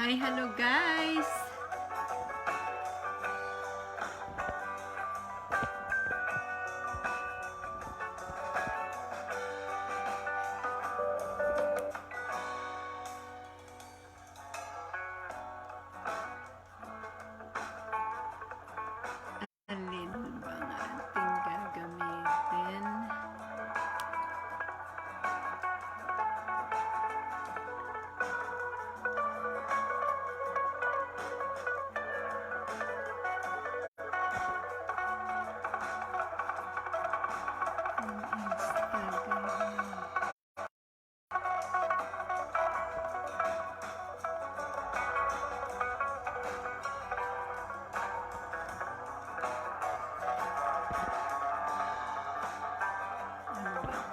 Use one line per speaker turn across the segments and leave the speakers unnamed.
Hi, hello guys! Alin ba ang ating gagamitin?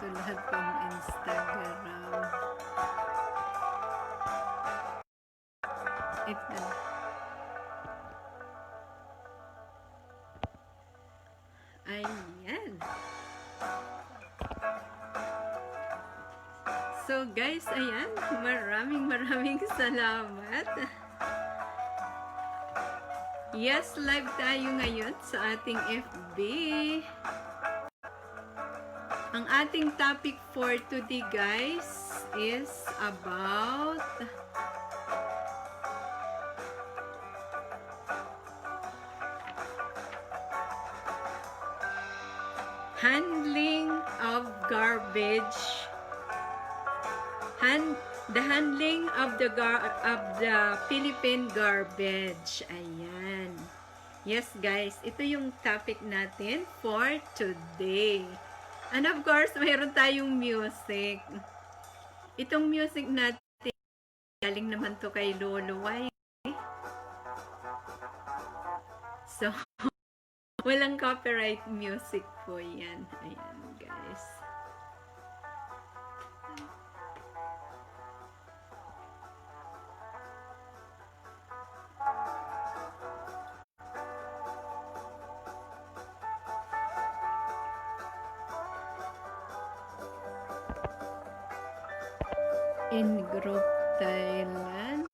Ito lahat pang Instagram. Ito. Ayan. So guys, ayan. Maraming salamat. Yes, live tayo ngayon sa ating FB. Ang ating topic for today, guys, is about handling of garbage. The handling of the Philippine garbage. Ayan. Yes, guys, ito yung topic natin for today. And of course, mayroon tayong music. Itong music natin, galing naman to kay Lolo Y. So, walang copyright music po yan. Ayan, guys. In group Thailand.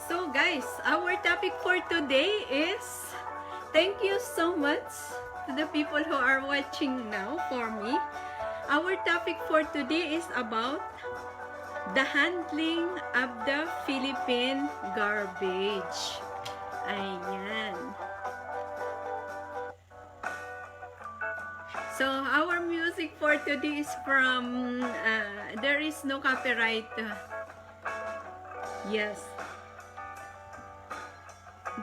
So guys, our topic for today is, thank you so much to the people who are watching now for me. Our topic for today is about the handling of the Philippine garbage. Ayan. So our music for today is from, there is no copyright. Yes.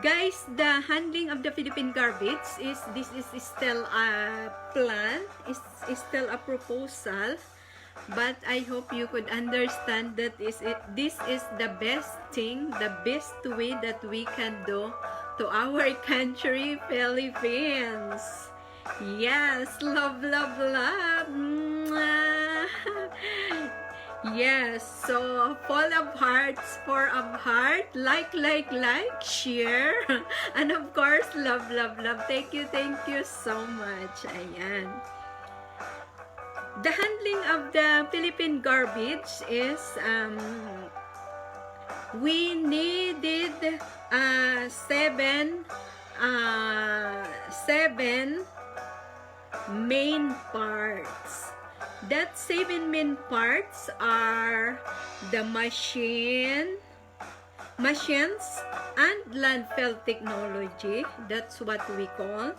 Guys, the handling of the Philippine garbage is still a plan, is still a proposal, but I hope you could understand that this is the best thing, the best way that we can do to our country, Philippines. Yes, love, love, love. Yes, so full of hearts, for of heart, like, share, and of course, love, love, love. Thank you so much. Ayan. The handling of the Philippine garbage is, we needed 7 7 main parts. That 7 main parts are the machines and landfill technology. That's what we call.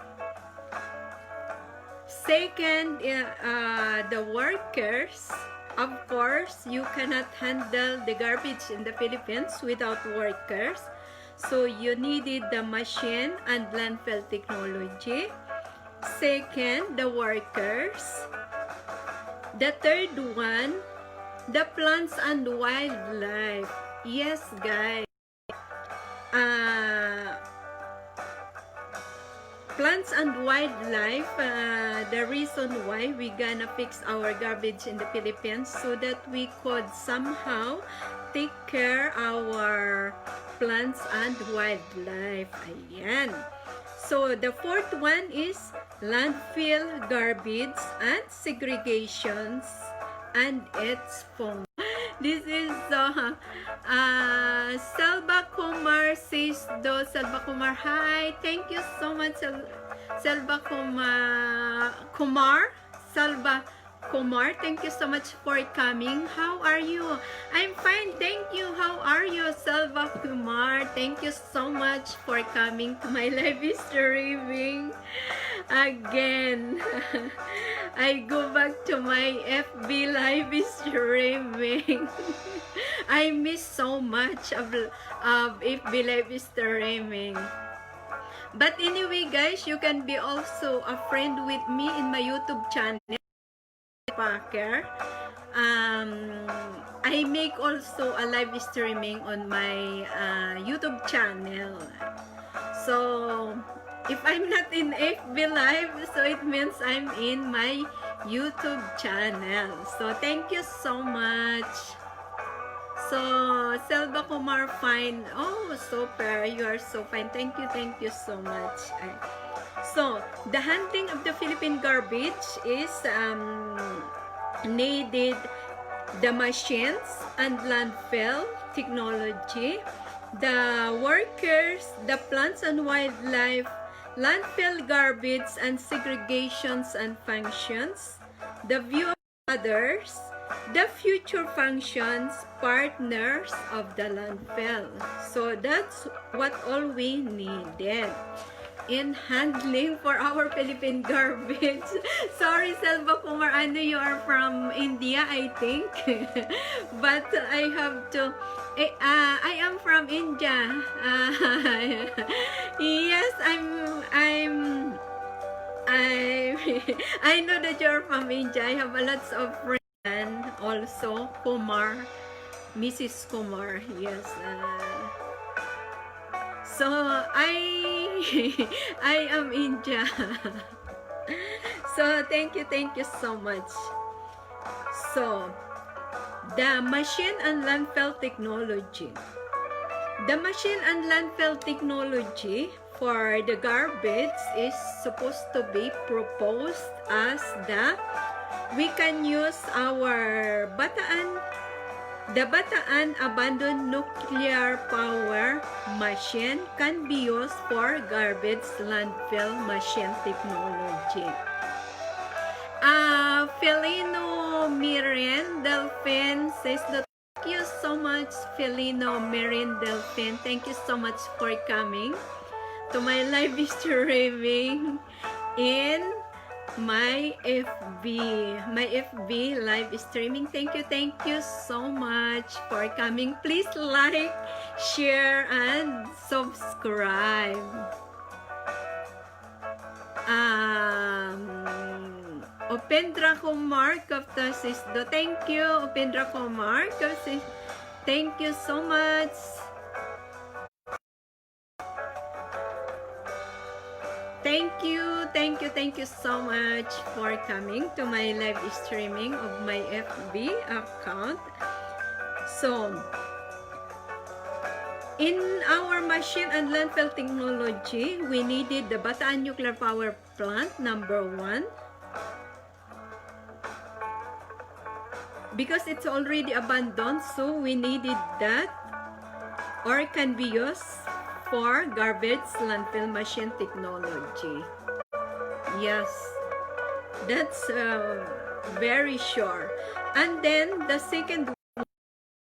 Second, the workers. Of course, you cannot handle the garbage in the Philippines without workers. So you needed the machine and landfill technology. Second, the workers. The third one, the plants and wildlife. Yes, guys. Plants and wildlife, the reason why we gonna fix our garbage in the Philippines so that we could somehow take care our plants and wildlife. Ayan. So the fourth one is landfill garbage and segregations and its function. This is Selva Kumar says do. Selva Kumar, hi. Thank you so much, Selva Kumar. Selva Kumar, thank you so much for coming. How are you? I'm fine, thank you. How are you, Selva Kumar? Thank you so much for coming to my live streaming again. I go back to my FB live streaming. I miss so much of FB live streaming. But anyway, guys, you can be also a friend with me in my YouTube channel, Stoppacher. I make also a live streaming on my YouTube channel. So if I'm not in FB Live, so it means I'm in my YouTube channel. So thank you so much. So Selva Kumar, fine. Oh, super. You are so fine. Thank you so much. So the handling of the Philippine garbage is needed the machines and landfill technology, the workers, the plants and wildlife, landfill garbage and segregations and functions, the view of others, the future functions, partners of the landfill. So that's what all we needed in handling for our Philippine garbage. Sorry, Selva Kumar, I know you are from India, I think. But I have to... I am from India. Yes, I know that you're from India. I have a lots of friends also. Kumar, Mrs. Kumar. Yes. So I am India. So thank you so much. So the machine and landfill technology. The machine and landfill technology for the garbage is supposed to be proposed as we can use our BATAAN. The BATAAN abandoned nuclear power machine can be used for garbage landfill machine technology. Felino Miren Delphin says that thank you so much, Felino Miren Delphin. Thank you so much for coming to my live streaming in my FB live streaming. Thank you so much for coming. Please like, share, and subscribe. Upendra Kumar Kaptasisdo. Thank you, Upendra Kumar. Thank you so much. Thank you so much for coming to my live streaming of my FB account. So, in our machine and landfill technology, we needed the BATAAN nuclear power plant #1 because it's already abandoned, so we needed that, or can be used for garbage landfill machine technology. Yes, that's very sure. And then the second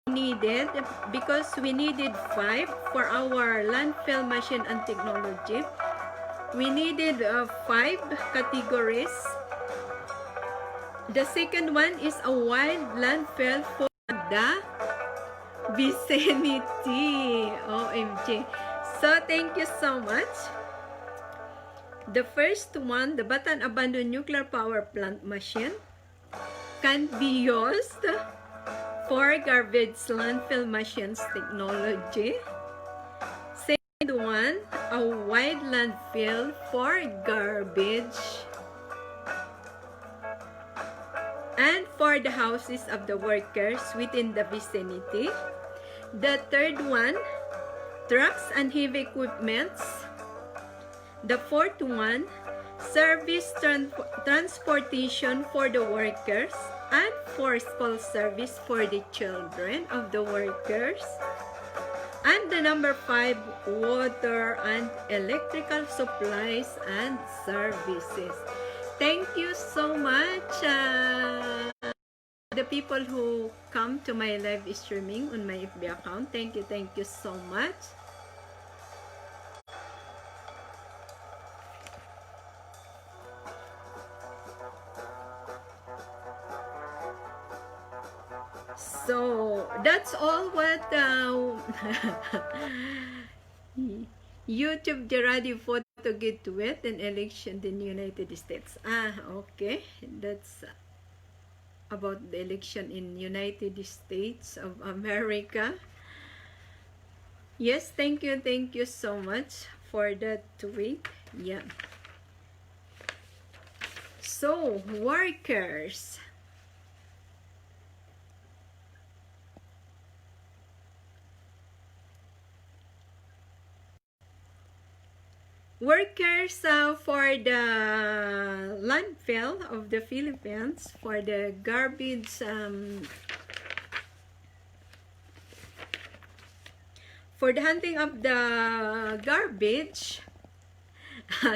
needed, because we needed 5 for our landfill machine and technology, we needed 5 categories. The second one is a wild landfill for the vicinity. OMG. So thank you so much. The first one, the BATAAN abandoned nuclear power plant machine, can be used for garbage landfill machines technology. Second one, a wide landfill for garbage and for the houses of the workers within the vicinity. The third one, trucks and heavy equipments. The fourth one, service transportation for the workers and for school service for the children of the workers. And the number 5, water and electrical supplies and services. Thank you so much, the people who come to my live streaming on my FB account. Thank you so much. So that's all what YouTube Gerardi photo get with an election in the United States. Okay, that's about the election in United States of America. Yes, thank you so much for that tweet. Yeah. So workers. Workers for the landfill of the Philippines, for the garbage for the handling of the garbage.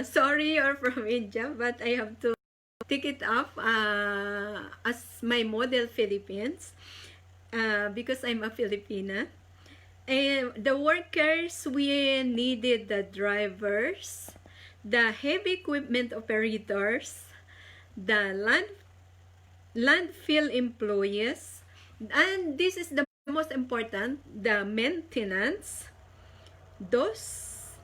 Sorry, you're from India, but I have to take it up as my model Philippines because I'm a Filipina. And the workers, we needed the drivers, the heavy equipment operators, the landfill employees, and this is the most important, the maintenance. Those,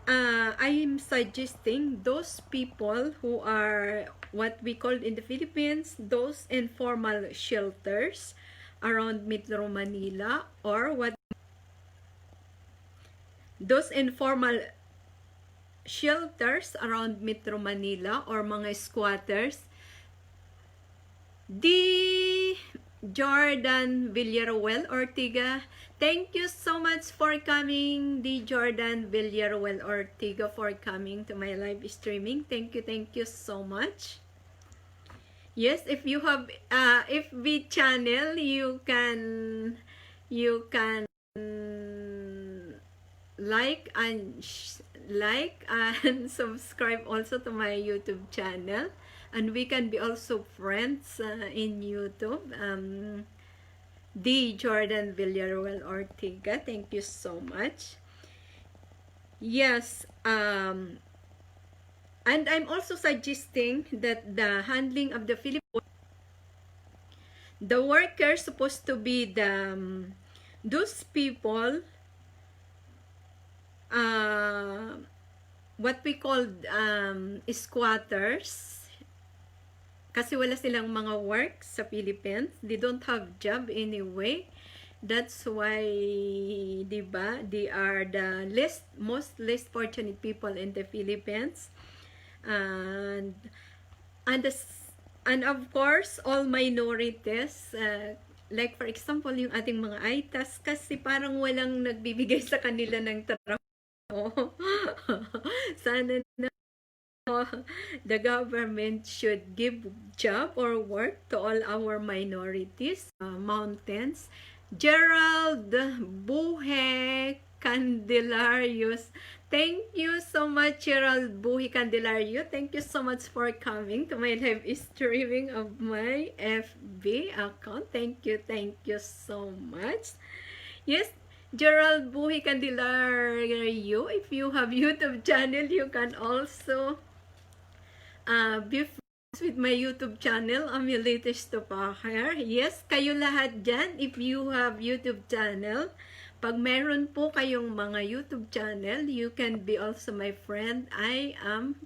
I'm suggesting those people who are what we call in the Philippines, those informal shelters around Metro Manila, or what those informal shelters around Metro Manila, or mga squatters. The Jordan Villaruel Ortiga, thank you so much for coming. The Jordan Villaruel Ortiga, for coming to my live streaming. Thank you so much. Yes, if you have FB channel, you can like and subscribe also to my YouTube channel, and we can be also friends in YouTube. The Jordan Villaruel Ortiga, thank you so much. Yes, and I'm also suggesting that the handling of the Philippines, the workers supposed to be the those people what we call squatters, kasi wala silang mga work sa Philippines, they don't have job anyway. That's why, diba, they are the most least fortunate people in the Philippines. And of course, all minorities, like for example, yung ating mga ITAS, kasi parang walang nagbibigay sa kanila ng trabaho. Sana na the government should give job or work to all our minorities. Mountains, Gerald Buhek, Candelarios. Thank you so much, Gerald Buhi Candelario. Thank you so much for coming to my live streaming of my FB account. Thank you so much. Yes, Gerald Buhi Candelario, if you have YouTube channel, you can also be friends with my YouTube channel, Amelita Stoppacher. Yes, kayo lahat dyan, if you have YouTube channel, pag meron po kayong mga YouTube channel, you can be also my friend. I am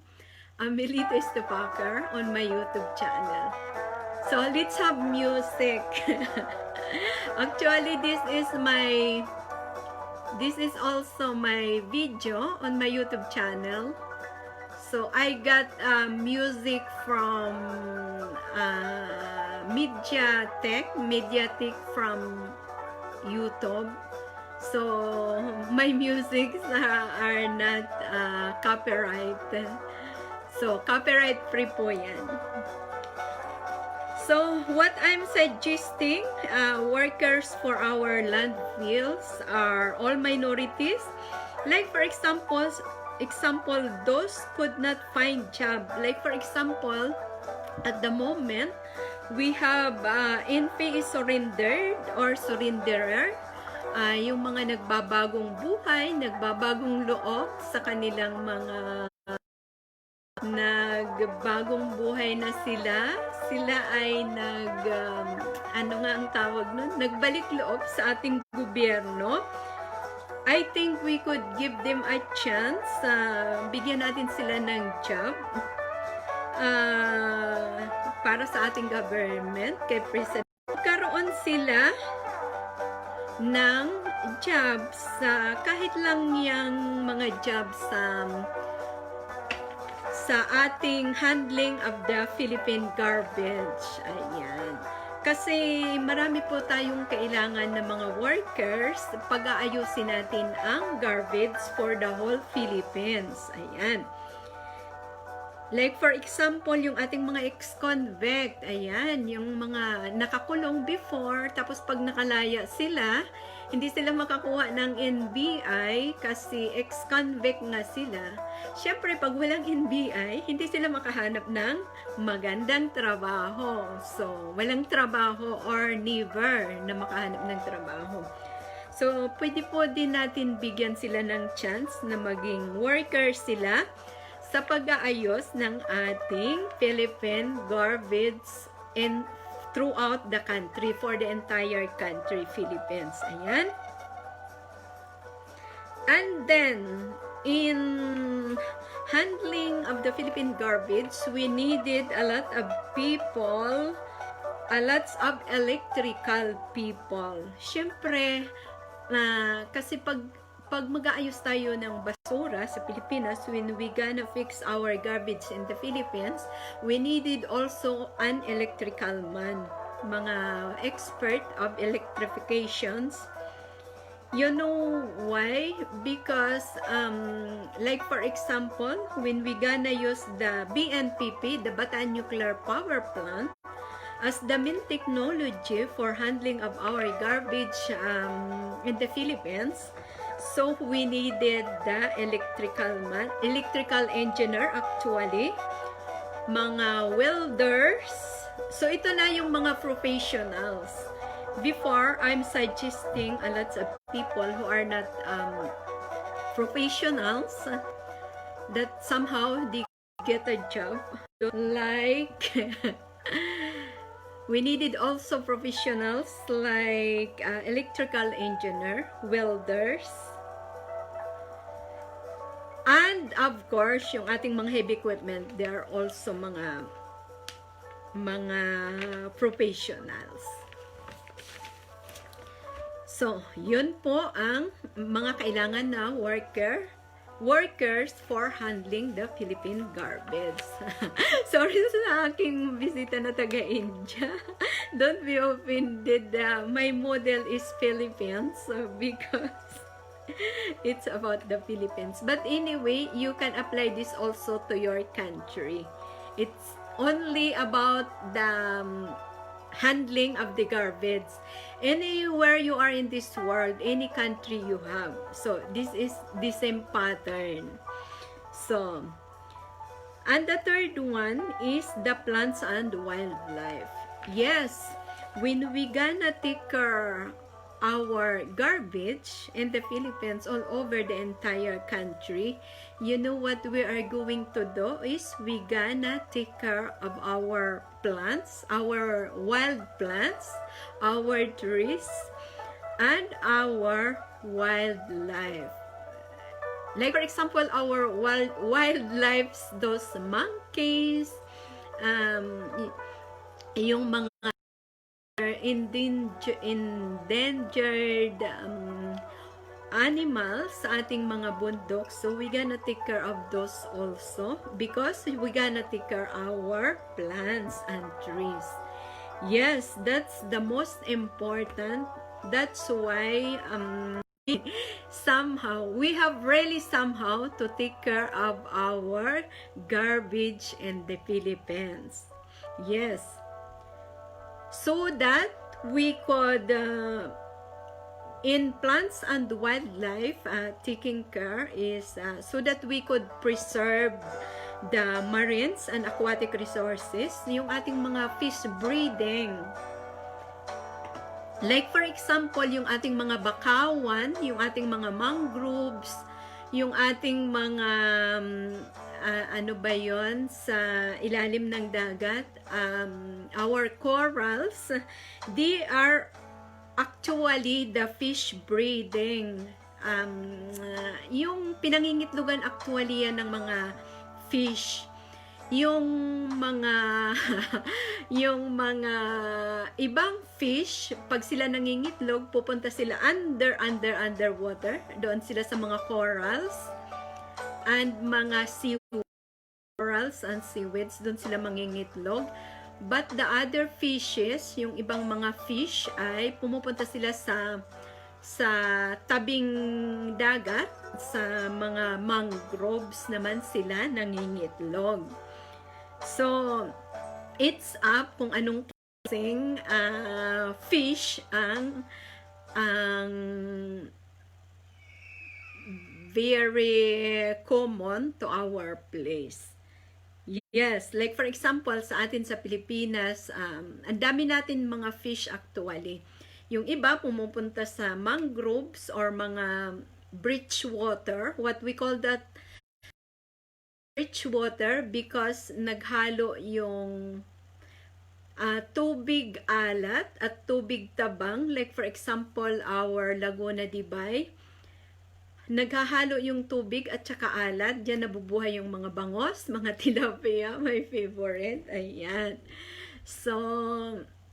Amelita Stoppacher on my YouTube channel. So, let's have music. Actually, this is also my video on my YouTube channel. So, I got music from Mediatek from YouTube. So, my musics are not copyright. So, copyright free po yan. So, what I'm suggesting, workers for our landfills are all minorities. Like, for example, those could not find job. Like, for example, at the moment, we have NP is surrendered or surrenderer. Yung mga nagbabagong buhay, nagbabagong loob sa kanilang mga nagbagong buhay na sila ay ano nga ang tawag nun? Nagbalik loob sa ating gobyerno. I think we could give them a chance, bigyan natin sila ng job para sa ating government, kay President. Karoon sila ng jobs, kahit lang yung mga jobs sa ating handling of the Philippine garbage. Ayan. Kasi marami po tayong kailangan ng mga workers pag-aayusin natin ang garbage for the whole Philippines. Ayan. Like for example, yung ating mga ex-convict, ayan, yung mga nakakulong before, tapos pag nakalaya sila, hindi sila makakuha ng NBI kasi ex-convict nga sila. Siyempre, pag walang NBI, hindi sila makahanap ng magandang trabaho. So, walang trabaho or never na makahanap ng trabaho. So, pwede po din natin bigyan sila ng chance na maging workers sila sa pag-aayos ng ating Philippine garbage and throughout the country, for the entire country, Philippines. Ayan. And then, in handling of the Philippine garbage, we needed a lot of people, lots of electrical people. Siyempre, kasi pag mag-aayos tayo ng basura sa Pilipinas, when we gonna fix our garbage in the Philippines, we needed also an electrical man, mga expert of electrifications. You know why? Because, like for example, when we gonna use the BNPP, the BATAAN Nuclear Power Plant, as the main technology for handling of our garbage in the Philippines, so we needed the electrical man, electrical engineer actually, mga welders. So ito na yung mga professionals. Before, I'm suggesting a lot of people who are not professionals that somehow they get a job. Like, we needed also professionals like electrical engineer, welders, and of course, yung ating mga heavy equipment, there are also mga professionals. So, yun po ang mga kailangan na workers for handling the Philippine garbage. Sorry sa aking bisita na taga-India. Don't be offended. My model is Philippines because it's about the Philippines. But anyway, you can apply this also to your country. It's only about the handling of the garbage. Anywhere you are in this world, any country you have. So, this is the same pattern. So, and the third one is the plants and wildlife. Yes, when we gonna take care our garbage in the Philippines, all over the entire country, you know what we are going to do is we gonna take care of our plants, our wild plants, our trees, and our wildlife. Like for example, our wildlife, those monkeys, yung mga endangered animals sa ating mga bundok. So we gonna take care of those also, because we gonna take care our plants and trees. Yes, that's the most important. That's why somehow we have really somehow to take care of our garbage in the Philippines. Yes, so that we could in plants and wildlife, taking care is so that we could preserve the marines and aquatic resources, yung ating mga fish breeding. Like for example, yung ating mga bakawan, yung ating mga mangroves, yung ating mga ano ba yon sa ilalim ng dagat, our corals, they are actually the fish breeding. Yung pinangingitlugan actually yan ng mga fish. Yung mga yung mga ibang fish, pag sila nangingitlog, pupunta sila underwater. Doon sila sa mga corals and mga corals and seaweeds, doon sila mangingitlog. But the other fishes, yung ibang mga fish, ay pumupunta sila sa tabing dagat, sa mga mangroves naman sila nangingitlog. So, it's up kung anong klaseng fish ang very common to our place. Yes, like for example, sa atin sa Pilipinas, ang dami natin mga fish actually. Yung iba pumupunta sa mangroves or mga breachwater, what we call that water, because naghalo yung tubig alat at tubig tabang. Like for example, our Laguna Dibay, naghahalo yung tubig at saka alat. Diyan nabubuhay yung mga bangos, mga tilapia, my favorite. Ayan. So,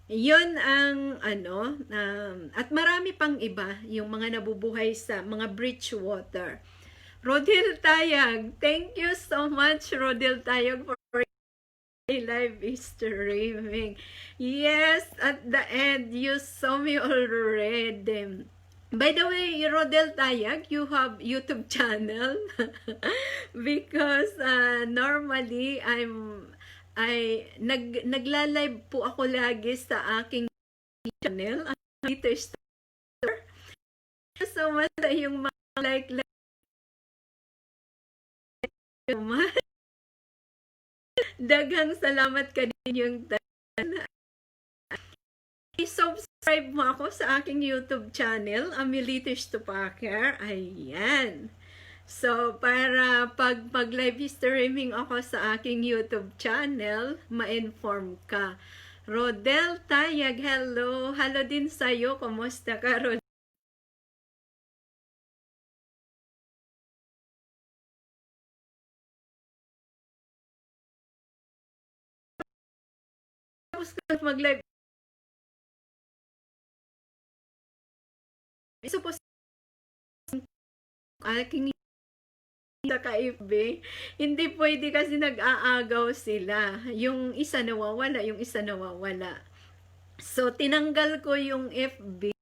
yun ang ano, at marami pang iba, yung mga nabubuhay sa mga breachwater. Rodel Tayag, thank you so much, Rodel Tayag, for live streaming. Yes, at the end, you saw me already. By the way, Rodel Tayag, you have YouTube channel? Because normally, nagla-live po ako lagi sa aking channel. So much yung mga like daghang salamat ka din yung i-subscribe mo ako sa aking YouTube channel, Amelita Stoppacher. Ayan. So, para pag live streaming ako sa aking YouTube channel, ma-inform ka. Rodel Tayag, hello. Hello din sa'yo. Kumusta ka, Rodel? Tapos ka mag-live. Suppose aking sa ka-FB, hindi pwede kasi nag-aagaw sila. Yung isa nawawala, yung isa nawawala. So, tinanggal ko yung FB.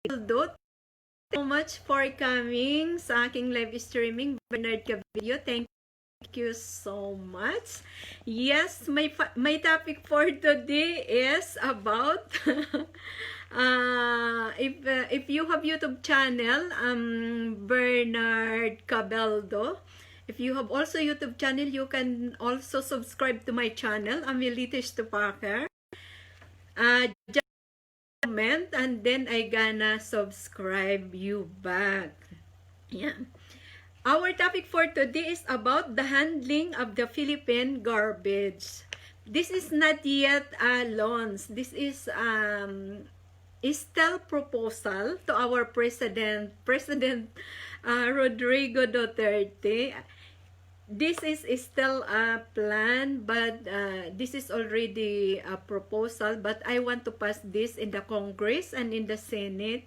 Although, so much for coming sa aking live streaming, Bernard Cavillo. Thank you so much. Yes, my topic for today is about if you have YouTube channel, Bernard Cabeldo. If you have also YouTube channel, you can also subscribe to my channel, Amelita Stoppacher. Just comment and then I gonna subscribe you back. Yeah. Our topic for today is about the handling of the Philippine garbage. This is not yet a launch. This is still proposal to our President Rodrigo Duterte. This is still a plan, but this is already a proposal, but I want to pass this in the Congress and in the Senate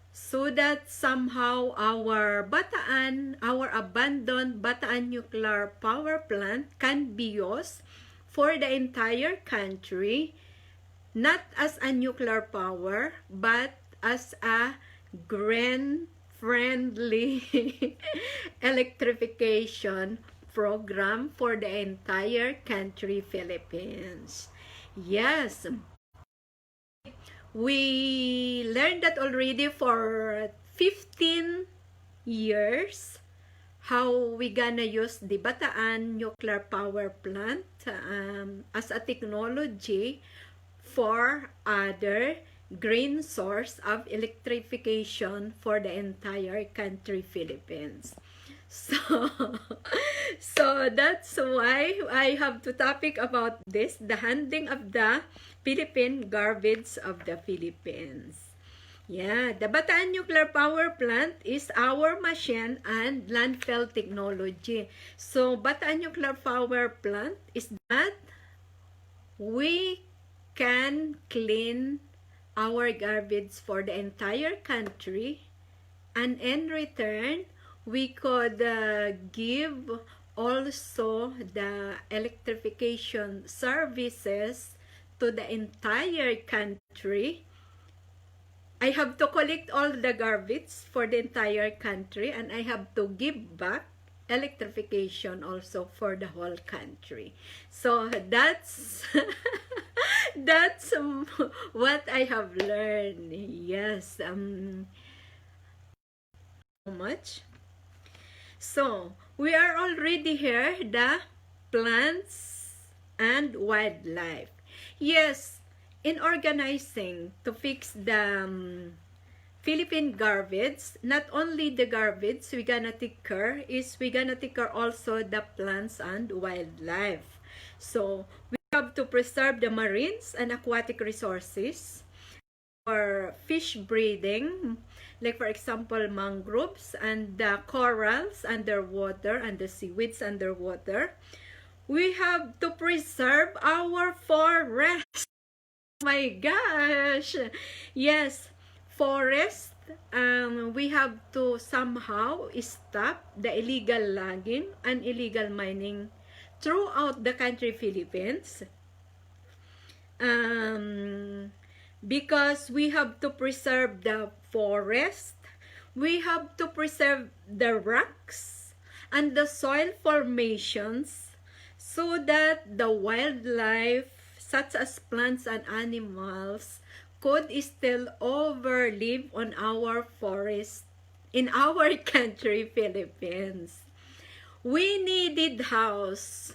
so that somehow our BATAAN, our abandoned BATAAN nuclear power plant can be used for the entire country, not as a nuclear power, but as a green-friendly electrification program for the entire country, Philippines. Yes, we learned that already for 15 years how we gonna use the BATAAN nuclear power plant as a technology for other green source of electrification for the entire country, Philippines. So that's why I have to topic about this, the handling of the Philippine garbage of the Philippines. Yeah, the BATAAN nuclear power plant is our machine and landfill technology. So BATAAN nuclear power plant is that we can clean our garbage for the entire country, and in return we could give also the electrification services to the entire country. I have to collect all the garbage for the entire country, and I have to give back electrification also for the whole country. So that's that's what I have learned. Yes, so much. So we are already here, the plants and wildlife. Yes, in organizing to fix the Philippine garbage, not only the garbage we gonna take care, is we gonna take care also the plants and wildlife. So we have to preserve the marines and aquatic resources for fish breeding, like for example mangroves and the corals underwater and the seaweeds underwater. We have to preserve our forests. My gosh, yes, forest. We have to somehow stop the illegal logging and illegal mining throughout the country, Philippines. Because we have to preserve the forest, we have to preserve the rocks and the soil formations so that the wildlife such as plants and animals could still overlive on our forest in our country, Philippines. We needed house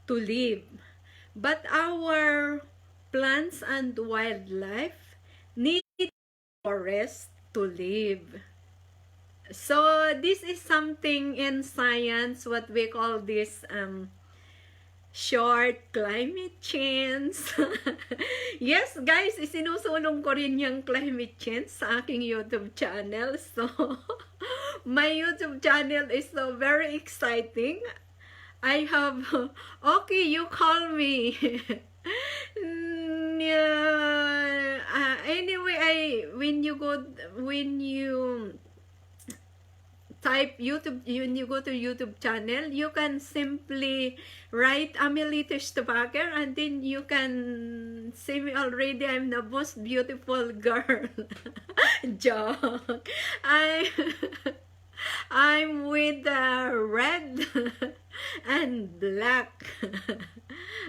to live, but our plants and wildlife need forest to live. So this is something in science, what we call this short climate change. Yes guys, isinusulong ko rin yung climate change sa aking YouTube channel. So my YouTube channel is so very exciting. I have, okay, you call me. Anyway, when you type YouTube, when you go to YouTube channel, you can simply write Amelita Stoppacher, and then you can see me already, I'm the most beautiful girl. Joke. I'm with red and black.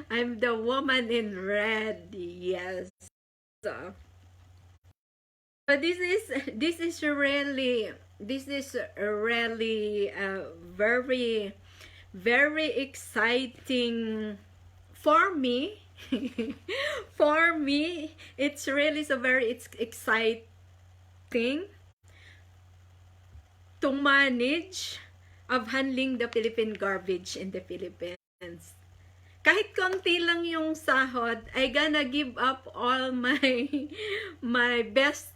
I'm the woman in red. Yes. So this is really very very exciting for me. For me, it's really so very exciting to manage of handling the Philippine garbage in the Philippines. Kahit konti lang yung sahod, I gonna give up all my best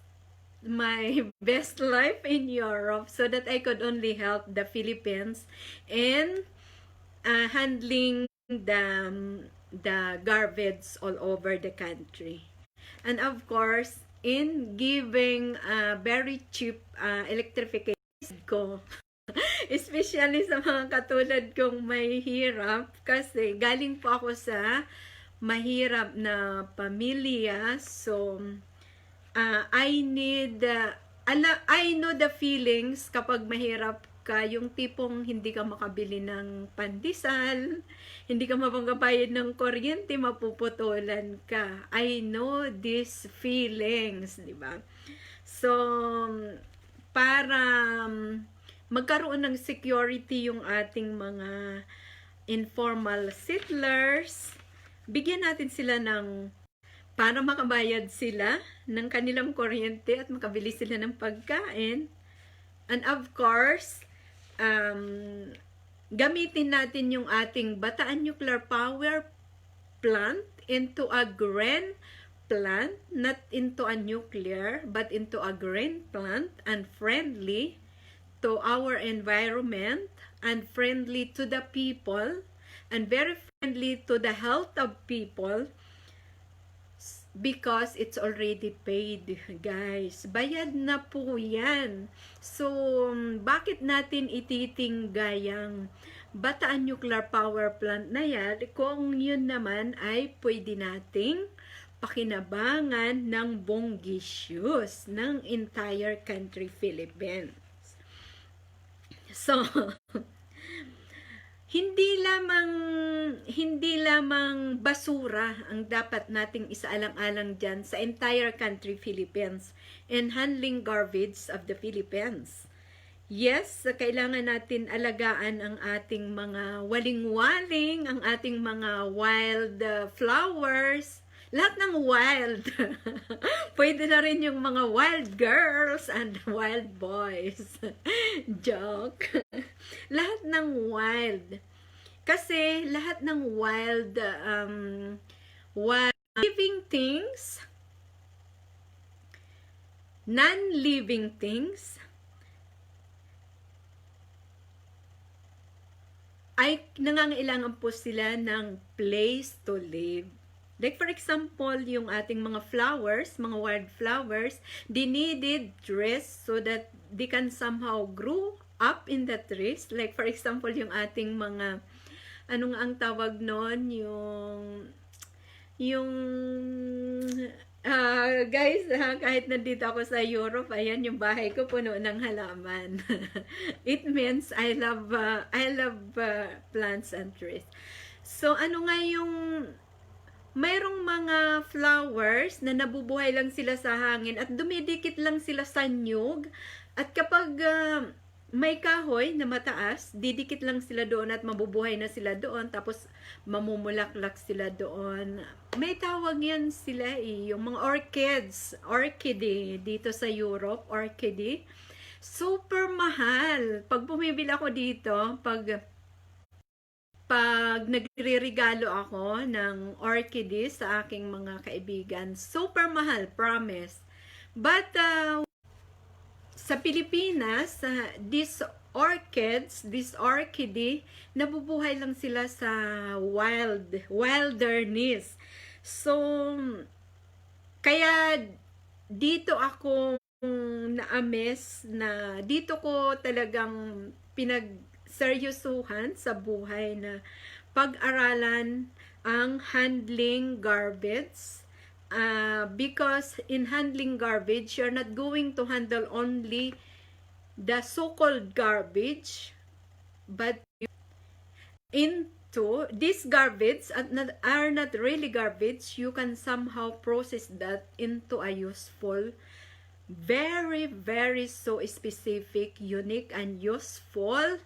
life in Europe so that I could only help the Philippines in handling the garbage all over the country. And of course, in giving very cheap electrification ko. Especially sa mga katulad kong may hirap kasi galing po ako sa mahirap na pamilya. So, I know the feelings kapag mahirap ka, yung tipong hindi ka makabili ng pandesal, hindi ka mapanggabayad ng kuryente, mapuputulan ka. I know these feelings, di ba? So, para magkaroon ng security yung ating mga informal settlers, bigyan natin sila ng para makabayad sila ng kanilang kuryente at makabili sila ng pagkain. And of course, gamitin natin yung ating Bataan Nuclear Power Plant into a green plant, not into a nuclear, but into a green plant and friendly to our environment and friendly to the people and very friendly to the health of people because it's already paid, guys. Bayad na po yan. So, bakit natin ititingga yung Bataan Nuclear Power Plant na yan kung yun naman ay pwede nating pakinabangan ng buong issues ng entire country Philippines. So, hindi lamang basura ang dapat nating isaalang-alang dyan sa entire country Philippines in handling garbage of the Philippines. Yes, kailangan natin alagaan ang ating mga waling-waling, ang ating mga wild flowers, lahat ng wild. Pwede na rin yung mga wild girls and wild boys. Joke. Lahat ng wild. Kasi lahat ng wild living things, non-living things, ay nangangailangan po sila ng place to live. Like for example, yung ating mga flowers, mga wild flowers, they needed trees so that they can somehow grow up in the trees. Like for example, yung ating mga, anong ang tawag nun? Guys, kahit nandito ako sa Europe, ayan yung bahay ko puno ng halaman. It means I love plants and trees. So ano nga yung mayroong mga flowers na nabubuhay lang sila sa hangin at dumidikit lang sila sa nyug at kapag may kahoy na mataas, didikit lang sila doon at mabubuhay na sila doon tapos mamumulaklak sila doon. May tawag yan sila yung mga orchid dito sa Europe, orchid. Super mahal. Pag bumibili ako dito, pag nagre-regalo ako ng orchids sa aking mga kaibigan, super mahal, promise. But sa Pilipinas, these orchid, nabubuhay lang sila sa wilderness. So, kaya dito ako na-amaze na dito ko talagang seryosuhan sa buhay na pag-aralan ang handling garbage Because in handling garbage, you're not going to handle only the so-called garbage, but into this garbage are not really garbage. You can somehow process that into a useful, very, very so specific, unique, and useful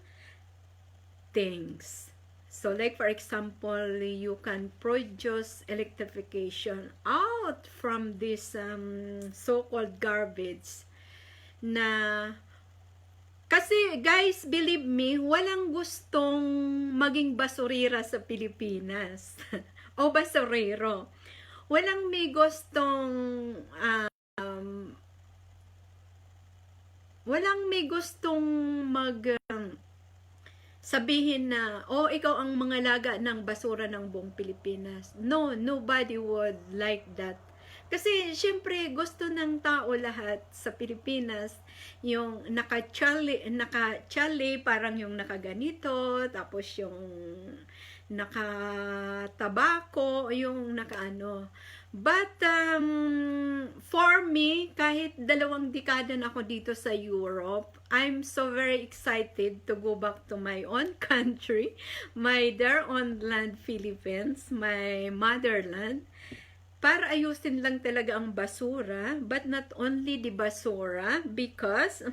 things. So like for example, you can produce electrification out from this so-called garbage na kasi guys, believe me, walang gustong maging basurira sa Pilipinas o basurero. Walang may gustong sabihin na, oh, ikaw ang mga laga ng basura ng buong Pilipinas. No, nobody would like that. Kasi, syempre, gusto ng tao lahat sa Pilipinas, yung naka-chali, parang yung nakaganito, tapos yung naka-tabako, yung naka-ano. But, for me, kahit 2 dekada na ako dito sa Europe, I'm so very excited to go back to my own country, my dear own land, Philippines, my motherland, para ayusin lang talaga ang basura, but not only the basura, because,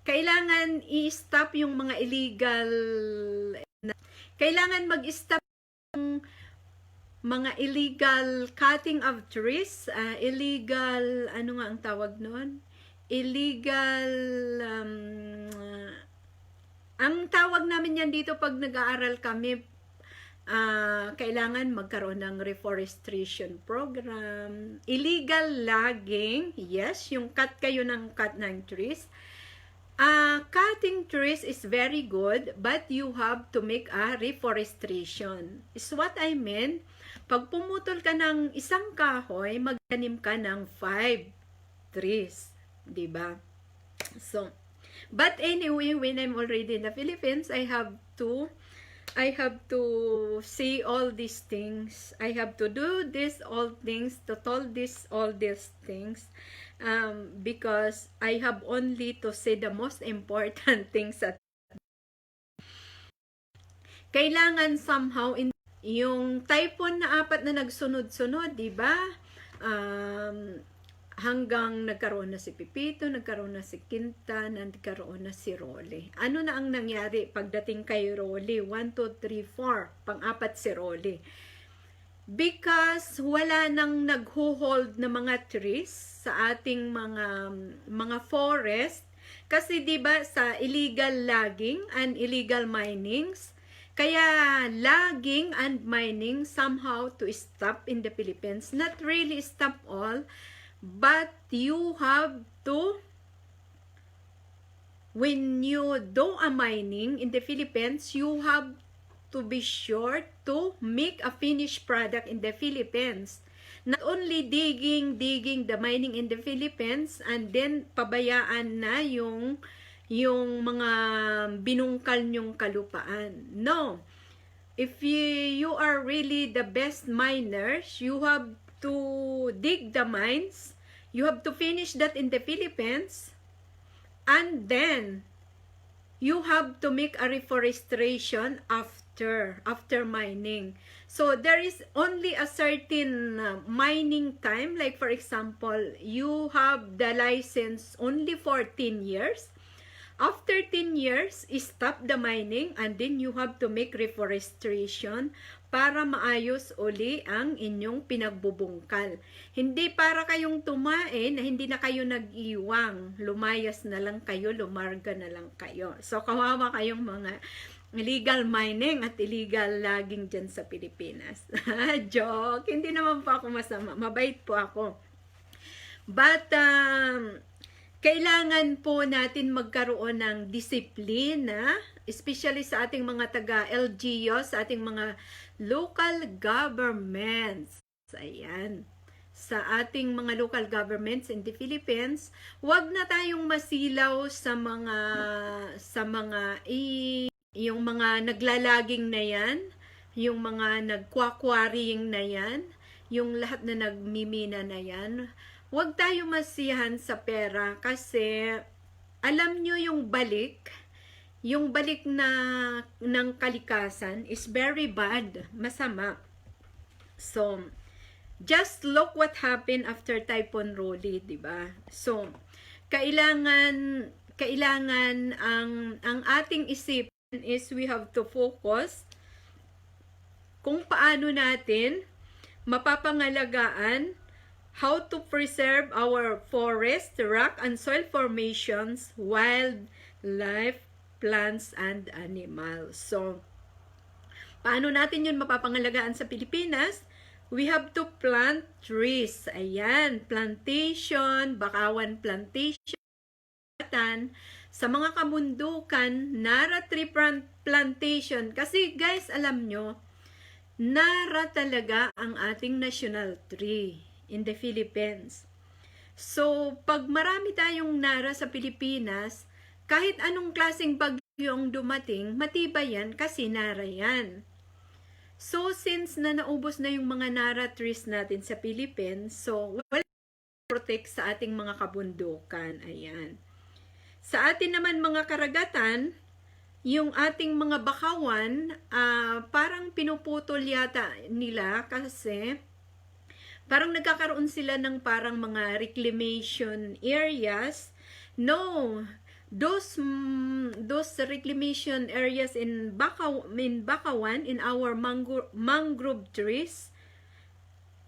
kailangan i-stop yung mga illegal, kailangan mag-stop yung mga illegal cutting of trees, illegal, ano nga ang tawag nun? Illegal, ang tawag namin yan dito pag nag-aaral kami, kailangan magkaroon ng reforestation program, illegal logging, yes, yung cut kayo ng trees. Cutting trees is very good, but you have to make a reforestation. Is what I mean. Pag pumutol ka ng isang kahoy, magtanim ka ng 5 trees. Diba? So, but anyway, when I'm already in the Philippines, I have to see all these things. I have to do this all things, to tell all these things. Because I have only to say the most important things at kailangan somehow yung typhoon na 4 na nagsunod-sunod, di ba? Hanggang nagkaroon na si Pipito, nagkaroon na si Quinta, nagkaroon na si Rolly. Ano na ang nangyari pagdating kay Rolly? 1, 2, 3, 4. Pang-4 si Rolly. Because wala nang nagho-hold na mga trees sa ating mga forest. Kasi 'di ba sa illegal logging and illegal minings, kaya logging and mining somehow to stop in the Philippines. Not really stop all, but you have to, when you do a mining in the Philippines, you have to be sure to make a finished product in the Philippines. Not only digging the mining in the Philippines and then pabayaan na yung mga binungkal nyong kalupaan. No. If you are really the best miners, you have to dig the mines. You have to finish that in the Philippines. And then, you have to make a reforestation after mining. So there is only a certain mining time. Like for example, you have the license only for 10 years. After 10 years, stop the mining and then you have to make reforestation para maayos uli ang inyong pinagbubungkal. Hindi para kayong tumain na hindi na kayo nag-iwang. Lumayas na lang kayo, lumarga na lang kayo. So, kawawa kayong mga illegal mining at illegal logging dyan sa Pilipinas. Joke! Hindi naman po ako masama. Mabait po ako. But, kailangan po natin magkaroon ng disiplina, especially sa ating mga taga-LGU, sa ating mga local governments. Ayan. Sa ating mga local governments in the Philippines, wag na tayong masilaw sa mga yung mga naglalaging na yan. yung mga nagkwa-quarrying na yan, yung lahat na nagmimina na yan, huwag tayo masiyahan sa pera kasi alam nyo yung balik na ng kalikasan is very bad, masama. So, just look what happened after Typhoon Rolly, di ba? So, kailangan ang ating isipan is we have to focus kung paano natin mapapangalagaan how to preserve our forest, rock and soil formations, wildlife, plants and animals. So, paano natin yun mapapangalagaan sa Pilipinas? We have to plant trees. Ayan, plantation, bakawan plantation, sa mga kabundukan, Nara tree plantation. Kasi guys, alam nyo, Nara talaga ang ating national tree in the Philippines. So, pag marami tayong Nara sa Pilipinas, kahit anong klaseng bagyo ang dumating, matibay yan kasi Nara yan. So, since na naubos na yung mga Nara trees natin sa Philippines, so, wala protect sa ating mga kabundukan. Ayan. Sa atin naman mga karagatan, yung ating mga bakawan, parang pinuputol yata nila kasi parang nagkakaroon sila ng parang mga reclamation areas. No, those reclamation areas in Bakawan, in our mangrove trees,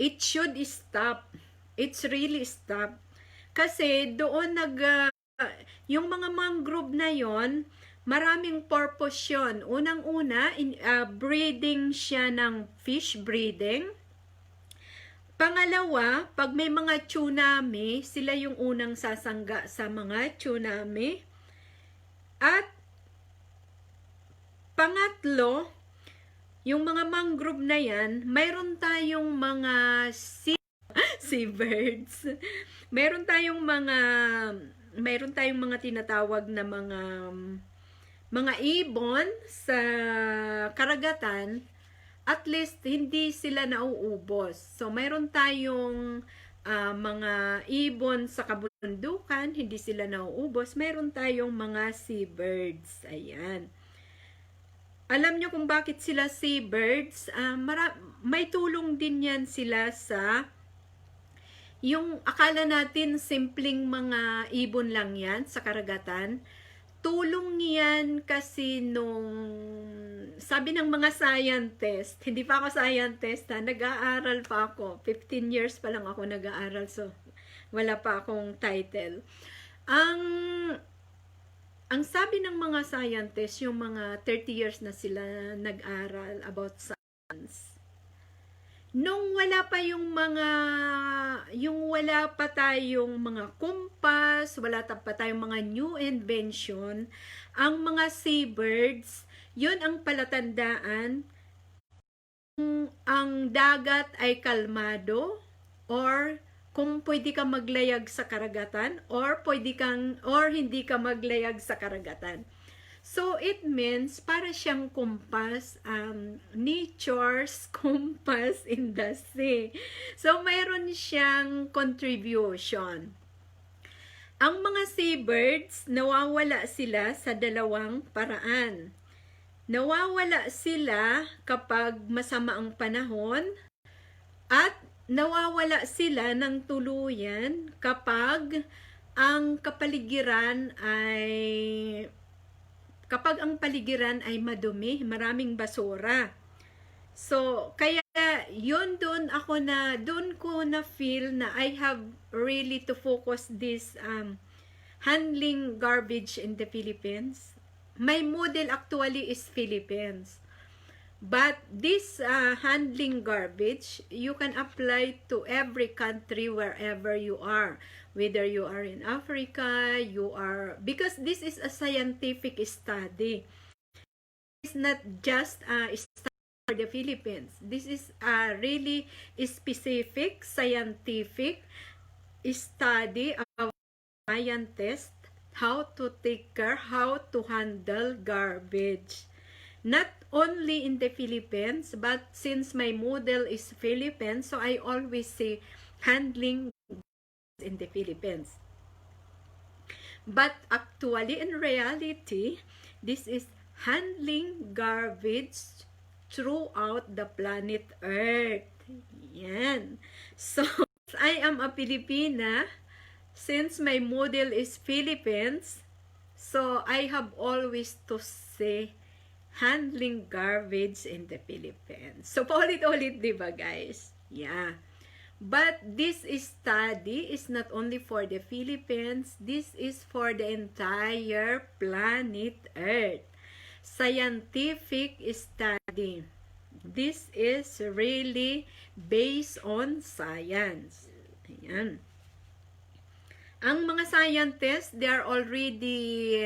it should stop. It's really stop. Kasi doon yung mga mangrove na yon, maraming purpose yun. Unang-una, breeding siya ng fish breeding. Pangalawa, pag may mga tsunami, sila yung unang sasangga sa mga tsunami. At pangatlo, yung mga mangrove na yan, mayroon tayong mga seabirds. Mayroon tayong mga tinatawag na mga ibon sa karagatan, at least hindi sila nauubos. So mayroon tayong mga ibon sa kabundukan, hindi sila nauubos. Mayroon tayong mga seabirds. Ayan. Alam nyo kung bakit sila seabirds? May tulong din yan sila sa yung akala natin simpleng mga ibon lang yan sa karagatan. Tulong yan kasi nung sabi ng mga scientist, hindi pa ako scientist nag-aaral pa ako. 15 years pa lang ako nag-aaral, so wala pa akong title. Ang sabi ng mga scientist, yung mga 30 years na sila nag-aral about science. Nung wala pa tayong mga kumpas, wala pa tayong mga new invention, ang mga seabirds, yun ang palatandaan kung ang dagat ay kalmado, or kung pwede ka maglayag sa karagatan, or hindi ka maglayag sa karagatan. So, it means, para siyang kumpas, nature's compass in the sea. So, mayroon siyang contribution. Ang mga seabirds, nawawala sila sa dalawang paraan. Nawawala sila kapag masama ang panahon, at nawawala sila ng tuluyan kapag ang paligiran ay madumi, maraming basura. So, kaya yun doon ko na feel na I have really to focus this handling garbage in the Philippines. My model actually is Philippines. But this handling garbage, you can apply to every country wherever you are. Whether you are in Africa, because this is a scientific study. It's not just a study for the Philippines. This is a really specific scientific study of scientists how to take care, how to handle garbage. not only in the Philippines, but since my model is Philippines, so I always say handling in the Philippines. But actually, in reality, this is handling garbage throughout the planet Earth. Yan. So, I am a Filipina. Since my model is Philippines, so I have always to say handling garbage in the Philippines. So, paulit-ulit, di ba, guys? Yeah. But this study is not only for the Philippines, this is for the entire planet Earth. Scientific study. This is really based on science. Ayan. Ang mga scientists, they are already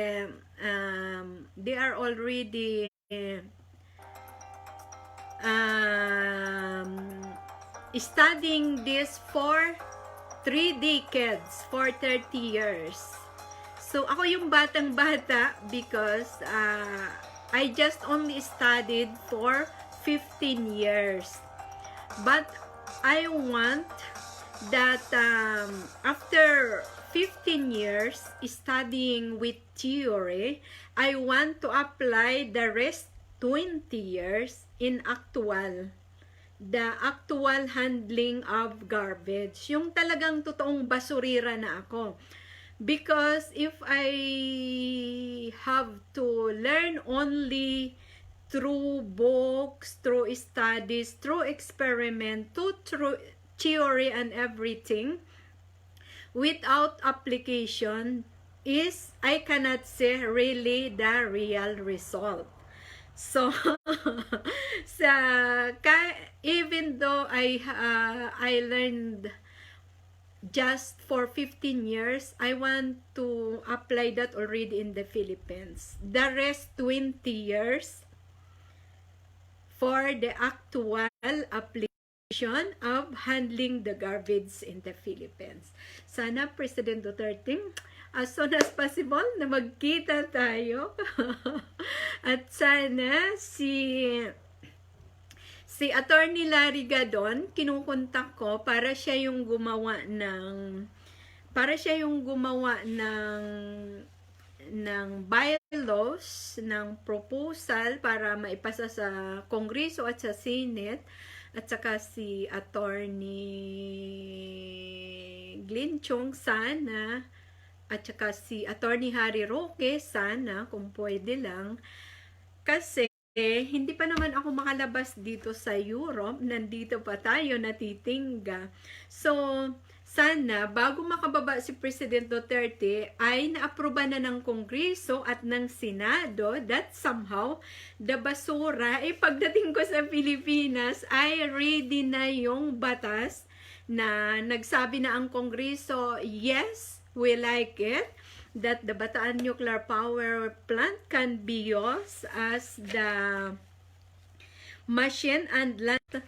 studying this for 3 decades, for 30 years. So, ako yung batang-bata because I just only studied for 15 years. But I want that after 15 years studying with theory, I want to apply the rest 20 years in the actual handling of garbage. Yung talagang totoong basurira na ako. Because if I have to learn only through books, through studies, through experiment, through theory and everything, without application, I cannot say really the real result. So, even though I learned just for 15 years, I want to apply that already in the Philippines. The rest 20 years for the actual application of handling the garbage in the Philippines. Sana President Duterte, as soon as possible na magkita tayo. At sana si Attorney Larry Gadon, kinukontak ko para siya yung gumawa ng bylaws, ng proposal para maipasa sa Kongreso at sa Senate, at saka si Attorney Glenn Chong sana, at saka si Attorney Harry Roque sana, kung pwede lang, kasi hindi pa naman ako makalabas dito sa Europe, nandito pa tayo natitingga. So, sana bago makababa si President Duterte ay naaproba na ng Kongreso at ng Senado that somehow the basura pagdating ko sa Pilipinas ay ready na yung batas na nagsabi na ang Kongreso, yes, we like it, that the BATAAN nuclear power plant can be used as the machine and land,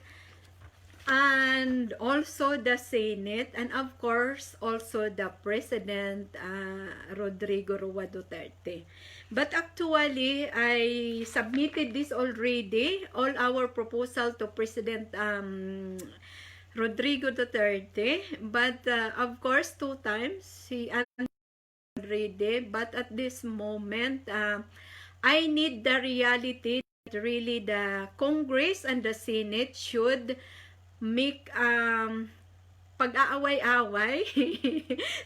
and also the Senate, and of course also the President Rodrigo Roa Duterte. But actually, I submitted this already, all our proposal to President Rodrigo Duterte, but of course 2 times he already, but at this moment I need the reality that really the Congress and the Senate should make pag-aaway-away.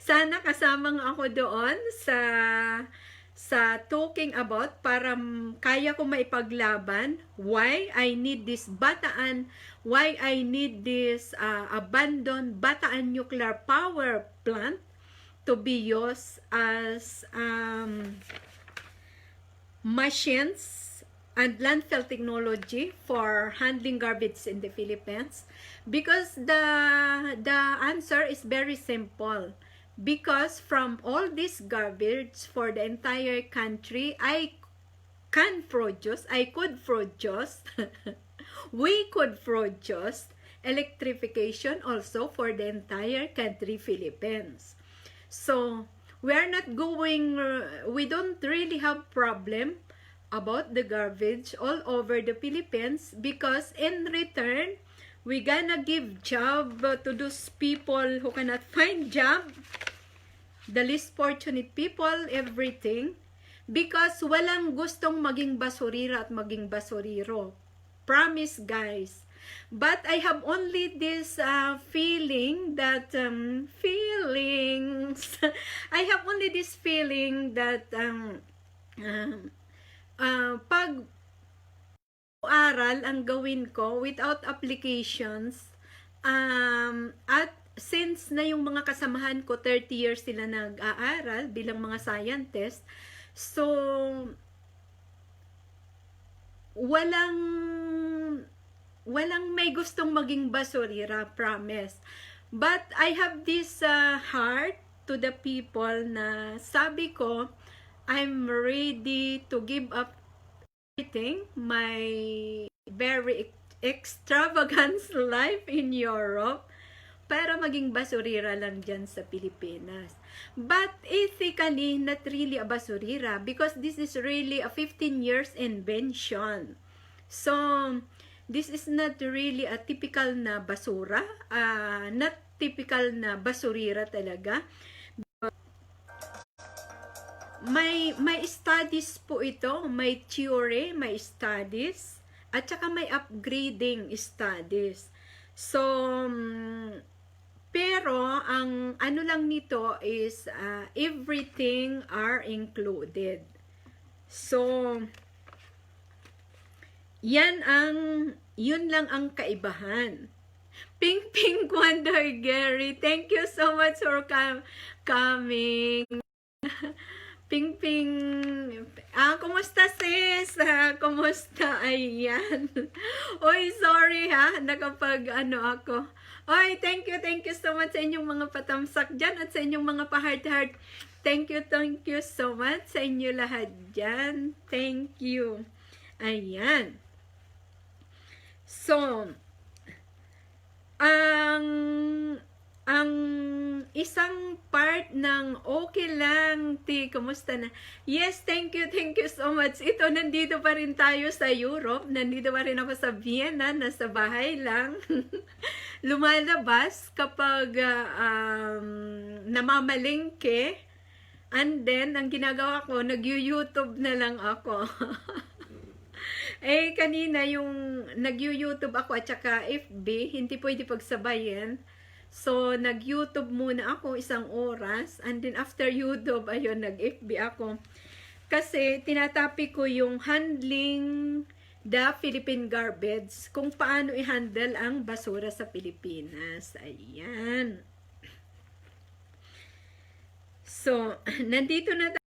Sana kasamang ako doon sa talking about para kaya ko maipaglaban why I need this BATAAN, why I need this abandoned BATAAN nuclear power plant to be used as machines and landfill technology for handling garbage in the Philippines, because the answer is very simple. Because from all this garbage for the entire country, I could produce we could produce electrification also for the entire country, Philippines. So we don't really have problem about the garbage all over the Philippines, because in return, we gonna give job to those people who cannot find job, the least fortunate people, everything. Because walang gustong maging basurira at maging basuriro. Promise, guys. But I have only this feeling that, I have only this feeling that, pag aral ang gawin ko without applications, at since na yung mga kasamahan ko 30 years sila nag-aaral bilang mga scientist, so walang may gustong maging basurira, promise. But I have this heart to the people na sabi ko, I'm ready to give up everything, my very extravagant life in Europe, para maging basurira lang dyan sa Pilipinas. But ethically, not really a basurira, because this is really a 15 years invention. So, this is not really a typical na basura, not typical na basurira talaga. May studies po ito, may theory, may studies, at saka may upgrading studies. So, pero ang ano lang nito is everything are included. So, yun lang ang kaibahan. Ping Ping Wonder Gary, thank you so much for coming. Ping Ping, kumusta sis? Kumusta? Ayan. Oy, sorry ha, nakapag ako. Oy, thank you so much sa inyong mga patamsak dyan at sa inyong mga pa-heart-heart. Thank you so much sa inyo lahat dyan. Thank you. Ayan. So, ang isang part ng okay lang, kumusta na? Yes, thank you so much. Ito, nandito pa rin tayo sa Europe. Nandito pa rin ako sa Vienna, nasa bahay lang. Lumalabas kapag namamalengke. And then, ang ginagawa ko, nag-YouTube na lang ako. Kanina yung nag-YouTube ako at saka FB, hindi pwede pagsabayin. So, nag-YouTube muna ako 1 oras, and then after YouTube, ayun, nag-FB ako. Kasi, tinatapi ko yung handling the Philippine garbage, kung paano i-handle ang basura sa Pilipinas. Ayan. So, nandito na tayo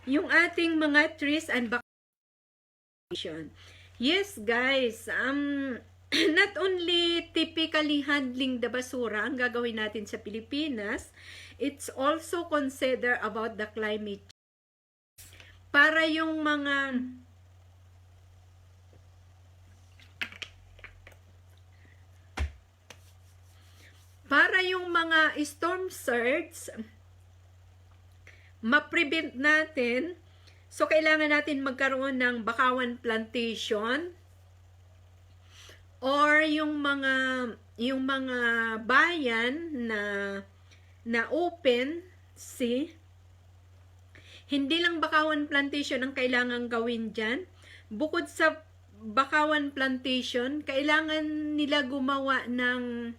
yung ating mga trees and vacation. Yes, guys, not only typically handling the basura ang gagawin natin sa Pilipinas, it's also consider about the climate change. Para yung mga storm surge ma-prevent natin, so kailangan natin magkaroon ng bakawan plantation, or yung mga bayan na open sea. Hindi lang bakawan plantation ang kailangan gawin dyan. Bukod sa bakawan plantation, kailangan nila gumawa ng,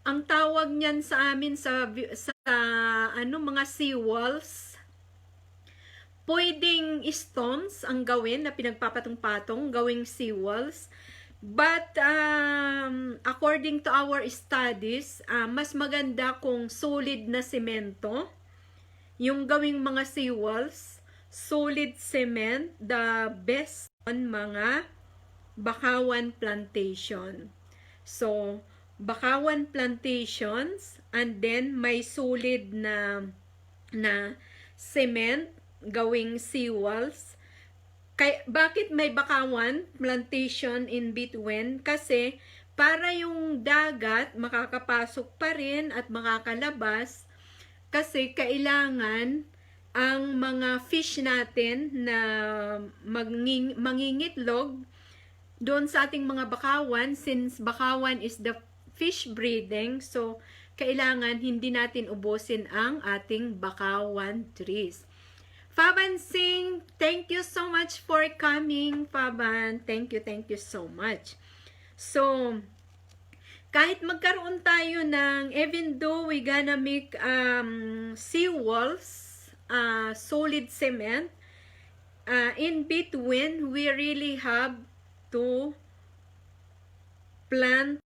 ang tawag niyan sa amin sa mga seawalls. Pwedeng stones ang gawin na pinagpapatong-patong, gawing seawalls. But according to our studies, mas maganda kung solid na semento yung gawing mga seawalls. Solid cement, the best on mga bakawan plantation. So, bakawan plantations, and then may solid na cement gawing seawalls. Bakit may bakawan plantation in between? Kasi para yung dagat makakapasok pa rin at makakalabas, kasi kailangan ang mga fish natin na mangingitlog doon sa ating mga bakawan, since bakawan is the fish breeding, so kailangan hindi natin ubusin ang ating bakawan trees. Faban Singh, thank you so much for coming, Faban. Thank you so much. So, kahit magkaroon tayo ng, even though we gonna make seawalls, solid cement, in between, we really have to plant,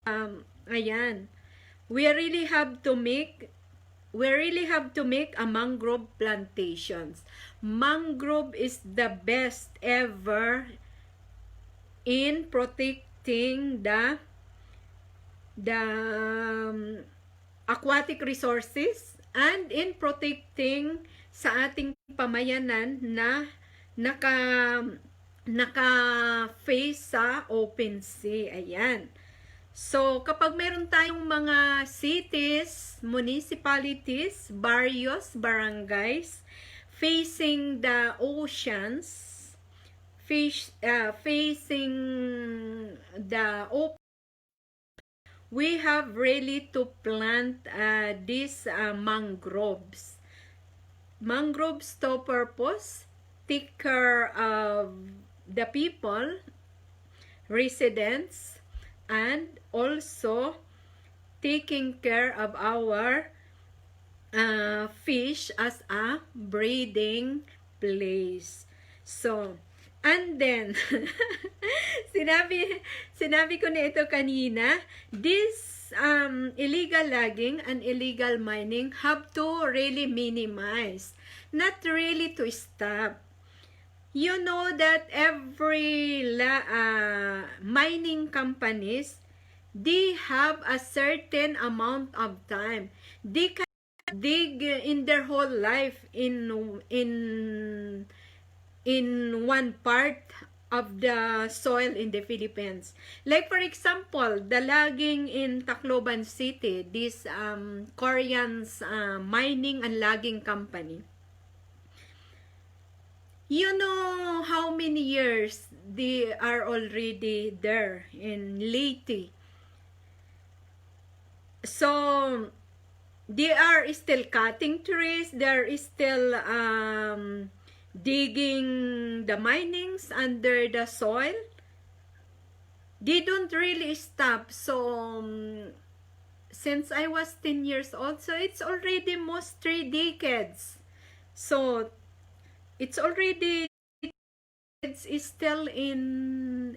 ayan, we really have to make a mangrove plantations. Mangrove is the best ever in protecting the aquatic resources and in protecting sa ating pamayanan na naka-face sa open sea. Ayan. So, kapag meron tayong mga cities, municipalities, barrios, barangays, facing the oceans, facing the open, we have really to plant these mangroves. Mangroves to purpose, take care of the people, residents, and also taking care of our fish as a breeding place. So, and then, sinabi ko na ito kanina, this illegal logging and illegal mining have to really minimize, not really to stop. You know that every mining companies, they have a certain amount of time. They can dig in their whole life in one part of the soil in the Philippines. Like for example, the logging in Tacloban City, this Korean's mining and logging company. You know how many years they are already there in Leyte. So, they are still cutting trees, they are still digging the minings under the soil. They don't really stop. So, since I was 10 years old, so it's already most 3 decades. So, it's already, it's still in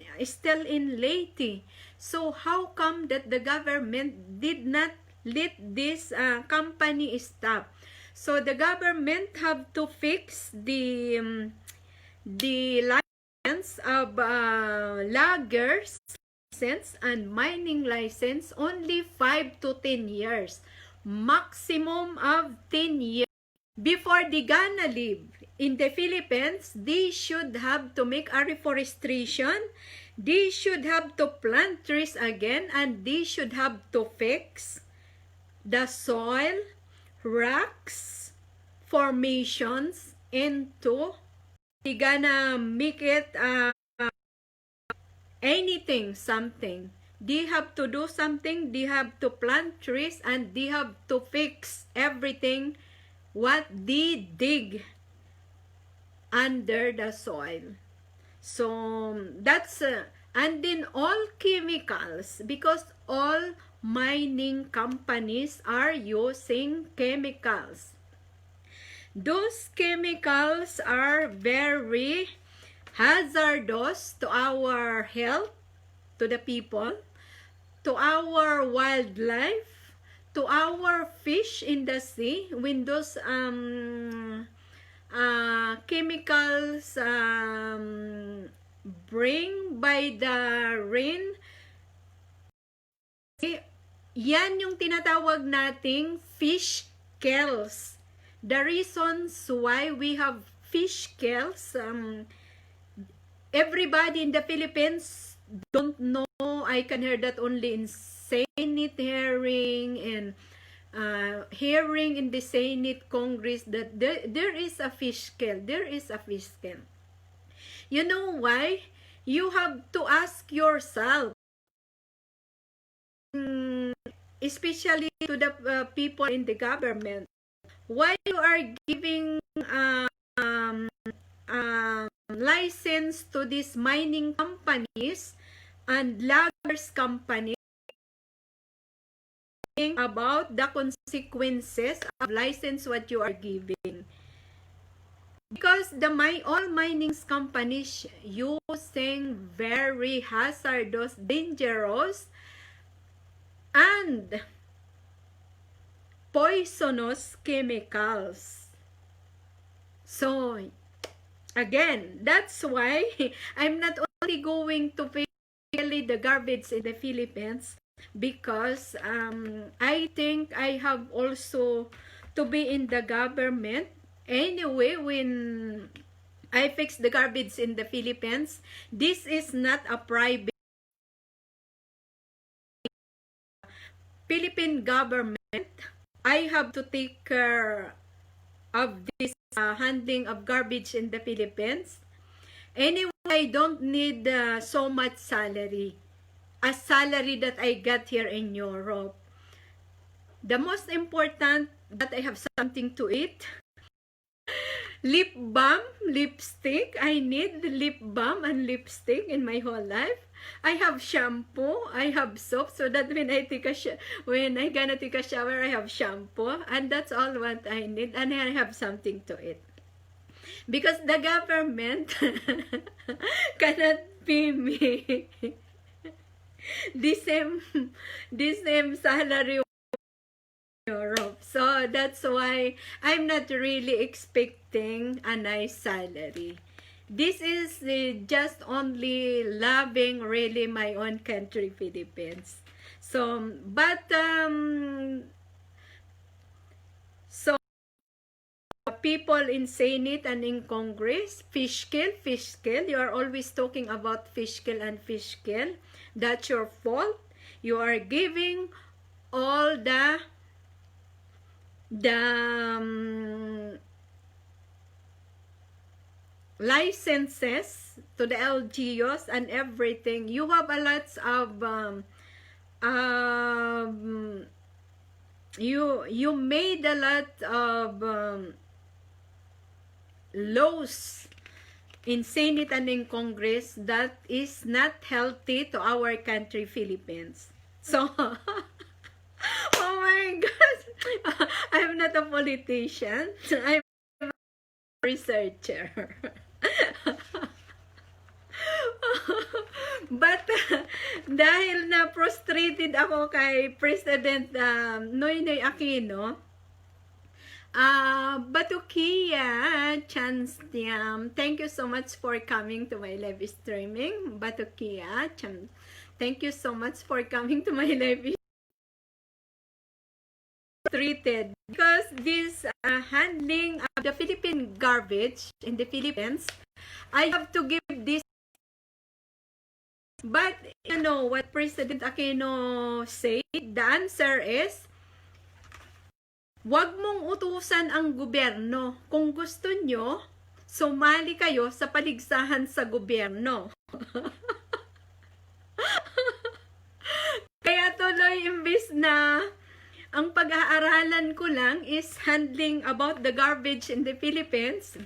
Leyte. So how come that the government did not let this company stop? So the government have to fix the license of loggers license and mining license only 5 to 10 years, maximum of 10 years. Before they gonna live in the Philippines, they should have to make a reforestation, they should have to plant trees again, and they should have to fix the soil, rocks, formations into, they gonna make it anything, something. They have to do something, they have to plant trees, and they have to fix everything what they dig under the soil. So that's and then all chemicals, because all mining companies are using chemicals. Those chemicals are very hazardous to our health, to the people, to our wildlife, to our fish in the sea. When those chemicals bring by the rain, yan yung tinatawag nating fish kills. The reasons why we have fish kills, everybody in the Philippines don't know. I can hear that only in Senate hearing and hearing in the Senate Congress that there is a fiscal. There is a fiscal. You know why? You have to ask yourself, especially to the people in the government, why you are giving license to these mining companies and loggers companies about the consequences of license what you are giving. Because all mining companies using very hazardous, dangerous, and poisonous chemicals. So, again, that's why I'm not only going to pay the garbage in the Philippines, because I think I have also to be in the government. Anyway, when I fix the garbage in the Philippines, this is not a private. Philippine government, I have to take care of this handling of garbage in the Philippines. Anyway, I don't need so much salary. A salary that I got here in Europe. The most important that I have something to eat. Lip balm, lipstick. I need lip balm and lipstick in my whole life. I have shampoo, I have soap, so that when I gonna take a shower, I have shampoo, and that's all what I need, and I have something to eat. Because the government cannot pay me the same salary Europe. So that's why I'm not really expecting a nice salary. This is just only loving really my own country, Philippines. So, but so people in Senate and in Congress, fiscal, you are always talking about fiscal and fiscal. That's your fault. You are giving all the licenses to the LGUs and everything. You have a lot of you made a lot of laws in Senate and in Congress that is not healthy to our country, Philippines. So oh my God, I'm not a politician. I'm a researcher. But dahil na frustrated ako kay President Noynoy Aquino, Batukia Chanstiam, thank you so much for coming to my live streaming. Batukia, thank you so much for coming to my live treated, because this handling of the Philippine garbage in the Philippines, I have to give this. But you know what President Aquino said? The answer is, wag mong utusan ang gobyerno. Kung gusto nyo, sumali kayo sa paligsahan sa gobyerno. Kaya tuloy, imbis na ang pag-aaralan ko lang is handling about the garbage in the Philippines,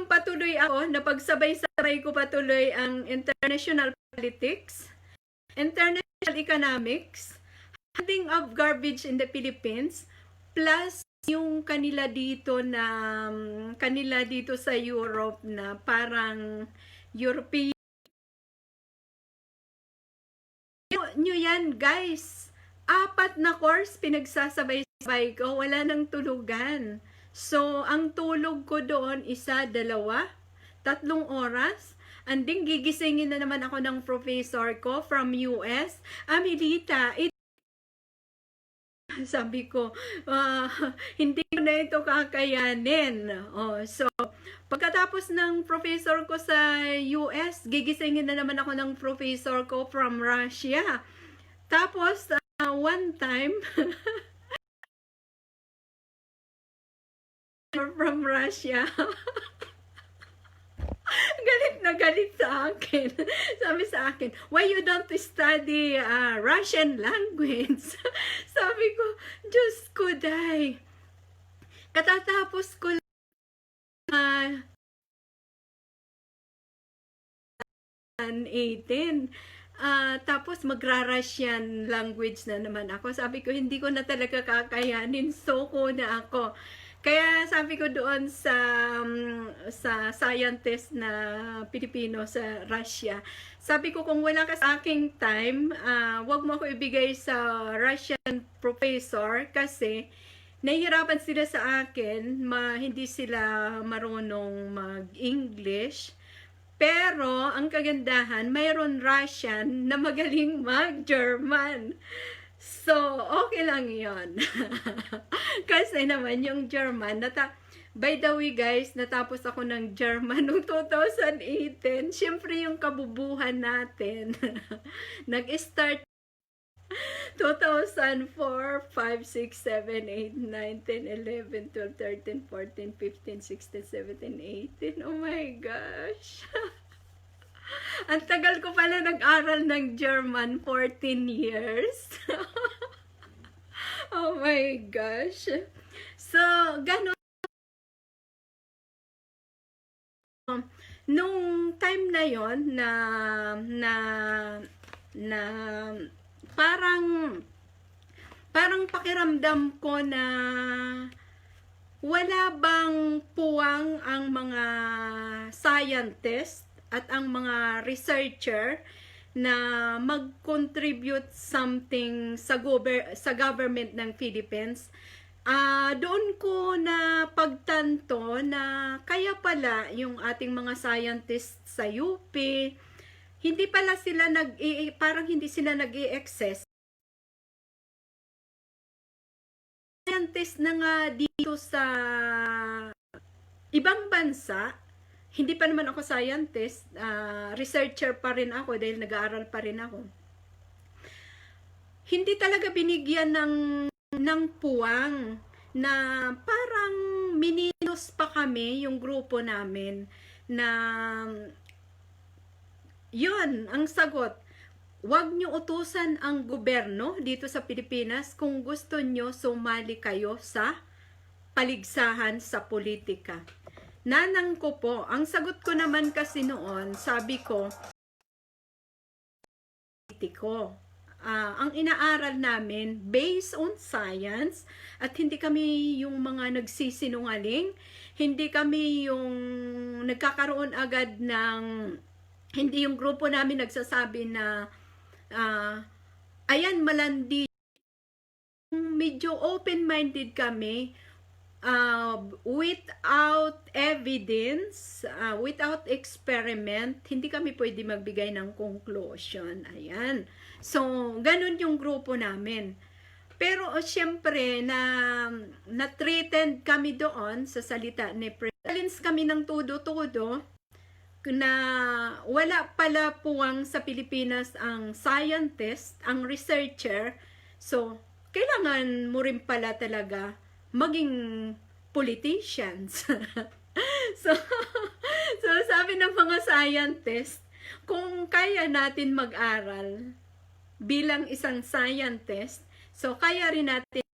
patuloy ako na pagsabay-sabay ko patuloy ang international politics, international economics, handling of garbage in the Philippines, plus yung kanila dito sa Europe na parang European. Nyo yan, guys. 4 na course pinagsasabay-sabay ko, wala nang tulugan. So, ang tulog ko doon, 1, 2, 3 oras. Anding gigisingin na naman ako ng professor ko from US. Amelita, sabi ko, hindi ko na ito kakayanin. So, pagkatapos ng professor ko sa US, gigisingin na naman ako ng professor ko from Russia. Tapos, one time, from Russia, galit na galit sa akin. Sabi sa akin, why you don't study Russian language? Sabi ko, Diyos ko, day. Katatapos ko lang 18. Tapos magra-Russian language na naman ako. Sabi ko, hindi ko na talaga kakayanin. Soko na ako. Kaya sabi ko doon sa scientist na Pilipino sa Russia, sabi ko kung wala ka sa aking time, wag mo ako ibigay sa Russian professor kasi nahihirapan sila sa akin, hindi sila marunong mag-English. Pero, ang kagandahan, mayroon Russian na magaling mag-German. So, okay lang yon. Kasi naman, yung German, by the way guys, natapos ako ng German noong 2018. Siyempre, yung kabubuhan natin, nag-start 2004, 5, 6, 7, 8, 9, 10, 11, 12, 13, 14, 15, 16, 17, 18. Oh my gosh! Ang tagal ko pala nag-aral ng German, 14 years. Oh my gosh! So, ganun. Nung time na yon na parang pakiramdam ko na wala bang puwang ang mga scientist at ang mga researcher na mag-contribute something sa government ng Philippines. Doon ko na pagtanto na kaya pala yung ating mga scientists sa UP, hindi pala sila parang hindi sila nag-i-excess. Scientist na nga dito sa ibang bansa, hindi pa naman ako scientist, researcher pa rin ako dahil nag-aaral pa rin ako. Hindi talaga binigyan ng puwang na parang mininos pa kami yung grupo namin na yun, ang sagot. Huwag nyo utusan ang gobyerno dito sa Pilipinas kung gusto nyo sumali kayo sa paligsahan sa politika. Nanang ko po, ang sagot ko naman kasi noon, sabi ko, politiko. Ang inaaral namin based on science at hindi kami yung mga nagsisinungaling, hindi kami yung nagkakaroon agad ng hindi yung grupo namin nagsasabi na ayan, malandi. Medyo open-minded kami without evidence, without experiment, hindi kami pwede magbigay ng conclusion. Ayan. So, ganun yung grupo namin. Pero, syempre, na-threatened kami doon sa salita ni President. Kami ng todo-todo na wala pala puwang sa Pilipinas ang scientist, ang researcher. So, kailangan mo rin pala talaga maging politicians. so sabi ng mga scientist, kung kaya natin mag-aral bilang isang scientist, so kaya rin natin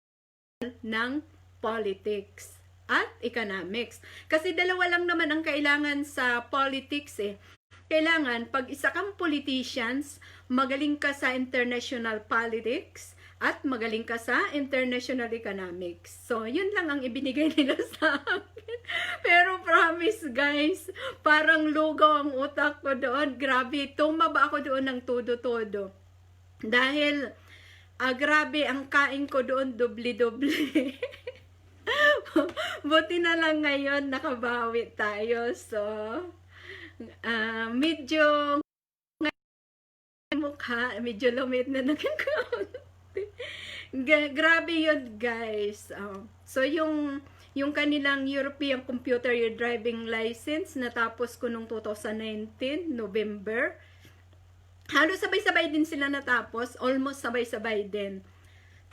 ng politics at economics. Kasi dalawa lang naman ang kailangan sa politics eh. Kailangan, pag isa kang politicians, magaling ka sa international politics at magaling ka sa international economics. So, yun lang ang ibinigay nila sa akin. Pero promise guys, parang lugaw ang utak ko doon. Grabe, tumaba ako doon ng todo-todo. Dahil, grabe, ang kain ko doon, doble-doble. Buti na lang ngayon nakabawi tayo. So, medyo mukha, medyo lumit na nagkakaunti. Grabe yun, guys. So, yung kanilang European Computer Driving License, natapos ko nung 2019, November. Halos sabay-sabay din sila natapos. Almost sabay-sabay din.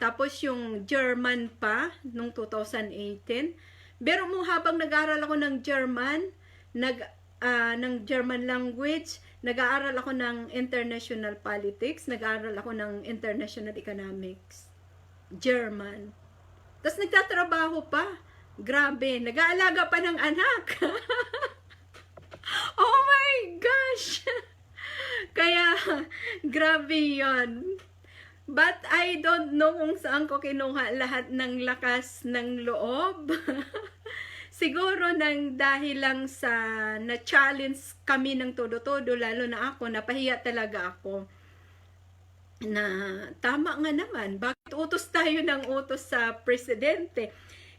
Tapos yung German pa, nung 2018. Pero mo habang nag-aaral ako ng German, ng German language, nag-aaral ako ng international politics, nag-aaral ako ng international economics. German. Tapos nagtatrabaho pa. Grabe, nag-aalaga pa ng anak. Oh my gosh! Kaya, grabe yon. But I don't know kung saan ko kinuha lahat ng lakas ng loob. Siguro nang dahil lang sa na-challenge kami ng todo-todo, lalo na ako, napahiya talaga ako. Na tama nga naman, bakit utos tayo ng utos sa presidente?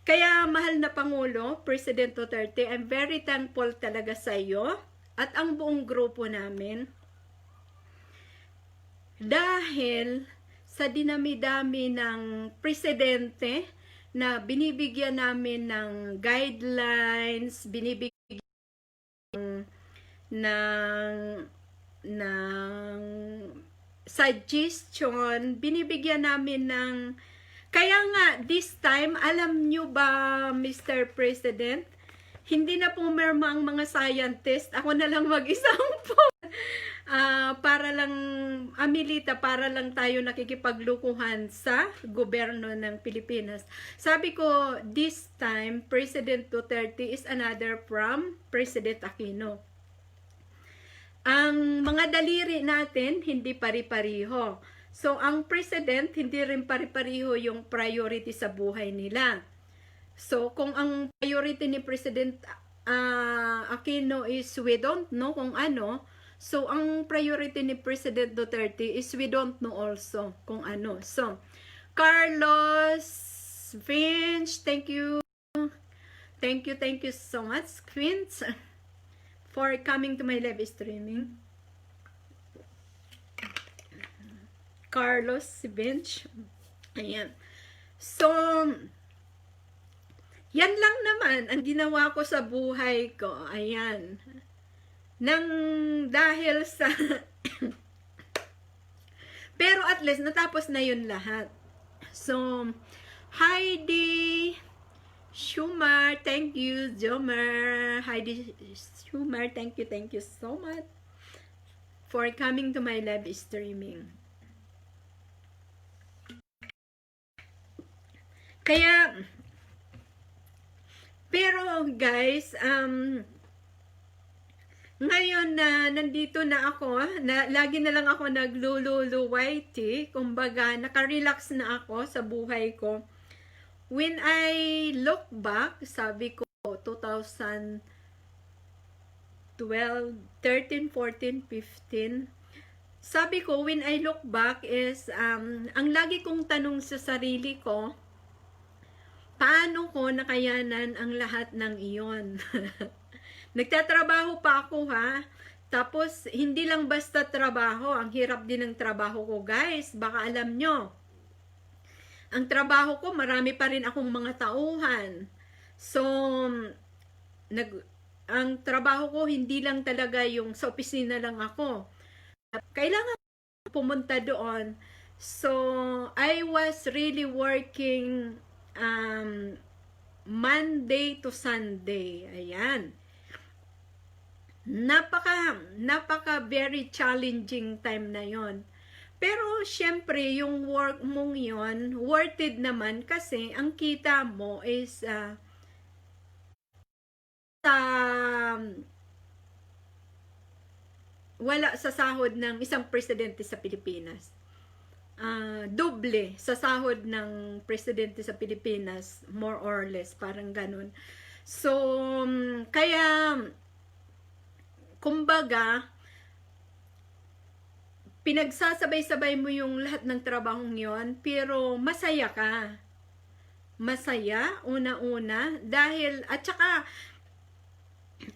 Kaya mahal na Pangulo, President Duterte, I'm very thankful talaga sa iyo at ang buong grupo namin. Dahil sa dinami-dami ng presidente na binibigyan namin ng guidelines, binibigyan ng suggestion, binibigyan namin ng... Kaya nga, this time, alam nyo ba, Mr. President, hindi na pumirma ang mga scientist, ako na lang mag-isang po. Para lang, Amelita, para lang tayo nakikipaglukuhan sa gobyerno ng Pilipinas. Sabi ko, this time, President Duterte is another from President Aquino. Ang mga daliri natin, hindi pari-pariho. So, ang President, hindi rin pari-pariho yung priority sa buhay nila. So, kung ang priority ni President Aquino is we don't know kung ano, so, ang priority ni President Duterte is we don't know also kung ano. So, Carlos, Vince, thank you. Thank you so much, Vince, for coming to my live streaming. Carlos, Vince. Ayan. So, yan lang naman ang ginawa ko sa buhay ko. Ayan. Nang dahil sa pero at least natapos na yun lahat. So Heidi Schumer, thank you. Jomer, Heidi Schumer, thank you so much for coming to my live streaming. Kaya pero guys, ngayon na nandito na ako, lagi na lang ako naglululuwaiti, kumbaga nakarelax na ako sa buhay ko. When I look back, sabi ko 2012, 13, 14, 15, sabi ko when I look back is, ang lagi kong tanong sa sarili ko, paano ko nakayanan ang lahat ng iyon? Nagtatrabaho pa ako ha. Tapos, hindi lang basta trabaho. Ang hirap din ng trabaho ko, guys. Baka alam nyo. Ang trabaho ko, marami pa rin akong mga tauhan. So, ang trabaho ko, hindi lang talaga yung sa opisina lang ako. Kailangan pumunta doon. So, I was really working Monday to Sunday. Ayan. Napaka very challenging time na yon. Pero syempre yung work mong yon worth it naman kasi ang kita mo is wala sa sahod ng isang presidente sa Pilipinas. Doble sa sahod ng presidente sa Pilipinas, more or less, parang ganun. So kaya kumbaga, pinagsasabay-sabay mo yung lahat ng trabahong yon, pero masaya ka. Masaya, una-una, dahil, at saka,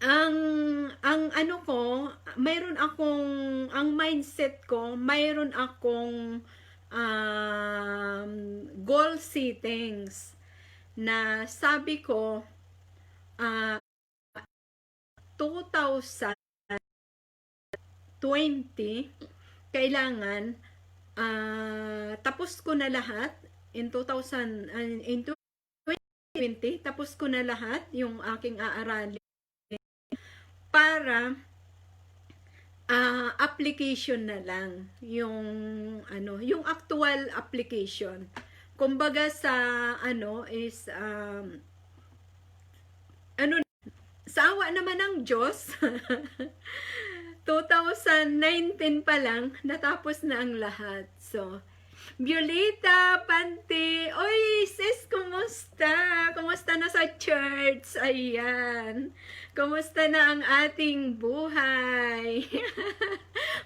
ang ano ko, mayroon akong, ang mindset ko, mayroon akong goal settings, na sabi ko, 2020, kailangan tapos ko na lahat in 2000, in 2020, tapos ko na lahat yung aking aaralin para application na lang yung ano, yung actual application. Kumbaga sa ano is ano, sa awa naman ng Diyos 2019 pa lang natapos na ang lahat. So Violeta, Pante, oy sis, kumusta? Kumusta na sa church? Ayan. Kumusta na ang ating buhay?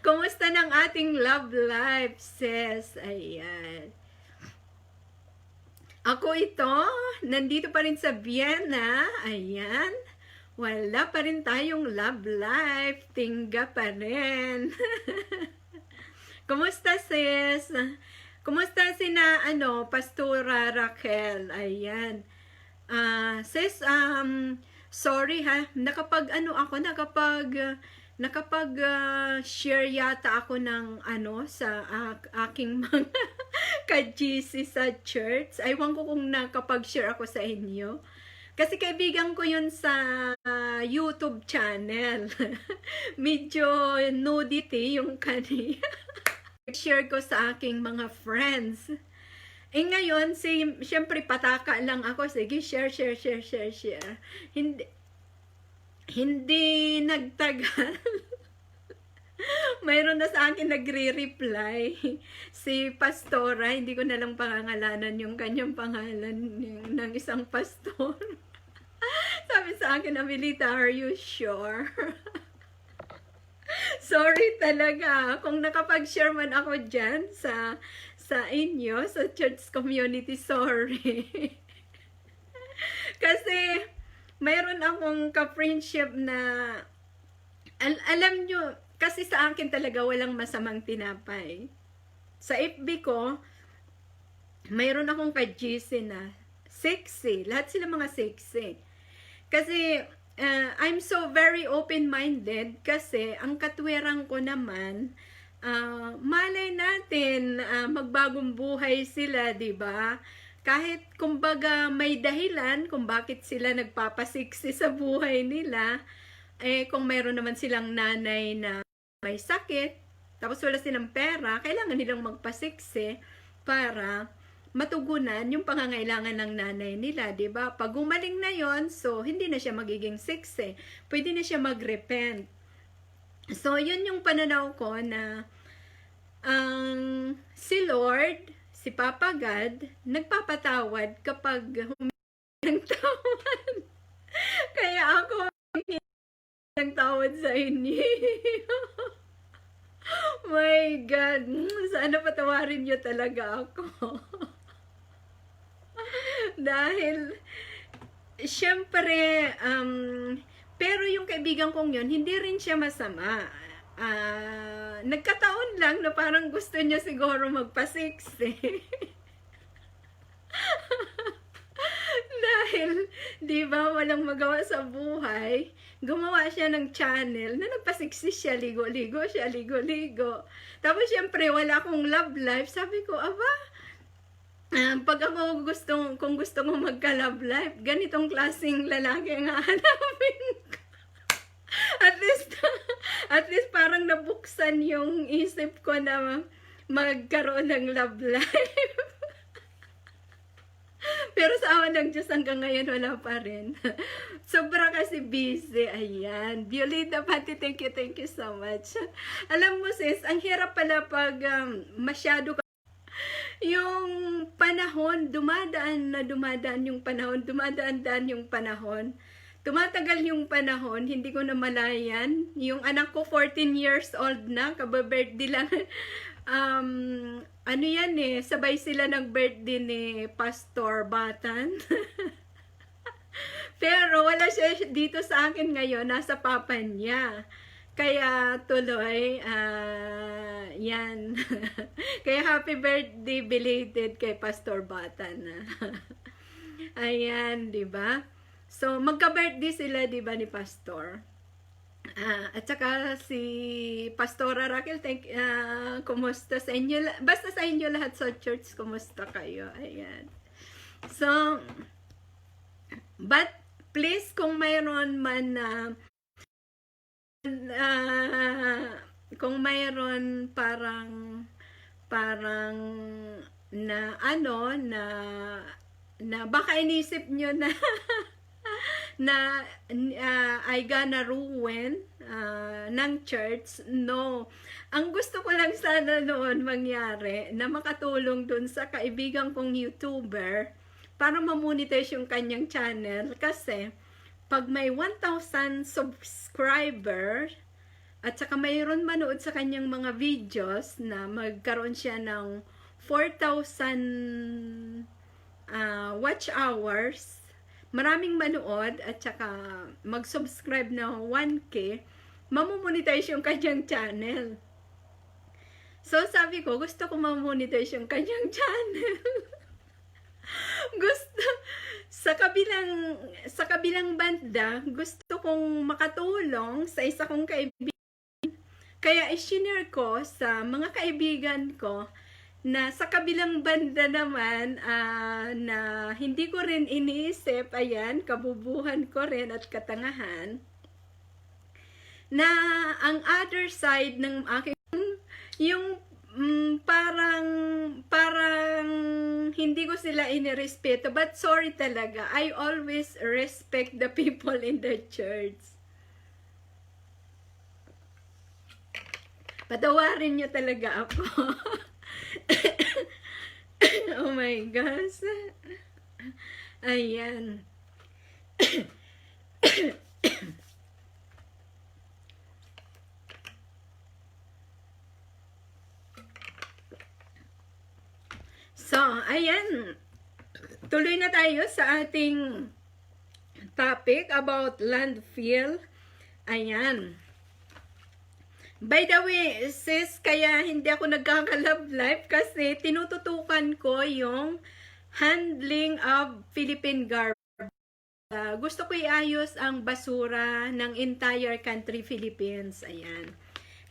Kumusta na ang ating love life, sis? Ayan. Ako ito, nandito pa rin sa Vienna. Ayan. Wala pa rin tayong love life. Tingga pa rin. Kumusta, sis? Kumusta sina Pastora Raquel? Ayan. Sis, sorry ha. Nakapag share yata ako ng sa aking mga ka-GC sa church. Aywan ko kung nakapag-share ako sa inyo. Kasi kaibigan ko yun sa YouTube channel. Medyo nudity yung kaniya. Share ko sa aking mga friends. Ngayon, siyempre pataka lang ako. Sige, share. Hindi nagtagal. Mayroon na sa akin nagre-reply. Si Pastora, hindi ko na lang pangangalanan yung kanyang pangalan ng isang pastor. Sabi sa akin, Amelita, are you sure? Sorry talaga. Kung nakapag-share man ako dyan sa inyo, sa church community, sorry. Kasi, mayroon akong ka-friendship na, alam nyo, kasi sa akin talaga walang masamang tinapay. Sa FB ko, mayroon akong ka-GC na sexy. Lahat sila mga sexy. Kasi, I'm so very open-minded kasi ang katwiran ko naman, malay natin, magbagong buhay sila, di ba? Kahit kumbaga may dahilan kung bakit sila nagpapasiksi sa buhay nila, kung mayroon naman silang nanay na may sakit, tapos wala silang pera, kailangan nilang magpasiksi para matugunan yung pangangailangan ng nanay nila, 'di ba? Pag gumaling na 'yon, so hindi na siya magiging siksi. Pwede na siya mag-repent. So, 'yun yung pananaw ko na si Lord, si Papa God, nagpapatawad kapag humingi ng tawad. Kaya ako humingi ng tawad sa inyo. My God, sana patawarin niyo talaga ako. Dahil, syempre, pero yung kaibigan kong yun, hindi rin siya masama. Nagkataon lang na parang gusto niya siguro magpa-6 eh. Dahil, di ba, walang magawa sa buhay, gumawa siya ng channel na nagpa-6 siya, ligo-ligo siya, ligo-ligo. Tapos, syempre, wala akong love life. Sabi ko, aba, pag ako kung gusto mo magka-love life, ganitong klaseng lalaki ang hahanapin ko. At least parang nabuksan yung isip ko na magkaroon ng love life. Pero sa awa ng Diyos hanggang ngayon wala pa rin. Sobra kasi busy. Ayan. Violeta, Pati, thank you so much. Alam mo sis, ang hirap pala pag masyado yung panahon, dumadaan yung panahon, dumadaan yung panahon. Tumatagal yung panahon, hindi ko na malayan. Yung anak ko, 14 years old na, kaba-birthday lang. Ano yan eh, sabay sila nag-birthday ni Pastor BATAAN. Pero wala siya dito sa akin ngayon, nasa papa niya. Kaya tuloy, yan. Kaya happy birthday belated kay Pastor BATAAN. Ayan, di ba? So, magka-birthday sila, di ba, ni Pastor? At saka si Pastora Raquel, kumusta sa inyo? Basta sa inyo lahat sa church, kumusta kayo? Ayan. So, but please, kung mayroon man kung mayroon parang na ano na baka inisip nyo na na I gonna ruin ng church. No. Ang gusto ko lang sana noon mangyari na makatulong dun sa kaibigan kong YouTuber para ma-monetize yung kanyang channel, kasi pag may 1,000 subscriber at saka mayroon manood sa kanyang mga videos na magkaroon siya ng 4,000 watch hours, maraming manood at saka mag-subscribe na 1K, mamomonetize yung kanyang channel. So sabi ko, gusto ko mamonetize yung kanyang channel. Gusto sa kabilang banda, gusto kong makatulong sa isa kong kaibigan. Kaya i-share ko sa mga kaibigan ko na sa kabilang banda naman na hindi ko rin iniisip, ayan, kabubuhan ko rin at katangahan, na ang other side ng aking, yung parang hindi ko sila inirespeto, but sorry talaga, I always respect the people in the church. Patawarin nyo talaga ako. Oh my gosh. Ayan. So, ayan. Tuloy na tayo sa ating topic about landfill. Ayan. By the way, sis, kaya hindi ako nagkaka-love life kasi tinututukan ko yung handling of Philippine garbage. Gusto ko iayos ang basura ng entire country, Philippines. Ayan.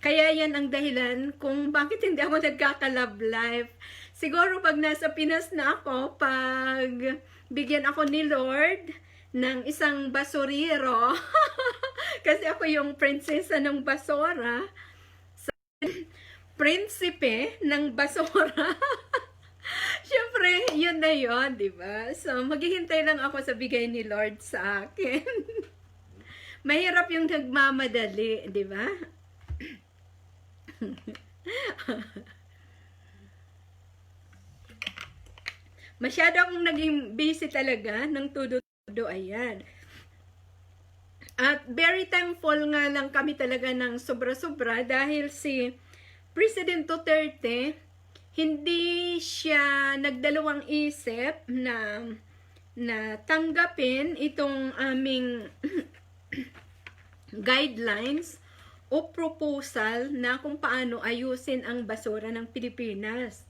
Kaya yan ang dahilan kung bakit hindi ako nagkaka-love life. Siguro pag nasa Pinas na ako, pag bigyan ako ni Lord ng isang basurero, kasi ako yung prinsesa ng basura, so, prinsipe ng basura. Siyempre, yun na yun, di ba? So, maghihintay lang ako sa bigay ni Lord sa akin. Mahirap yung nagmamadali, di ba? Masyado akong naging busy talaga ng todo-todo, ayan. At very thankful nga lang kami talaga ng sobra-sobra dahil si President Duterte, hindi siya nagdalawang isip na tanggapin itong aming guidelines o proposal na kung paano ayusin ang basura ng Pilipinas.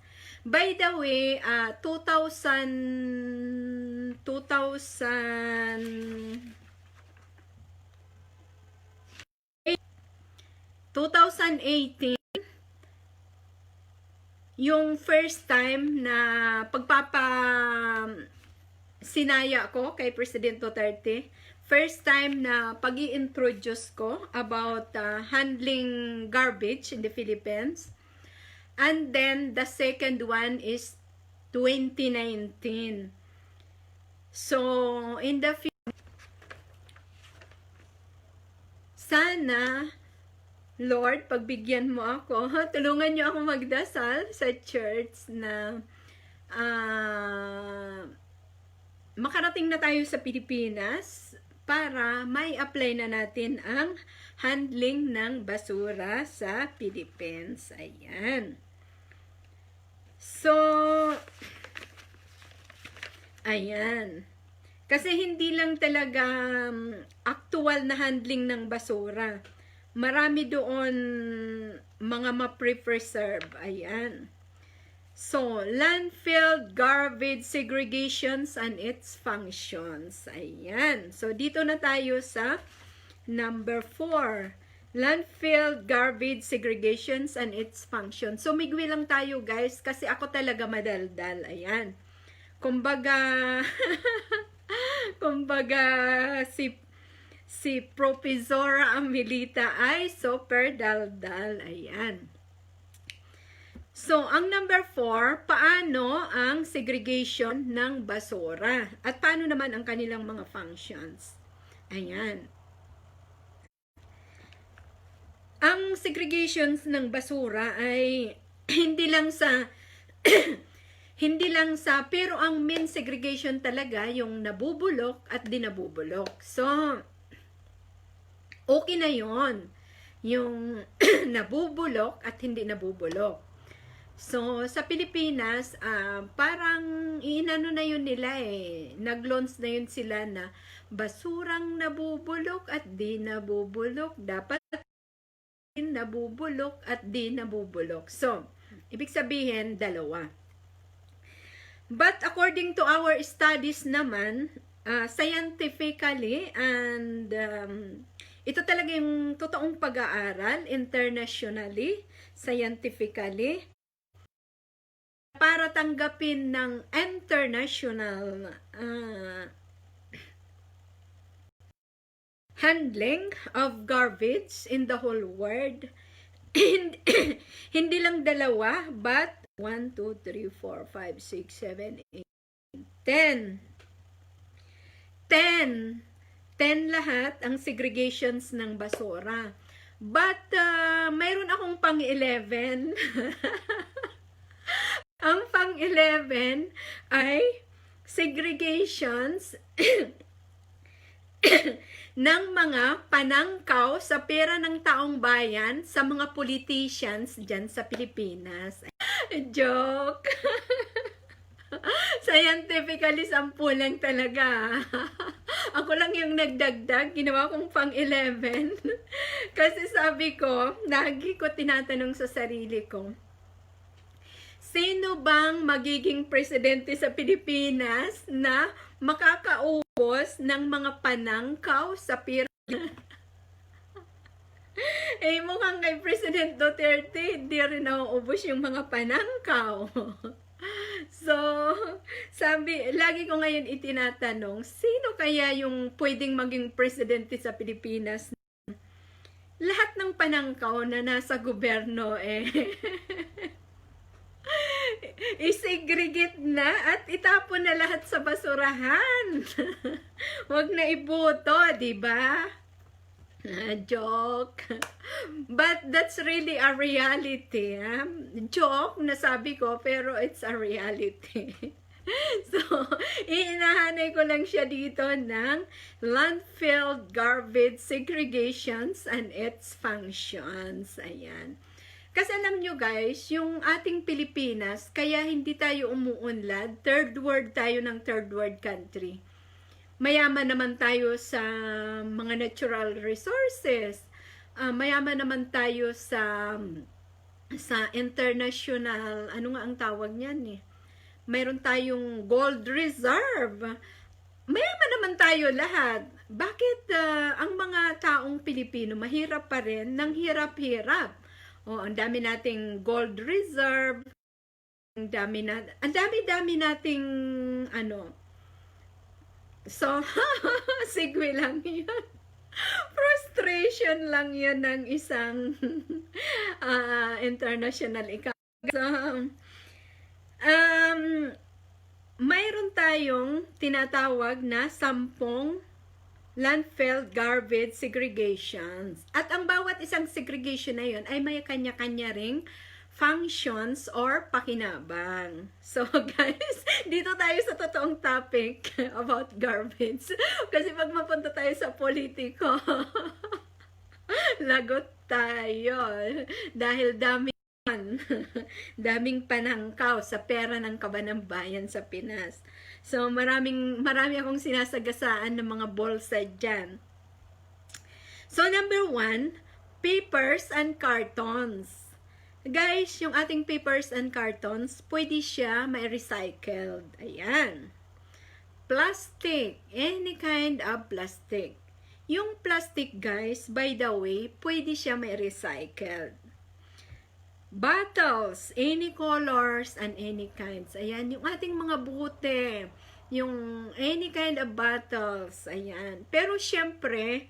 By the way, 2018, yung first time na sinaya ko kay President Duterte, first time na pag-i-introduce ko about handling garbage in the Philippines. And then, the second one is 2019. So, in the future, sana, Lord, pagbigyan mo ako, tulungan niyo ako magdasal sa church na makarating na tayo sa Pilipinas para may apply na natin ang handling ng basura sa Philippines. Ayan. So, ayan. Kasi hindi lang talaga actual na handling ng basura. Marami doon mga ma-preserve. Ayan. So, landfill garbage segregations and its functions. Ayan. So, dito na tayo sa Number 4, landfill garbage segregations and its function. So, migwi lang tayo guys, kasi ako talaga madaldal. Ayan. Kumbaga, kumbaga, si Professor Amelita ay super daldal. Ayan. So, ang number 4, paano ang segregation ng basura? At paano naman ang kanilang mga functions? Ayan. Ang segregations ng basura ay hindi lang sa pero ang main segregation talaga yung nabubulok at di nabubulok. So, okay na yon yung nabubulok at hindi nabubulok. So, sa Pilipinas, parang inano na yun nila nag-launch na yun sila na basurang nabubulok at di nabubulok. Dapat nabubulok at di nabubulok. So, ibig sabihin, dalawa. But according to our studies naman, scientifically, and ito talaga yung totoong pag-aaral, internationally, scientifically, para tanggapin ng international handling of garbage in the whole world. Hindi lang dalawa, but 1, 2, 3, 4, 5, 6, 7, 8, 10. 10 lahat ang segregations ng basura. But, mayroon akong pang-11. Ang pang-11 ay segregations ng mga panangkaw sa pera ng taong bayan sa mga politicians dyan sa Pilipinas. Joke! Scientifically, 10 lang talaga. Ako lang yung nagdagdag, ginawa kong pang-11. Kasi sabi ko, lagi ko tinatanong sa sarili ko, sino bang magiging presidente sa Pilipinas na makakaubos ng mga panangkaw sa pera? Mukhang kay President Duterte, hindi rin nauubos yung mga panangkaw. So, lagi ko ngayon itinatanong, sino kaya yung pwedeng maging presidente sa Pilipinas? Lahat ng panangkaw na nasa gobyerno isegregate na at itapon na lahat sa basurahan. Wag na iboto, di ba? Joke. But that's really a reality. Joke na sabi ko, pero it's a reality. So, inahanay ko lang siya dito ng landfill garbage segregations and its functions. Ayan. Kasi alam nyo guys, yung ating Pilipinas, kaya hindi tayo umuunlad, third world tayo ng third world country. Mayaman naman tayo sa mga natural resources. Mayaman naman tayo sa international, ano nga ang tawag niyan Mayroon tayong gold reserve. Mayaman naman tayo lahat. Bakit ang mga taong Pilipino mahirap pa rin ng hirap-hirap? Ang dami nating gold reserve, ang dami nating so, sigwi lang yan. Frustration lang yan ng isang international economy. So, mayroon tayong tinatawag na 10 landfill garbage segregations. At ang bawat isang segregation na yun ay may kanya-kanya ring functions or pakinabang. So guys, dito tayo sa totoong topic about garbage. Kasi pag mapunta tayo sa politiko, lagot tayo. Dahil daming panangkaw sa pera ng kaban ng bayan sa Pinas. So, marami akong sinasagasaan ng mga bolsa dyan. So, number 1, papers and cartons. Guys, yung ating papers and cartons, pwede siya may recycled. Ayan. Plastic. Any kind of plastic. Yung plastic, guys, by the way, pwede siya may recycled. Bottles, any colors and any kinds. Ayan, yung ating mga bote, yung any kind of bottles. Ayan. Pero syempre,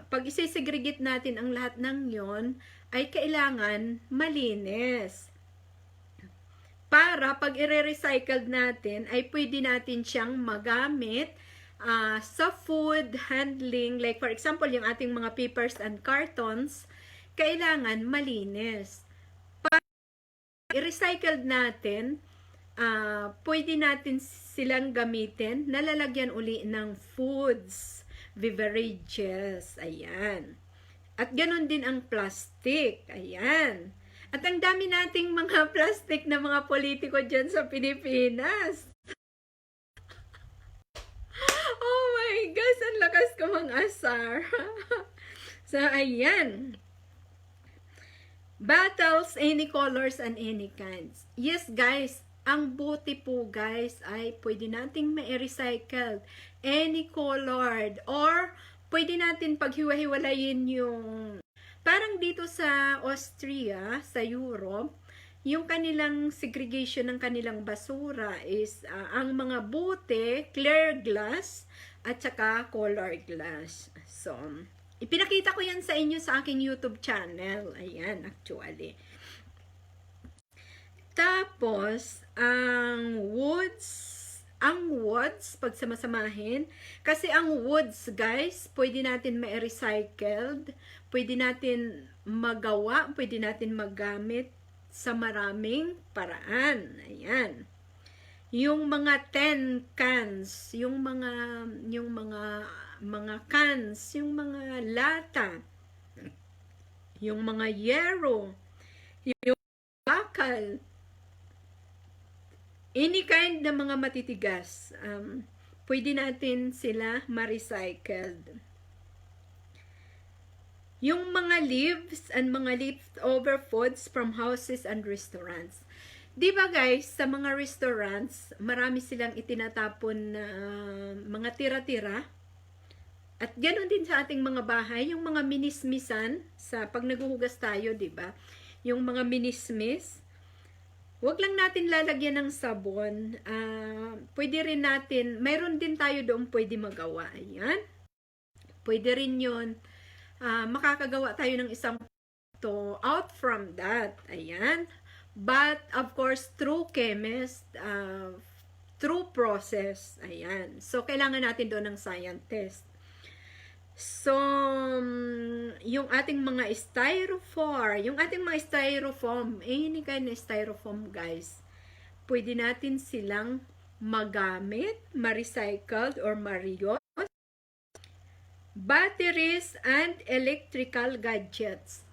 pag isisegregate natin ang lahat ng yon, ay kailangan malinis. Para pag i-recycled natin, ay pwede natin siyang magamit sa food handling. Like for example, yung ating mga papers and cartons, kailangan malinis. Pag i-recycled natin, pwede natin silang gamitin, nalalagyan uli ng foods, beverages, ayan. At ganun din ang plastic, ayan. At ang dami nating mga plastic na mga politiko dyan sa Pilipinas. Oh my gosh, ang lakas ko mang-asar. So, ayan. Bottles, any colors and any kinds. Yes, guys, ang buti po, guys, ay pwede nating ma-recycle. Any colored. Or, pwede natin paghiwa-hiwalayin yung parang dito sa Austria, sa Europe, yung kanilang segregation ng kanilang basura is ang mga bote, clear glass, at saka color glass. So, ipinakita ko yan sa inyo sa aking YouTube channel. Ayan, actually. Tapos, ang woods, pag samasamahin, kasi ang woods, guys, pwede natin ma-recycled, pwede natin magawa, pwede natin magamit sa maraming paraan. Ayan. Yung mga 10 cans, yung mga cans, yung mga lata, yung mga yero, yung bakal, any kind na mga matitigas, pwede natin sila ma-recycled. Yung mga leaves and mga leftover foods from houses and restaurants. Di ba guys, sa mga restaurants, marami silang itinatapon na mga tira-tira. At ganoon din sa ating mga bahay, yung mga minismisan, sa pag naghuhugas tayo, di ba? Yung mga minismis, wag lang natin lalagyan ng sabon. Pwede rin natin, mayroon din tayo doon pwede magawa. Ayan. Pwede rin yun. Makakagawa tayo ng isang to out from that. Ayan. But, of course, through chemist, through process. Ayan. So, kailangan natin doon ng scientist. So, yung ating mga styrofoam, any kind of styrofoam, guys, pwede natin silang magamit, ma-recycled or ma-reuse. Batteries and electrical gadgets.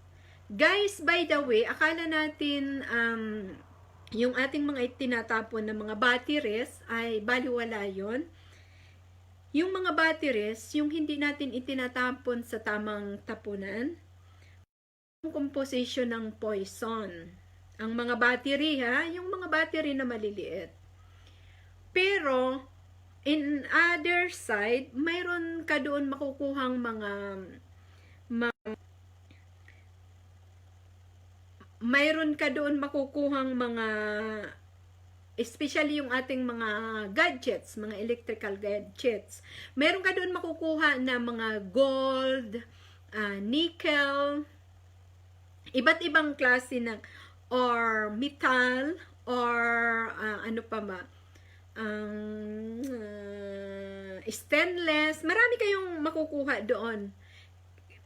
Guys, by the way, akala natin yung ating mga itinatapon na mga batteries ay baliwala yon. Yung mga batteries, yung hindi natin itinatapon sa tamang tapunan, yung composition ng poison. Ang mga battery, yung mga battery na maliliit. Pero, in other side, mayroon ka doon makukuhang especially yung ating mga gadgets, mga electrical gadgets. Mayroon ka doon makukuha na mga gold, nickel, iba't ibang klase ng or metal or ano pa ba? Stainless, marami kayong makukuha doon.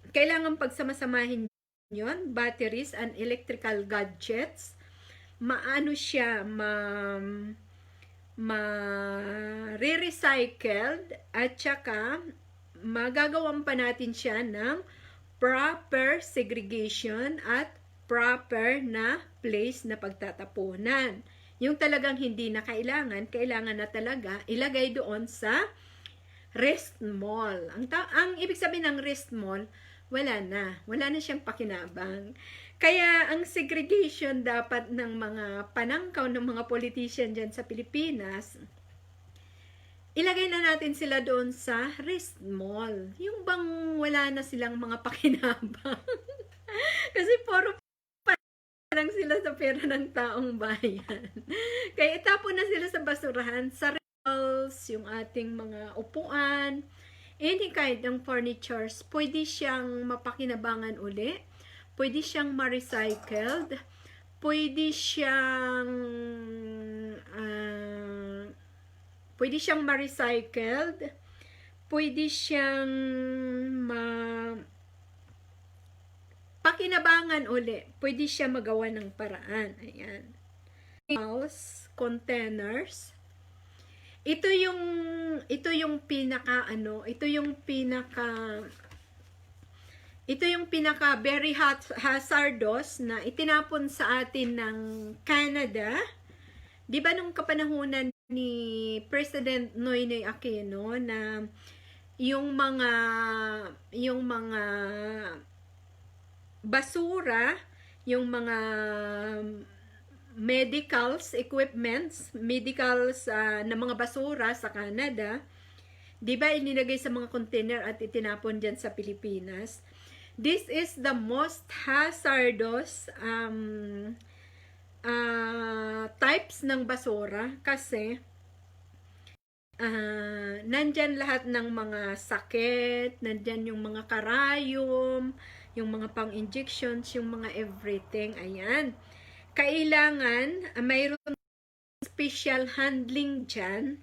Kailangan pagsama-samahin yon, batteries and electrical gadgets. Maano siya, re-recycled at saka magagawan pa natin siya ng proper segregation at proper na place na pagtatapunan. Yung talagang hindi na kailangan na talaga ilagay doon sa rest mall. Ang ibig sabihin ng rest mall, wala na siyang pakinabang. Kaya ang segregation dapat ng mga panangkaw ng mga politician dyan sa Pilipinas, ilagay na natin sila doon sa rest mall. Yung bang wala na silang mga pakinabang. Kasi puro lang sila sa pera ng taong bayan. Kaya itapon na sila sa basurahan, sa rentals, yung ating mga upuan, any kind ng furnitures, pwede siyang mapakinabangan uli, pwede siyang ma-recycled, pwede siyang ma-recycled, pwede siyang pakinabangan uli, pwede siya magawa ng paraan. Ayan. House, containers. Ito yung pinaka very hazardous na itinapon sa atin ng Canada. 'Di ba nung kapanahunan ni President Noynoy Aquino na yung mga basura, yung mga medicals na mga basura sa Canada, 'di ba inilagay sa mga container at itinapon diyan sa Pilipinas. This is the most hazardous types ng basura kasi nandyan lahat ng mga sakit, nandyan yung mga karayom, yung mga pang-injections, yung mga everything. Ayan. Kailangan mayroon special handling dyan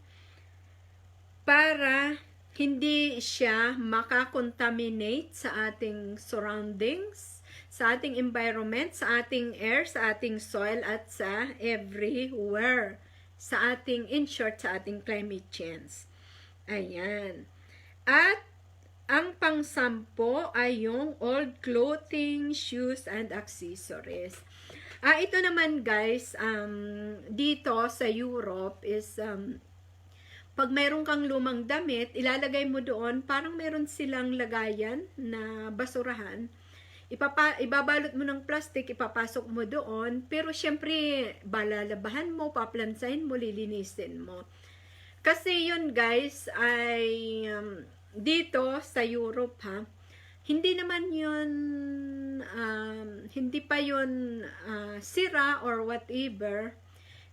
para hindi siya makakontaminate sa ating surroundings, sa ating environment, sa ating air, sa ating soil, at sa everywhere. Sa ating, in short, sa ating climate change. Ayan. At ang pang-sampo ay yung old clothing, shoes, and accessories. Ito naman guys, dito sa Europe is, pag mayroon kang lumang damit, ilalagay mo doon, parang meron silang lagayan na basurahan. Ibabalot mo ng plastic, ipapasok mo doon, pero syempre, balalabahan mo, paplansahin mo, lilinisin mo. Kasi yun guys, ay dito sa Europe ha, hindi naman yun, hindi pa yun sira or whatever.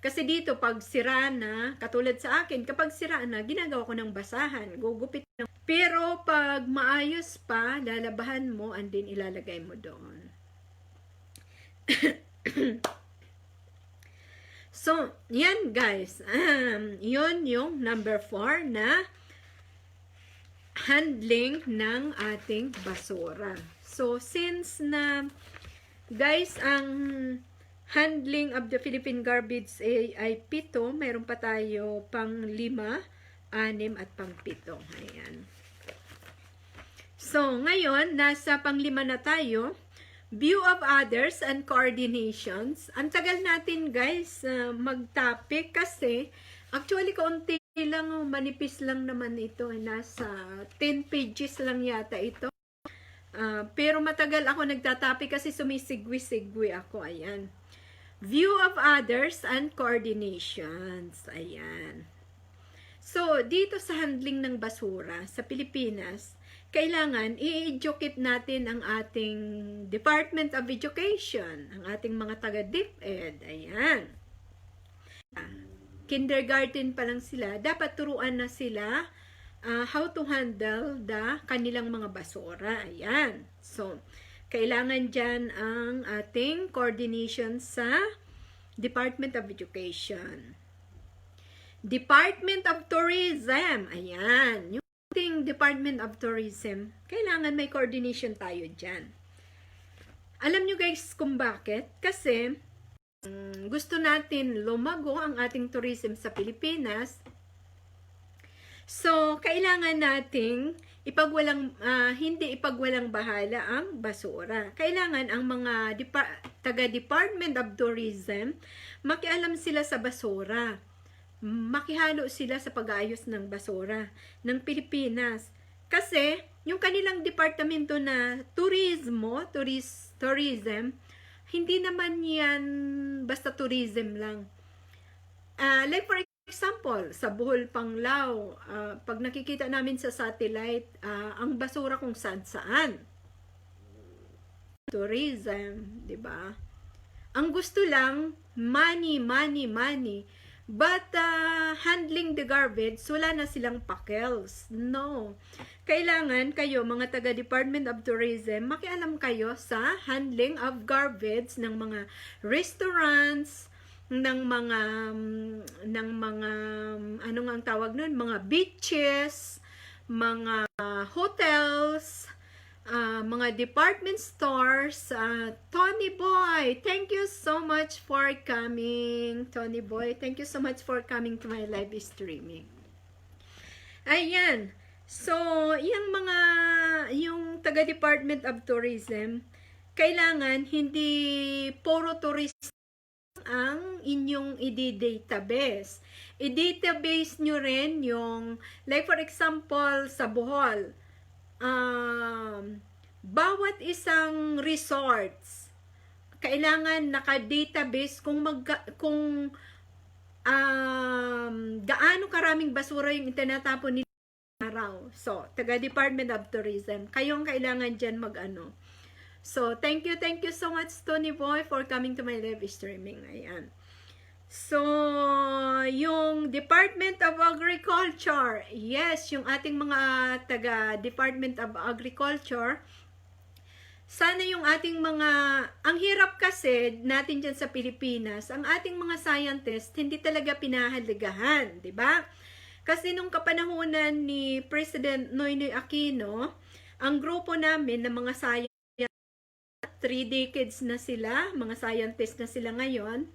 Kasi dito, pag sira na, katulad sa akin, kapag sira na, ginagawa ko ng basahan, gugupit ng. Pero pag maayos pa, lalabahan mo, and then ilalagay mo doon. So, yan guys. Yun yung number 4 na handling ng ating basura. So, since na, guys, ang handling of the Philippine garbage ay 7, mayroon pa tayo pang 5, 6, at pang 7. Ayan. So, ngayon, nasa pang 5 na tayo. View of others and coordinations. Ang tagal natin, guys, mag-topic kasi actually, kaunti lang, manipis lang naman ito. Nasa 10 pages lang yata ito. Pero matagal ako nagtatopic kasi sumisigwi-sigwi ako. Ayan. View of others and coordinations. Ayan. So, dito sa handling ng basura sa Pilipinas, kailangan i-educate natin ang ating Department of Education, ang ating mga taga-DepEd. Ayan. Kindergarten pa lang sila, dapat turuan na sila how to handle the kanilang mga basura. Ayan. So, kailangan dyan ang ating coordination sa Department of Education. Department of Tourism. Ayan. Yung ating Department of Tourism, kailangan may coordination tayo dyan. Alam nyo guys kung bakit? Kasi gusto natin lumago ang ating tourism sa Pilipinas. So, kailangan nating hindi ipagwalang bahala ang basura. Kailangan ang mga taga-Department of Tourism, makialam sila sa basura. Makihalo sila sa pag-aayos ng basura ng Pilipinas. Kasi, yung kanilang departamento na tourism, hindi naman yan basta tourism lang. Like for example, sa Bohol, Panglao, pag nakikita namin sa satellite, ang basura kung saan-saan. Tourism, di ba? Ang gusto lang, money, money, money. But handling the garbage, wala na silang pakels. No. Kailangan kayo, mga taga-Department of Tourism, makialam kayo sa handling of garbage ng mga restaurants, ng mga ano nga ang tawag nun, mga beaches, mga hotels, mga department stores. Tony Boy, thank you so much for coming. Tony Boy, thank you so much for coming to my live streaming. Ayan. So, yung taga-Department of Tourism, kailangan hindi puro tourist ang inyong i-database. I-database nyo rin yung, like for example, sa Bohol, bawat isang resorts, kailangan naka-database kung gaano karaming basura yung itinatapon nila araw. So, taga-Department of Tourism, kayong kailangan dyan mag-ano. So, thank you so much, Tony Boy, for coming to my live streaming. Ayan. So, yung Department of Agriculture, yes, yung ating mga taga-Department of Agriculture, sana yung ating mga, ang hirap kasi natin dyan sa Pilipinas, ang ating mga scientists, hindi talaga pinahalagahan, di ba? Kasi nung kapanahunan ni President Noynoy Aquino, ang grupo namin ng mga scientists, 3 decades na sila, mga scientists na sila ngayon,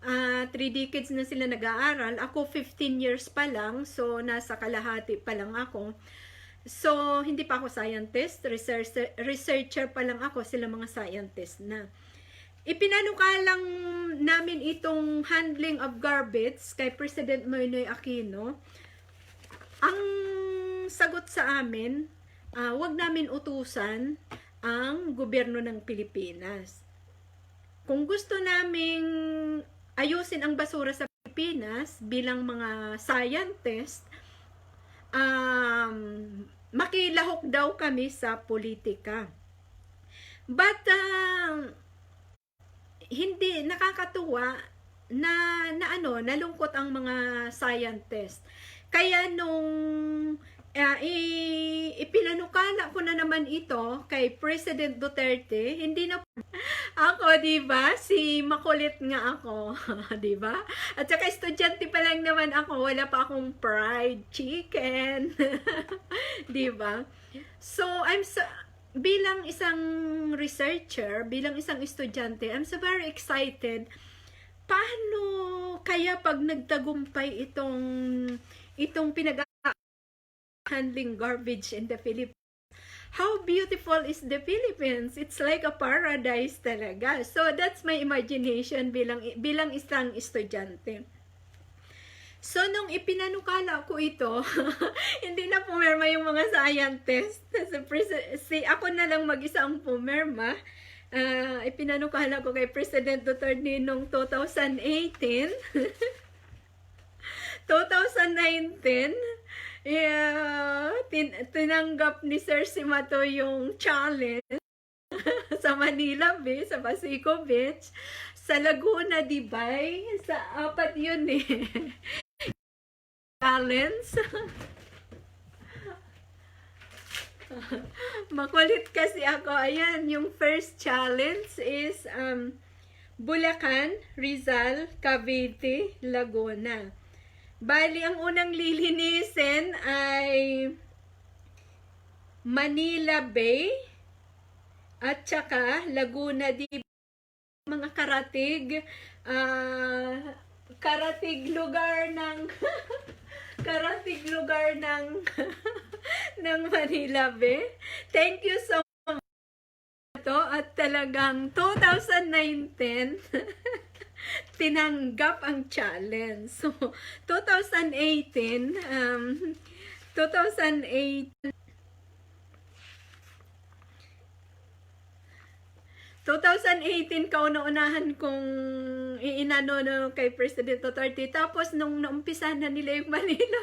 3 decades na sila nag-aaral, ako 15 years pa lang, so nasa kalahati pa lang ako. So, hindi pa ako scientist, researcher pa lang ako, sila mga scientist na. Ipinanukalang namin itong handling of garbage kay President Noynoy Aquino. Ang sagot sa amin, wag namin utusan ang gobyerno ng Pilipinas. Kung gusto naming ayusin ang basura sa Pilipinas bilang mga scientist, makilahok daw kami sa politika. But hindi nakakatuwa na nalungkot ang mga scientist. Kaya nung ipinanukala ko na naman ito kay President Duterte, hindi na ako, diba? Si makulit nga ako, diba? At saka estudyante pa lang naman ako, wala pa akong fried chicken, diba? So, bilang isang researcher, bilang isang estudyante, I'm so very excited. Paano kaya pag nagtagumpay itong handling garbage in the Philippines? How beautiful is the Philippines? It's like a paradise talaga. So that's my imagination bilang isang estudyante. So nung ipinanukala ko ito, hindi na pumirma yung mga scientists. Ako na lang mag-isa ang pumirma. Ipinanukala ko kay President Duterte noong 2018. 2019, tinanggap ni Sir Simato yung challenge sa Manila Beach, sa Pasico Beach, sa Laguna, Dibay, sa apat yun challenge. Makulit kasi ako. Ayan, yung first challenge is Bulacan, Rizal, Cavite, Laguna. Bali, ang unang lilinisin ay Manila Bay at saka Laguna di mga karatig lugar ng karatig lugar ng ng Manila Bay. Thank you so much at talagang 2019 tinanggap ang challenge. So, 2018, kauna-unahan kong inano no, kay President Duterte. Tapos nung naumpisa na nila yung Manila,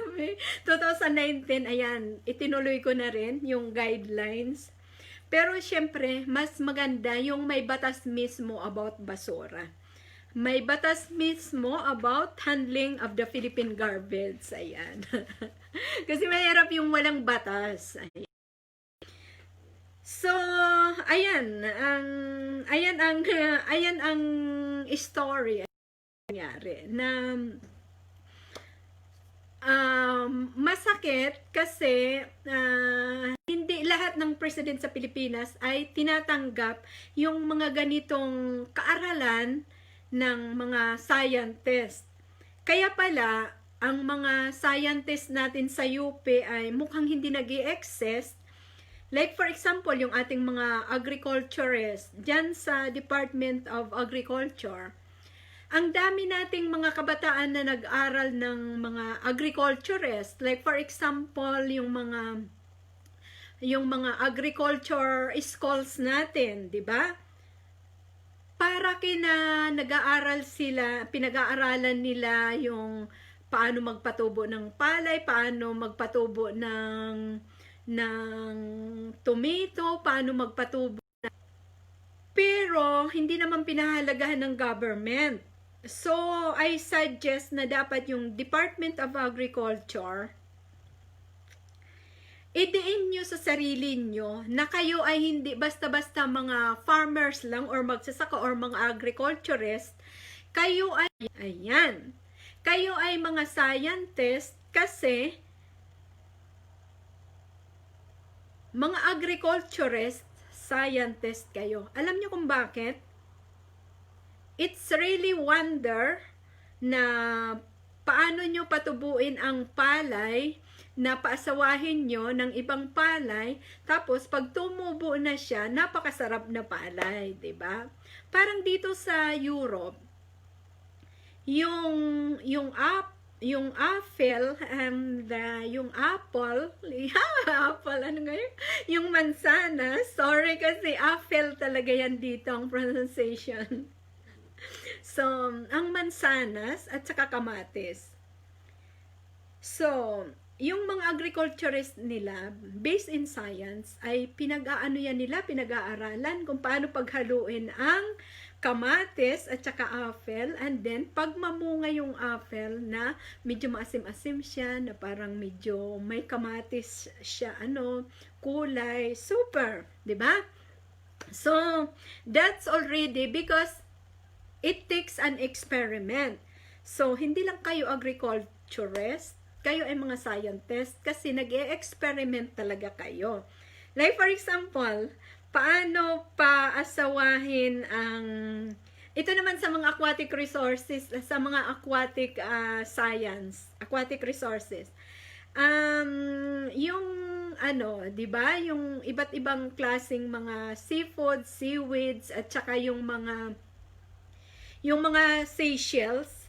2019, ayan, itinuloy ko na rin yung guidelines. Pero syempre, mas maganda yung may batas mismo about basura. May batas mismo about handling of the Philippine garbage. Ayan. Kasi mahirap yung walang batas. Ayan. So, ayan ang story nangyari na masakit kasi hindi lahat ng president sa Pilipinas ay tinatanggap yung mga ganitong kaaralan ng mga scientist. Kaya pala, ang mga scientist natin sa UP ay mukhang hindi nag-i-exist. Like for example, yung ating mga agriculturists dyan sa Department of Agriculture. Ang dami nating mga kabataan na nag-aral ng mga agriculturists. Like for example, yung mga agriculture schools natin, di ba? Para kina nag-aaral sila, pinag-aaralan nila yung paano magpatubo ng palay, paano magpatubo ng tomato, paano magpatubo pero hindi naman pinahalagahan ng government. So, I suggest na dapat yung Department of Agriculture idiin nyo sa sarili nyo na kayo ay hindi basta-basta mga farmers lang or magsasaka or mga agriculturist. Kayo ay, ayan, kayo ay mga scientist kasi mga agriculturist, scientist kayo. Alam nyo kung bakit? It's really wonder na paano nyo patubuin ang palay na paasawahin nyo ng ibang palay, tapos pag tumubo na siya, napakasarap na palay, 'di ba? Parang dito sa Europe, yung apple and yung apple, apple, ano ngayon? Yung mansanas, sorry kasi apple talaga yan dito ang pronunciation. So, ang mansanas at saka kamatis. So, yung mga agriculturist nila, based in science, ay pinag-aano yan nila, pinag-aaralan kung paano paghaluin ang kamatis at saka apple, and then pag mamunga yung apple na medyo maasim-asim siya, na parang medyo may kamatis siya, kulay, super, 'di ba? So, that's already because it takes an experiment. So, hindi lang kayo agriculturist, kayo ay mga scientist kasi nag-e-experiment talaga kayo. Like for example, paano paasawahin ang ito naman sa mga aquatic resources, sa mga aquatic science, aquatic resources. Yung 'di ba, yung iba't ibang klaseng mga seafood, seaweeds at saka yung mga seashells.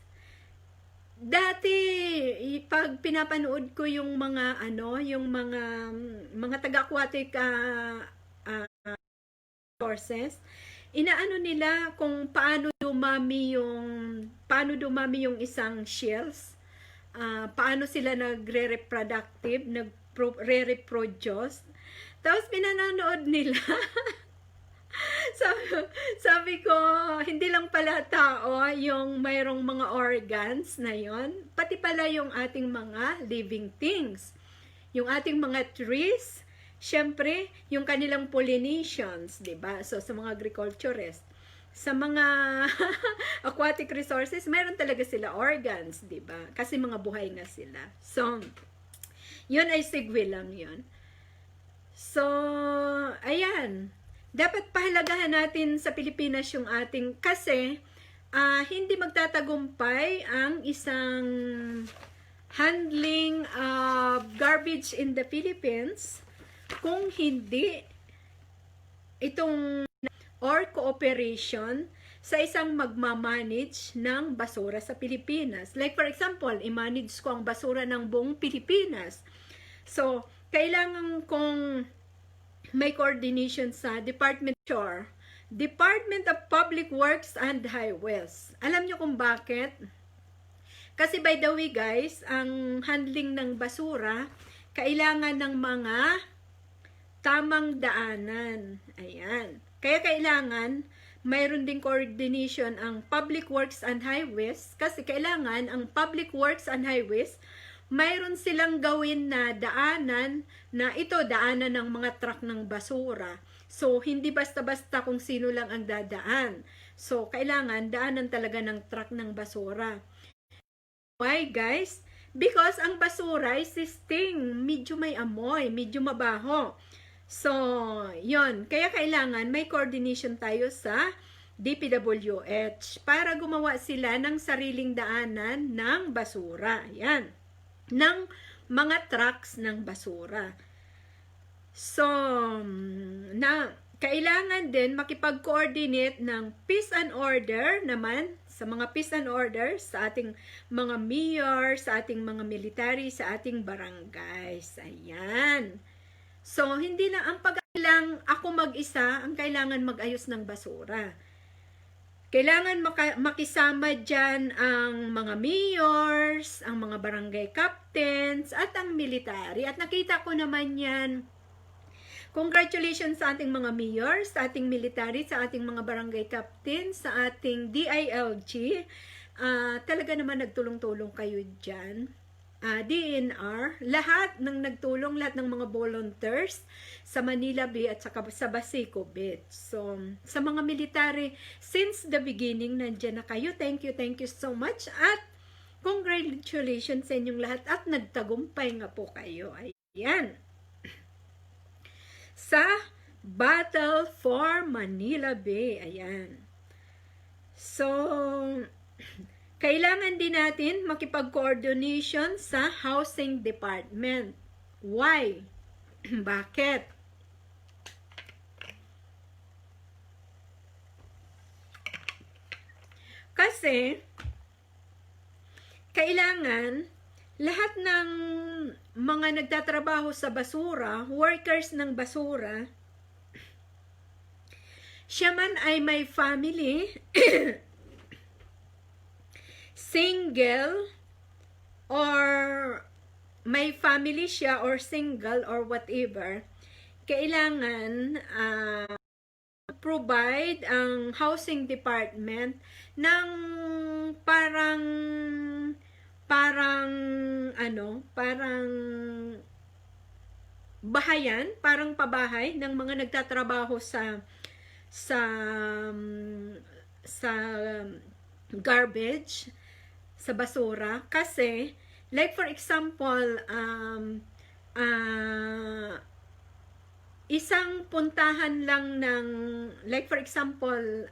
Dati pag pinapanood ko yung mga taga-aquatic sources, inaano nila kung paano dumami yung isang shells, paano sila nagre-reproductive, nagre-reproduce. Tapos pinanonood nila. Sabi ko, hindi lang pala tao yung mayroong mga organs na yon, pati pala yung ating mga living things. Yung ating mga trees, syempre, yung kanilang pollinations, 'di ba? So, sa mga agriculturists, sa mga aquatic resources, mayroon talaga sila organs, 'di ba? Kasi mga buhay nga sila. So, yun ay segue lang yun. So, ayan. Dapat pahalagahan natin sa Pilipinas yung ating, kasi hindi magtatagumpay ang isang handling of garbage in the Philippines kung hindi itong or cooperation sa isang magmamanage ng basura sa Pilipinas. Like for example, i-manage ko ang basura ng buong Pilipinas. So, kailangan kong may coordination sa department Department of Public Works and Highways. Alam nyo kung bakit? Kasi by the way guys, ang handling ng basura, kailangan ng mga tamang daanan. Ayan. Kaya kailangan, mayroon ding coordination ang Public Works and Highways kasi kailangan ang Public Works and Highways mayroon silang gawin na daanan na ito daanan ng mga truck ng basura. So, hindi basta-basta kung sino lang ang dadaan. So, kailangan daanan talaga ng truck ng basura. Why, guys? Because ang basura is sting. Medyo may amoy, medyo mabaho. So, yon. Kaya kailangan may coordination tayo sa DPWH para gumawa sila ng sariling daanan ng basura. Yan. Ng mga trucks ng basura. So, kailangan din makipag-coordinate ng peace and order naman sa mga peace and order sa ating mga mayor, sa ating mga military, sa ating barangays. Ayan. So, hindi na ang pag-ailang ako mag-isa ang kailangan mag-ayos ng basura. Kailangan makisama dyan ang mga mayors, ang mga barangay captains, at ang military. At nakita ko naman yan. Congratulations sa ating mga mayors, sa ating military, sa ating mga barangay captains, sa ating DILG. Talaga naman nagtulong-tulong kayo dyan. DNR, lahat ng nagtulong, lahat ng mga volunteers sa Manila Bay at sa Basico Beach. So, sa mga military, since the beginning, nandyan na kayo. Thank you so much. At congratulations sa inyong lahat at nagtagumpay nga po kayo. Ayan. Sa Battle for Manila Bay. Ayan. So, kailangan din natin makipag-coordination sa Housing Department. Why? Bakit? Kasi, kailangan lahat ng mga nagtatrabaho sa basura, workers ng basura, siya man ay may family, single, or may family siya, or single, or whatever, kailangan provide ang housing department ng parang bahayan, parang pabahay ng mga nagtatrabaho sa garbage, sa basura. Kasi, like for example, isang puntahan lang ng, like for example,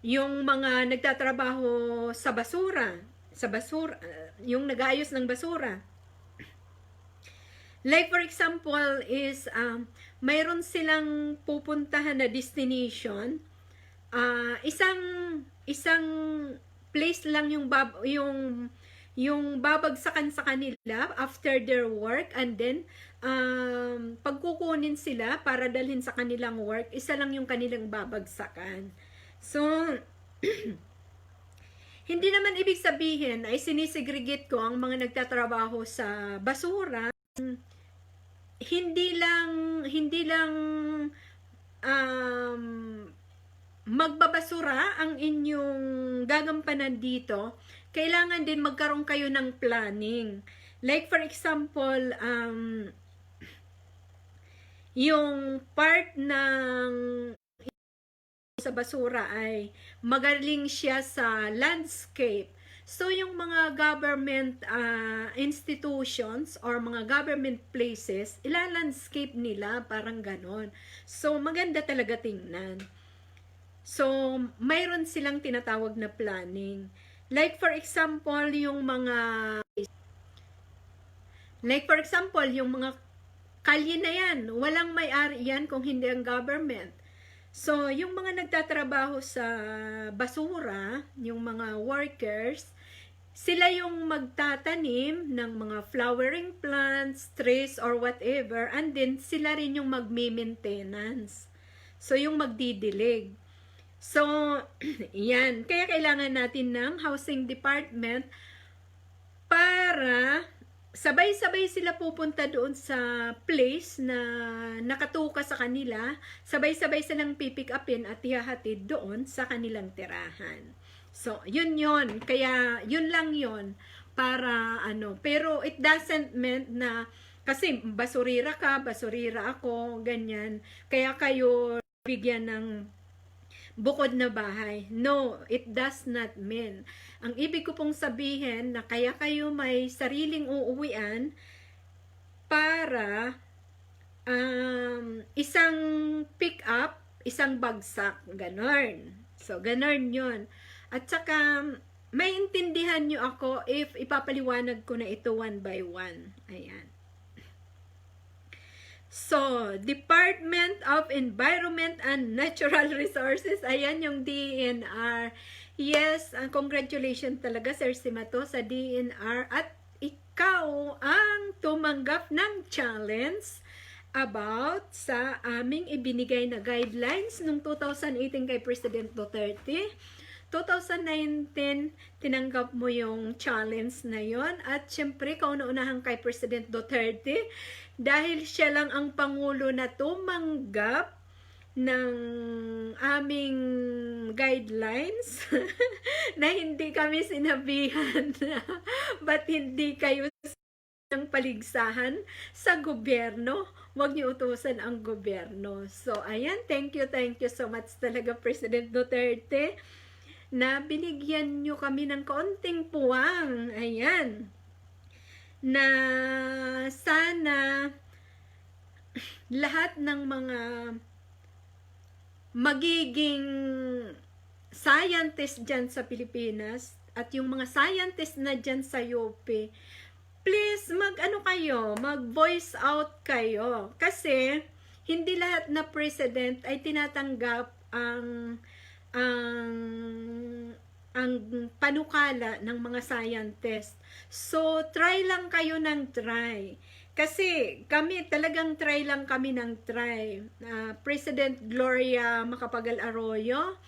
yung mga nagtatrabaho sa basura, yung nag-aayos ng basura. Like for example is mayroon silang pupuntahan na destination. Isang place lang yung babagsakan sa kanila after their work, and then pagkukunin sila para dalhin sa kanilang work, isa lang yung kanilang babagsakan. So, hindi naman ibig sabihin ay sinisegregate ko ang mga nagtatrabaho sa basura. Hindi lang magbabasura ang inyong gagampanan dito. Kailangan din magkaroon kayo ng planning. Like for example, yung part ng sa basura ay magaling siya sa landscape. So, yung mga government institutions or mga government places, ila-landscape nila, parang ganon. So, maganda talaga tingnan. So, mayroon silang tinatawag na planning. Like for example, yung mga kalye na yan, walang may-ari yan kung hindi ang government. So, yung mga nagtatrabaho sa basura, yung mga workers, sila yung magtatanim ng mga flowering plants, trees, or whatever, and then sila rin yung magme-maintenance. So, yung magdidilig. So, yan. Kaya kailangan natin ng housing department para sabay-sabay sila pupunta doon sa place na nakatuka sa kanila. Sabay-sabay silang pipick upin at ihahatid doon sa kanilang tirahan. So, yun yun. Kaya, yun lang yun. Para, ano, pero it doesn't mean na, kasi basurira ka, basurira ako, ganyan. Kaya kayo bigyan ng bukod na bahay. No, it does not mean. Ang ibig ko pong sabihin na kaya kayo may sariling uuwian para isang pick up, isang bagsak, ganon. So, ganon yun. At saka, maintindihan nyo ako if ipapaliwanag ko na ito one by one. Ayan. So, Department of Environment and Natural Resources, ayan yung DNR. Yes, congratulations talaga, Sir Simato, sa DNR. At ikaw ang tumanggap ng challenge about sa aming ibinigay na guidelines noong 2018 kay President Duterte. 2019, tinanggap mo yung challenge na yon. At syempre, kauna-unahan kay President Duterte dahil siya lang ang Pangulo na tumanggap ng aming guidelines na hindi kami sinabihan na ba't hindi kayo ng paligsahan sa gobyerno, huwag niyo utusan ang gobyerno. So, ayan, thank you so much talaga, President Duterte, na binigyan nyo kami ng kaunting puwang, ayan, na sana lahat ng mga magiging scientist dyan sa Pilipinas at yung mga scientist na dyan sa UP, please mag-voice out kayo. Kasi, hindi lahat na president ay tinatanggap ang panukala ng mga scientist. So, try lang kayo ng try. Kasi kami, talagang try lang kami ng try. President Gloria Macapagal Arroyo,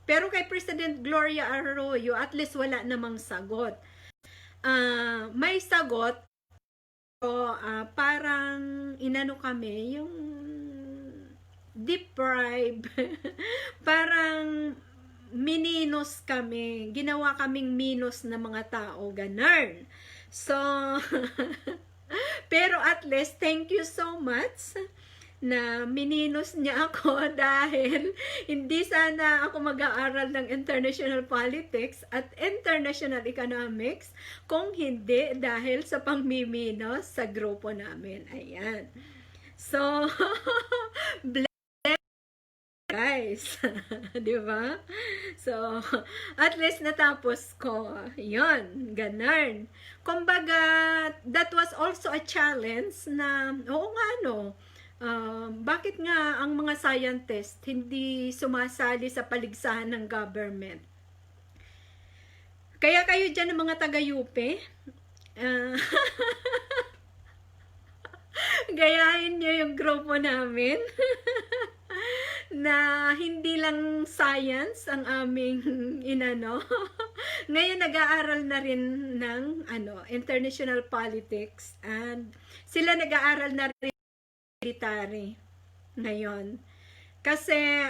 pero kay President Gloria Arroyo, at least wala namang sagot. May sagot, so, parang inano kami, yung deprive, parang mininos kami, ginawa kaming minus na mga tao, ganun. So, pero at least, thank you so much na mininos niya ako dahil hindi sana ako mag-aaral ng international politics at international economics kung hindi dahil sa pangmiminos sa grupo namin. Ayan. So, guys, di ba? So, at least natapos ko. Yon, ganun. Kumbaga, that was also a challenge na, oo nga no, bakit nga ang mga scientist hindi sumasali sa paligsahan ng government? Kaya kayo dyan ng mga taga-UP, gayahin nyo yung grupo namin. Na hindi lang science ang aming inano. Ngayon nag-aaral na rin ng international politics, and sila nag-aaral na rin military ngayon. Kasi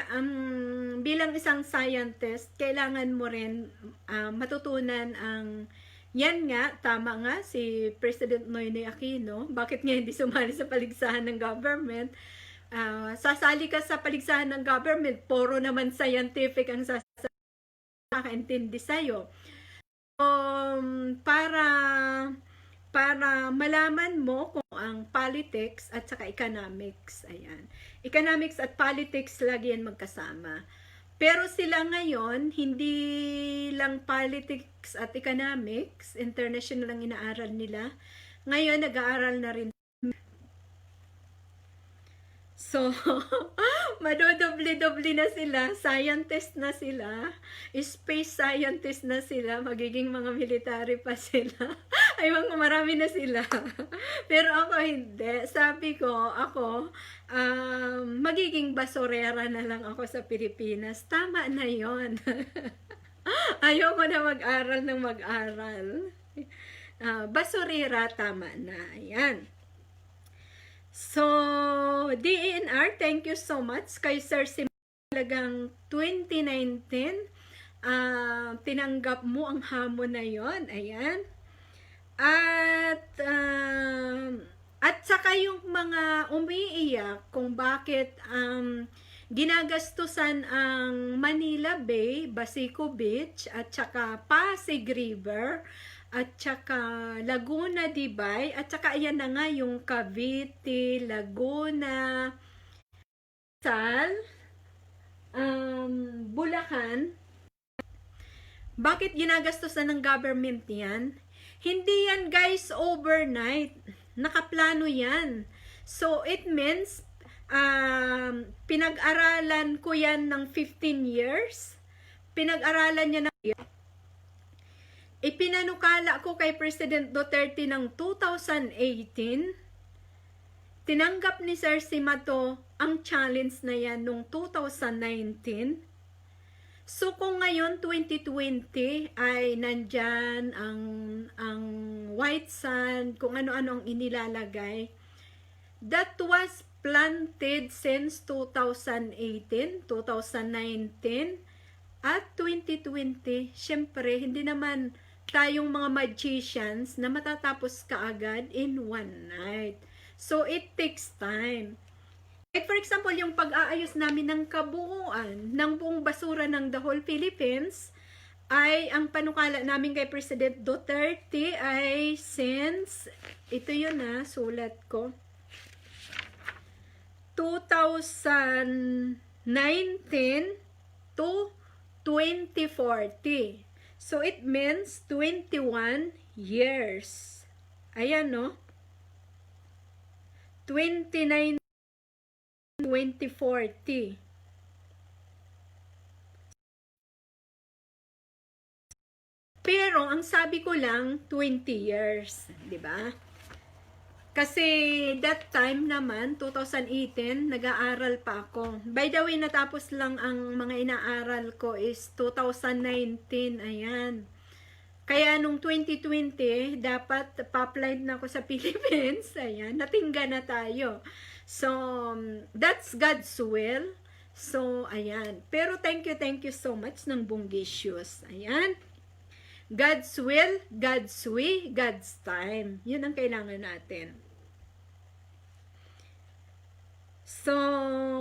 bilang isang scientist, kailangan mo rin matutunan ang yan nga, tama nga si President Noynoy Aquino, bakit nga hindi sumali sa paligsahan ng government? Sasali ka sa paligsahan ng government, puro naman scientific ang makakaintindi sa'yo. Para malaman mo kung ang politics at saka economics, ayan. Economics at politics lagi yan magkasama. Pero sila ngayon, hindi lang politics at economics, international lang inaaral nila. Ngayon, nag-aaral na rin. So, madodoble-doble na sila, scientist na sila, space scientist na sila, magiging mga military pa sila. Ay, marami na sila. Pero ako hindi. Sabi ko, ako, magiging basurera na lang ako sa Pilipinas. Tama na yon. Ayoko na mag-aral ng mag-aral. Basurera, tama na. Ayan. So, DENR, thank you so much kay Sir Sim. Talagang 2019, tinanggap mo ang hamon na yon. Ayan. At saka yung mga umiiyak kung bakit ginagastusan ang Manila Bay, Basico Beach, at saka Pasig River, at saka Laguna Dibay, at saka ayan na nga yung Cavite, Laguna, Sal, Bulacan. Bakit ginagastusan ng government yan? Hindi yan guys overnight. Nakaplano yan. So it means pinag-aralan ko yan ng 15 years. Pinag-aralan niya ng ipinanukala ko kay President Duterte ng 2018. Tinanggap ni Sir Simato ang challenge na yan noong 2019. So kung ngayon 2020 ay nandyan ang white sand, kung ano-ano ang inilalagay, that was planted since 2018, 2019, at 2020. Syempre, hindi naman tayong mga magicians na matatapos kaagad in one night. So, it takes time. Like for example, yung pag-aayos namin ng kabuuan ng buong basura ng the whole Philippines, ay ang panukala namin kay President Duterte ay since, ito yun sulat ko, 2019 to 2040. So, it means 21 years. Ayan, no? 2040. Pero, ang sabi ko lang, 20 years. Diba? Kasi, that time naman, 2018, nag-aaral pa ako. By the way, natapos lang ang mga inaaral ko is 2019. Ayan. Kaya, nung 2020, dapat pa-apply na ako sa Philippines. Ayan, natingga na tayo. So, that's God's will. So, ayan. Pero, thank you so much ng Bunggisius. Ayan. God's will, God's way, God's time. Yun ang kailangan natin. So,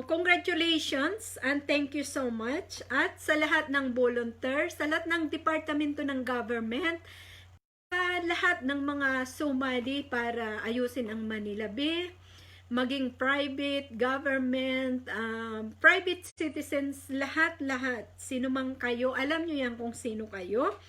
congratulations and thank you so much. At sa lahat ng volunteers, sa lahat ng departamento ng government, lahat ng mga sumali para ayusin ang Manila Bay, maging private, government, private citizens, lahat-lahat. Sino man kayo, alam nyo yan kung sino kayo.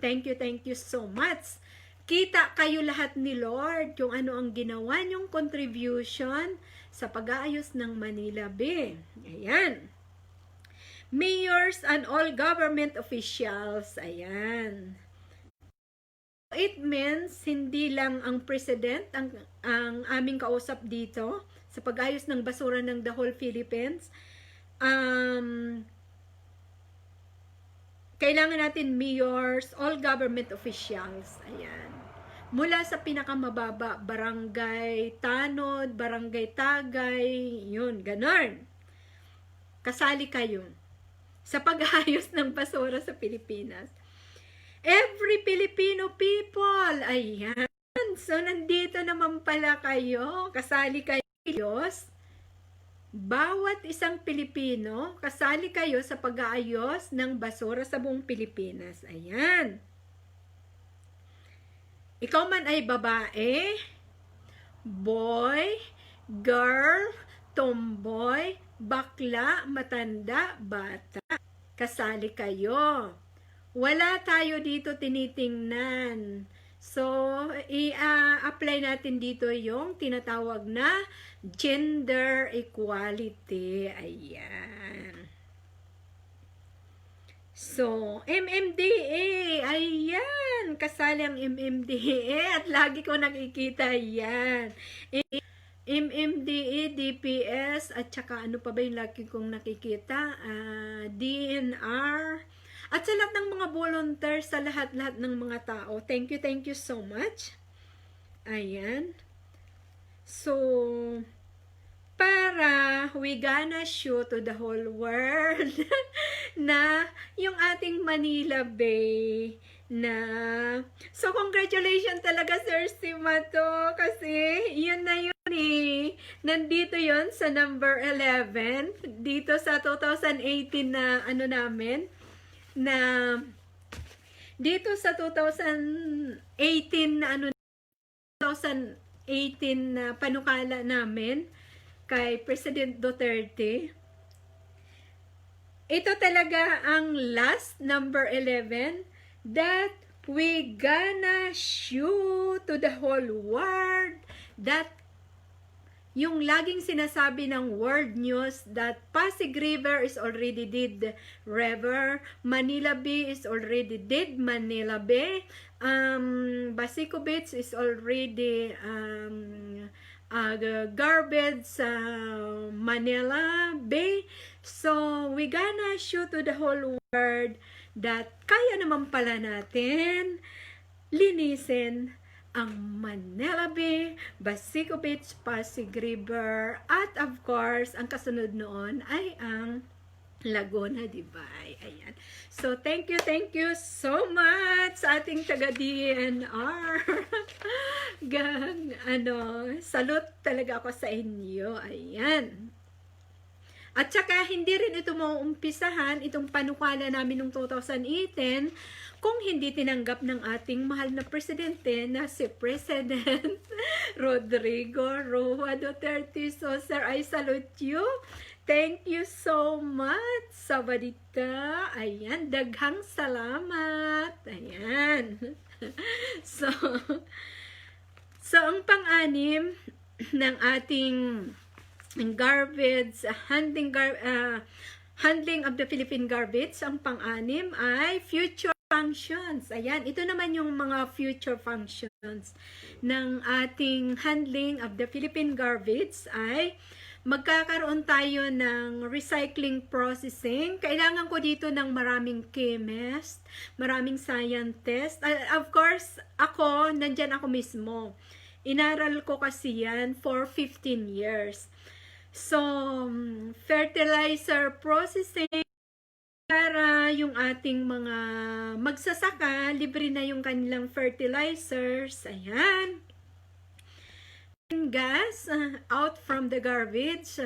Thank you so much. Kita kayo lahat ni Lord kung ano ang ginawa nyong contribution sa pag-aayos ng Manila Bay. Ayan. Mayors and all government officials. Ayan. It means hindi lang ang president ang aming kausap dito sa pag-ayos ng basura ng the whole Philippines. Kailangan natin mayors, all government officials. Ayan. Mula sa pinakamababa, barangay tanod, barangay tagay, yun, ganon. Kasali kayo sa pag-ayos ng basura sa Pilipinas. Every Filipino people, ayan. So, nandito naman pala kayo, kasali kayo, Diyos. Bawat isang Pilipino, kasali kayo sa pag-aayos ng basura sa buong Pilipinas. Ayan. Ikaw man ay babae, boy, girl, tomboy, bakla, matanda, bata. Kasali kayo. Wala tayo dito tinitingnan So, i-apply natin dito yung tinatawag na gender equality. Ayan. So, MMDA, ayan, kasali ang MMDA at lagi ko nakikita yan. MMDA, DPS, at saka ano pa ba yung lagi kong nakikita? DNR, at sa lahat ng mga volunteers, sa lahat-lahat ng mga tao. Thank you so much. Ayan. So, para we gonna show to the whole world na yung ating Manila Bay na so congratulations talaga Sir Simato kasi yun na yun eh. Nandito yun sa number 11 dito sa 2018 na ano namin na dito sa 2018 na ano 2018 na panukala namin kay President Duterte. Ito talaga ang last number 11 that we gonna show to the whole world that yung laging sinasabi ng world news that Pasig River is already dead river, Manila Bay is already dead Manila Bay, Basico Beach is already garbage sa Manila Bay. So, we gonna show to the whole world that kaya naman pala natin linisin ang Manila Bay, Basico Beach, Pasig River, at of course, ang kasunod noon ay ang Laguna, diba? Ayan. So, thank you so much sa ating taga-DNR. Salute talaga ako sa inyo. Ayan. At saka, hindi rin ito mauumpisahan, itong panukala namin noong 2018, kung hindi tinanggap ng ating mahal na presidente na si President Rodrigo Roa Duterte. So, sir, I salute you. Thank you so much, Sabadita. Ayan, daghang salamat. Ayan. So, ang pang-anim ng ating garbage, handling of the Philippine garbage, ang pang-anim ay future functions. Ayan, ito naman yung mga future functions ng ating handling of the Philippine garbage ay magkakaroon tayo ng recycling processing. Kailangan ko dito ng maraming chemist, maraming scientist. Of course, ako, nandyan ako mismo. Inaral ko kasi yan for 15 years. So, fertilizer processing, para yung ating mga magsasaka, libre na yung kanilang fertilizers. Ayan. Gas out from the garbage.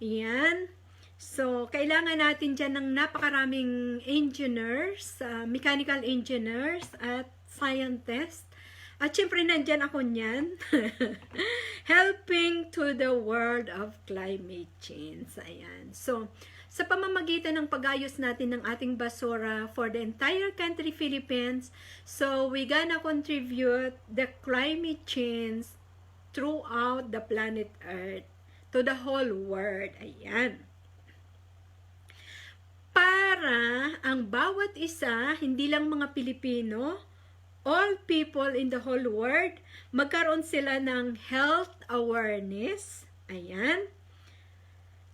Ayan. So, kailangan natin dyan ng napakaraming engineers, mechanical engineers at scientists. At syempre, nandyan ako niyan. Helping to the world of climate change. Ayan. So, sa pamamagitan ng pag-ayos natin ng ating basura for the entire country, Philippines, so we gonna contribute the climate change throughout the planet Earth, to the whole world. Ayan. Para ang bawat isa, hindi lang mga Pilipino, all people in the whole world, magkaroon sila ng health awareness. Ayan.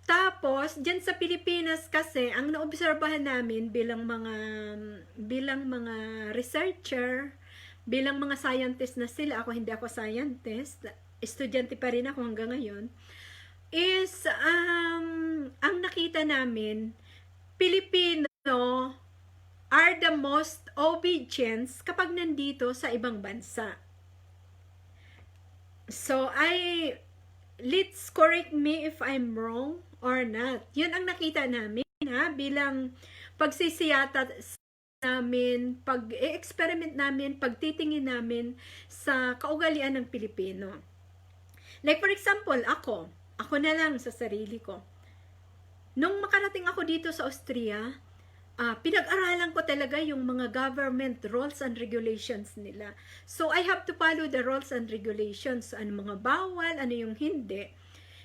Tapos, dyan sa Pilipinas kasi, ang naobserbahan namin bilang mga researcher, bilang mga scientist na sila, ako hindi ako scientist, estudyante pa rin ako hanggang ngayon, is, ang nakita namin, Pilipino are the most obedient kapag nandito sa ibang bansa. So, let's correct me if I'm wrong or not. Yun ang nakita namin, ha, bilang pagsisiyata namin, pag-experiment namin, pagtitingin namin sa kaugalian ng Pilipino. Like for example, ako na lang sa sarili ko. Nung makarating ako dito sa Austria, pinag-aralan ko talaga yung mga government rules and regulations nila. So, I have to follow the rules and regulations. Ano mga bawal, ano yung hindi.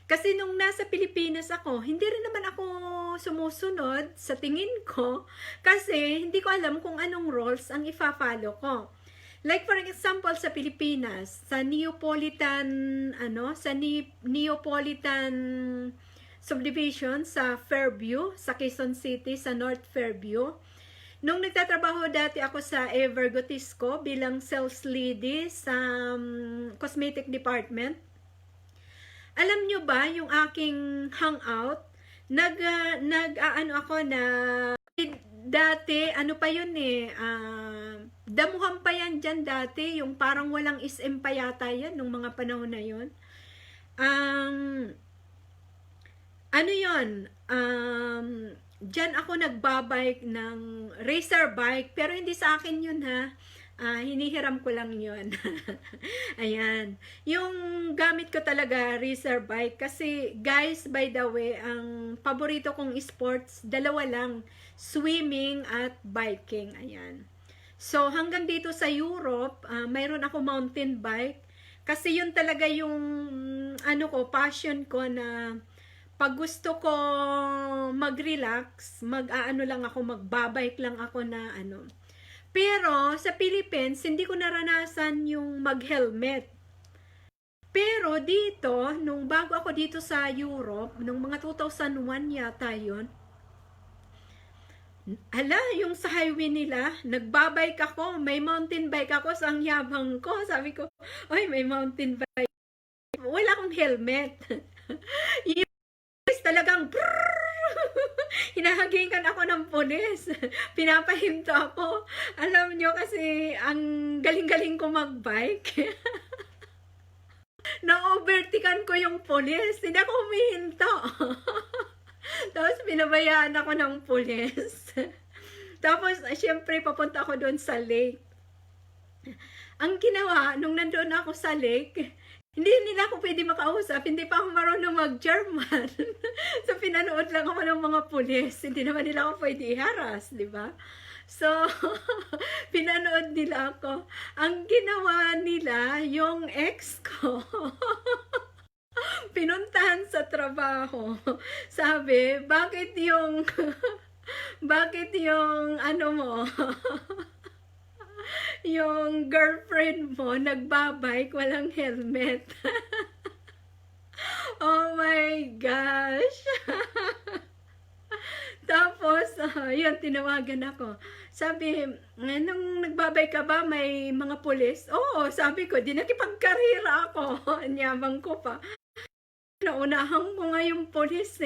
Kasi nung nasa Pilipinas ako, hindi rin naman ako sumusunod sa tingin ko kasi hindi ko alam kung anong rules ang ifa-follow ko. Like for example sa Pilipinas, sa Neapolitan subdivision sa Fairview, sa Quezon City, sa North Fairview. Nung nagtatrabaho dati ako sa Evergotisco bilang sales lady sa cosmetic department, alam nyo ba yung aking hangout, ako na, dati, ano pa yun damuhan pa yan dyan dati, yung parang walang SM pa yata yan, nung mga panahon na yun. Ano yun, dyan ako nagbabike ng racer bike, pero hindi sa akin yun ha. Hinihiram ko lang yun. Ayan. Yung gamit ko talaga, racer bike. Kasi, guys, by the way, ang paborito kong sports, dalawa lang. Swimming at biking. Ayan. So, hanggang dito sa Europe, mayroon ako mountain bike. Kasi yun talaga yung, passion ko na pag gusto ko mag-relax, lang ako, magbabike lang ako na Pero, sa Philippines, hindi ko naranasan yung mag-helmet. Pero, dito, nung bago ako dito sa Europe, nung mga 2001 yata yun, yung sa highway nila, nagbabike ako, may mountain bike ako, so ang yabang ko. Sabi ko, oy, may mountain bike. Wala akong helmet. Yung talagang hinahagingan ako ng pulis. Pinapahinto ako. Alam nyo kasi ang galing-galing ko magbike. Na-overtikan ko yung pulis. Hindi ako humihinto. Tapos pinabayaan ako ng pulis. Tapos syempre papunta ako doon sa lake. Ang ginawa, nung nandoon ako sa lake, hindi nila ako pwede makausap, hindi pa ako marunong mag-German. So, pinanood lang ako ng mga pulis. Hindi naman nila ako pwede i-harass, di ba? So, pinanood nila ako. Ang ginawa nila, yung ex ko, pinuntahan sa trabaho. Sabi, bakit yung yung girlfriend mo nagbabike walang helmet. Oh my gosh. Tapos yun, tinawagan ako. Sabi, nung nagbabike ka ba may mga pulis? Oo, sabi ko, di nakipagkarira ako. Anyabang ko pa. Naunahan ko nga yung pulis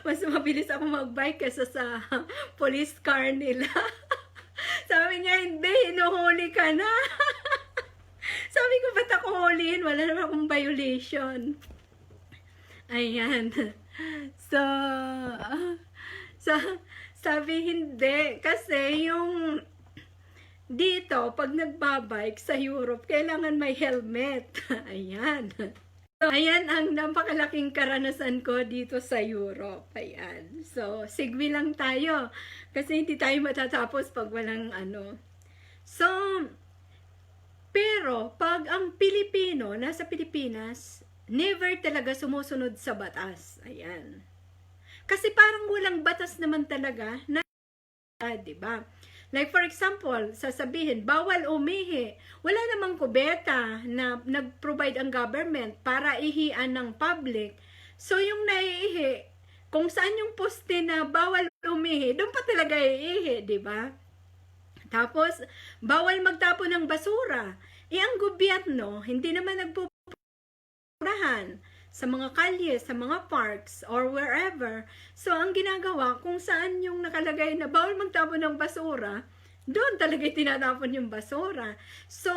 mas mabilis ako magbike kaysa sa police car nila. Sabi niya, hindi, hinuhuli ka na. Sabi ko, ba't ako huliin? Wala naman akong violation. Ayan. So, sabi hindi. Kasi yung dito, pag nagbabike sa Europe, kailangan may helmet. Ayan. So, ayan ang napakalaking karanasan ko dito sa Europe. Ayan. So, sigwi lang tayo. Kasi hindi tayo matatapos pag walang So, pero, pag ang Pilipino, nasa Pilipinas, never talaga sumusunod sa batas. Ayan. Kasi parang walang batas naman talaga na, diba? Like for example, sasabihin, bawal umihi. Wala namang kubeta na nag-provide ang government para ihian ng public. So yung naiihi, kung saan yung poste na bawal umihi, doon pa talaga iihi, di ba? Tapos, bawal magtapon ng basura. Ang gobyerno, hindi naman nagpupurahan sa mga kalye, sa mga parks, or wherever. So, ang ginagawa, kung saan yung nakalagay na bawal magtapon ng basura, doon talaga tinatapon yung basura. So,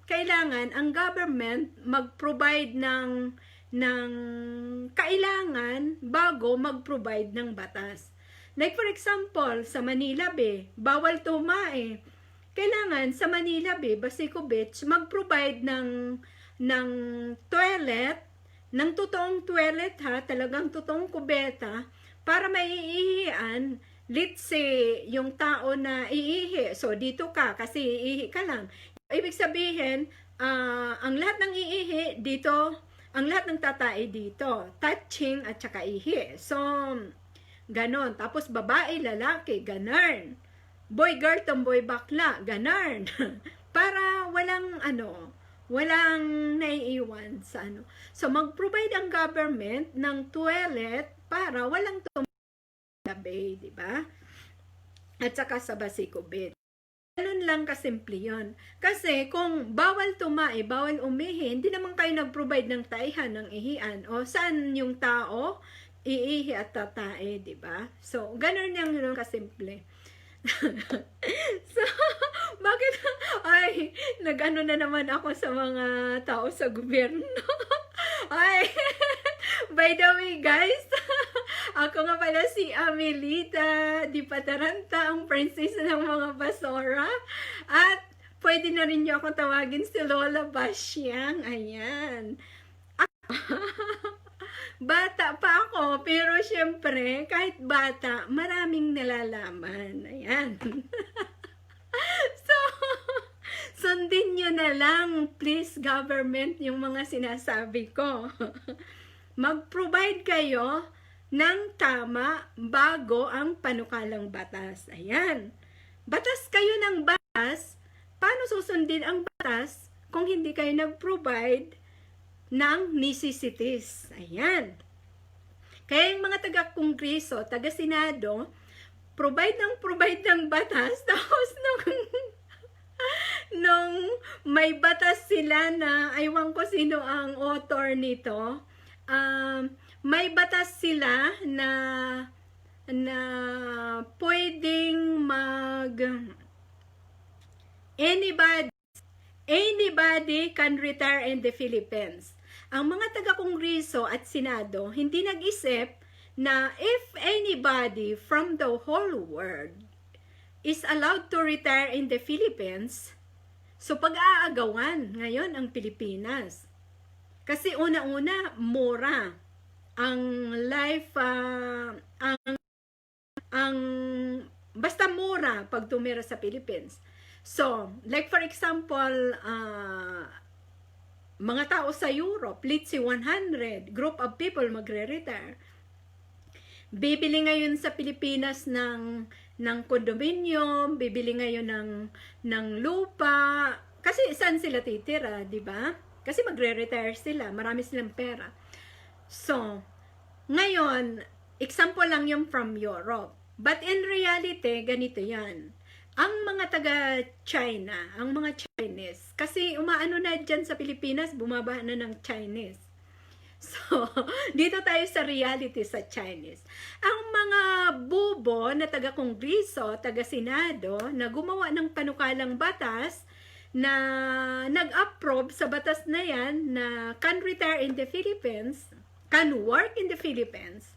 kailangan ang government mag-provide ng kailangan bago mag-provide ng batas. Like for example, sa Manila Bay, bawal tumae. Kailangan sa Manila Bay, Basico Beach, mag-provide ng toilet, ng totoong toilet ha, talagang totoong kubeta, para maiihian let's say, yung tao na iihi, so dito ka, kasi iihi ka lang. Ibig sabihin, ang lahat ng iihi dito, ang lahat ng tatae dito, touching at saka ihi. So, ganon. Tapos babae, lalaki, ganon. Boy, girl, tomboy, bakla, ganon. Para walang walang naiiwan sa So, mag-provide ang government ng toilet para walang tumabi, di ba? At saka sa basiko bed. Ganun lang kasimple yun. Kasi kung bawal tumae, bawal umihi, hindi naman kayo nag-provide ng taihan, ng ihian. O saan yung tao, iihi at tatae, di ba? So, ganun yung kasimple. So, bakit, ay, nag-ano na naman ako sa mga tao sa gobyerno. Ay, by the way, guys, ako nga pala si Amelita, di Pataranta, ang princess ng mga basura. At pwede na rin niyo ako tawagin si Lola Basyang. Ayan. Bata pa ako, pero syempre, kahit bata, maraming nalalaman. Ayan. So, sundin nyo na lang, please, government, yung mga sinasabi ko. Mag-provide kayo ng tama bago ang panukalang batas. Ayan. Batas kayo ng batas. Paano susundin ang batas kung hindi kayo nag-provide ng necessities? Ayan. Kaya yung mga taga-kongreso, taga-senado, provide ng batas, tapos nung may batas sila na, aywan ko sino ang author nito, may batas sila na pwedeng anybody can retire in the Philippines. Ang mga taga-kongreso at senado hindi nag-isip na if anybody from the whole world is allowed to retire in the Philippines, so pag-aagawan ngayon ang Pilipinas. Kasi una-una, mura ang life, basta mura pag tumira sa Philippines. So, like for example, mga tao sa Europe, let's say 100 group of people magre-retire. Bibili ngayon sa Pilipinas ng condominium, bibili ngayon ng lupa, kasi saan sila titira, di ba? Kasi magre-retire sila, marami silang pera. So, ngayon, example lang yung from Europe. But in reality, ganito yan. Ang mga taga-China, ang mga Chinese, kasi umaano na dyan sa Pilipinas, bumaba na ng Chinese. So, dito tayo sa reality sa Chinese. Ang mga bubo na taga-kongreso, taga-senado, na gumawa ng panukalang batas, na nag-approve sa batas na yan, na can retire in the Philippines, can work in the Philippines.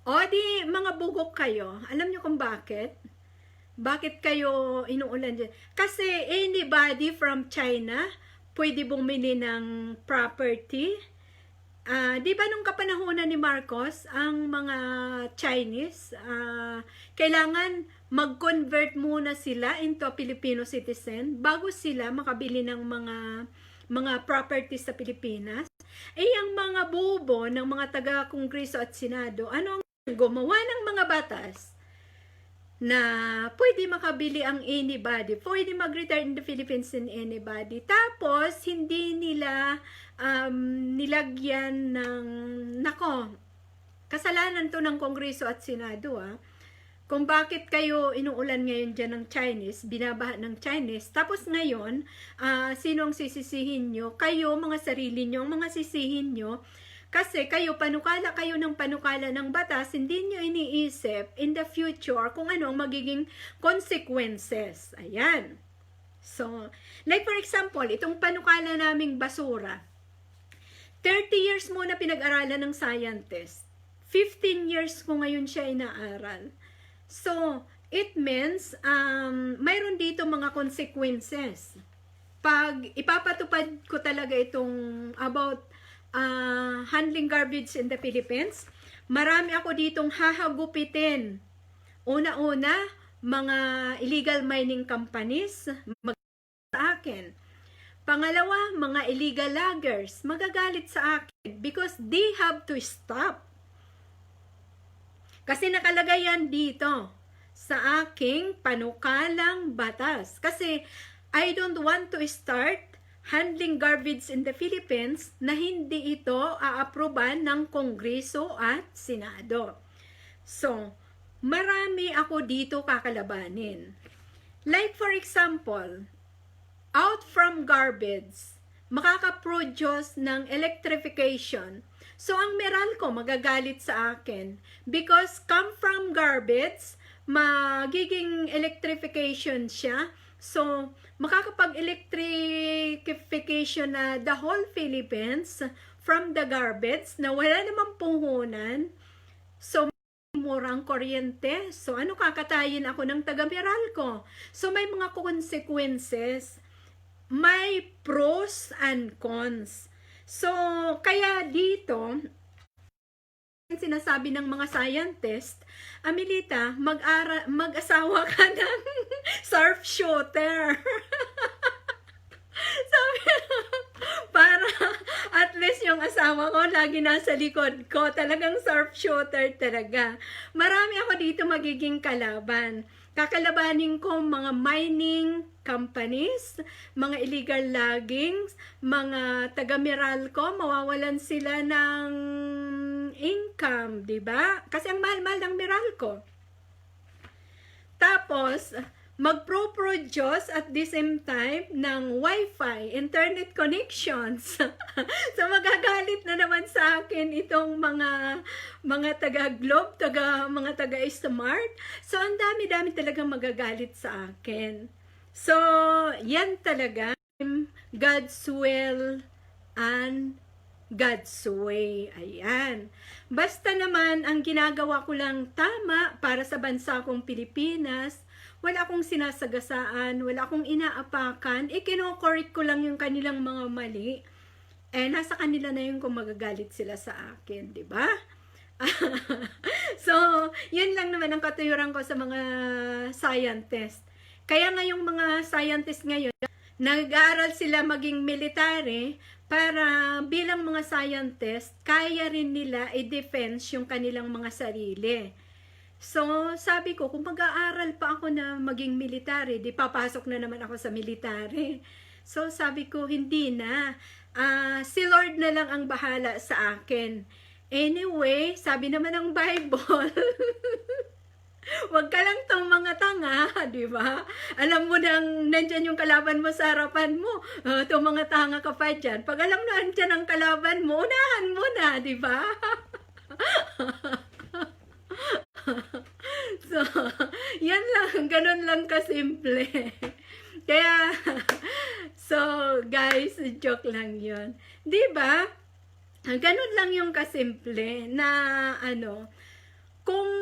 O di, mga bugok kayo. Alam nyo kung bakit? Bakit kayo inuulan dyan? Kasi anybody from China pwede bumili ng property. Di ba nung kapanahonan ni Marcos, ang mga Chinese, kailangan mag-convert muna sila into a Filipino citizen bago sila makabili ng mga properties sa Pilipinas. Ang mga bubo ng mga taga-kongreso at senado, ano ang gumawa ng mga batas na pwede makabili ang anybody, pwede mag-retire in the Philippines in anybody. Tapos, hindi nila nilagyan ng, kasalanan to ng Kongreso at Senado, kung bakit kayo inuulan ngayon dyan ng Chinese, binabaha ng Chinese, tapos ngayon, sino ang sisisihin nyo? Kayo, mga sarili nyo, ang mga sisihin nyo, kasi kayo, panukala kayo ng panukala ng batas, hindi nyo iniisip in the future kung ano ang magiging consequences. Ayan. So, like for example, itong panukala naming basura, 30 years muna pinag-aralan ng scientist. 15 years ko ngayon siya inaaral. So, it means, mayroon dito mga consequences. Pag ipapatupad ko talaga itong about handling garbage in the Philippines, marami ako ditong hahagupitin. Una-una, mga illegal mining companies, sa akin. Pangalawa, mga illegal loggers, magagalit sa akin because they have to stop. Kasi nakalagay yan dito sa aking panukalang batas. Kasi I don't want to start handling garbage in the Philippines na hindi ito aaproban ng Kongreso at Senado. So, marami ako dito kakalabanin. Like for example, out from garbage, makaka-produce ng electrification. So, ang Meralco magagalit sa akin because come from garbage, magiging electrification siya. So, makakapag-electrification na the whole Philippines from the garbage na wala namang puhunan. So, mura ang kuryente. So, ano kakatayin ako ng taga Meralco? So, may mga consequences. May pros and cons. So, kaya dito, sinasabi ng mga scientist, Amelita, mag-asawa ka ng sharpshooter. Sabi, para at least yung asawa ko lagi nasa likod ko. Talagang sharpshooter talaga. Marami ako dito magiging kalaban. Kakalabanin ko mga mining companies, mga illegal loggings, mga taga-Meralco, mawawalan sila ng income, di ba? Kasi ang mahal-mahal ng Meralco. Tapos, mag-pro-produce at the same time ng Wi-Fi, internet connections. So, magagalit na naman sa akin itong mga taga-Globe, mga taga-Smart. So, ang dami-dami talagang magagalit sa akin. So, yan talaga. God's will and God's way. Ayan. Basta naman, ang ginagawa ko lang tama para sa bansa kong Pilipinas. Wala akong sinasagasaan, wala akong inaapakan, kino-correct ko lang yung kanilang mga mali. Nasa kanila na yun kung magagalit sila sa akin, di ba? So, yun lang naman ang katuyuran ko sa mga scientist. Kaya nga yung mga scientist ngayon, nag-aaral sila maging military para bilang mga scientist, kaya rin nila i-defense yung kanilang mga sarili. So, sabi ko, kung mag-aaral pa ako na maging military, di papasok na naman ako sa military. So, sabi ko, hindi na. Si Lord na lang ang bahala sa akin. Anyway, sabi naman ng Bible, wag ka lang tong mga tanga, di ba? Alam mo nang nandyan yung kalaban mo sa harapan mo, itong mga tanga ka pa dyan. Pag alam na nandyan ang kalaban mo, unahan mo na, di ba? So, yan lang, ganun lang kasimple. Kaya, so, guys, joke lang yun. Diba? Ganun lang yung kasimple na, kung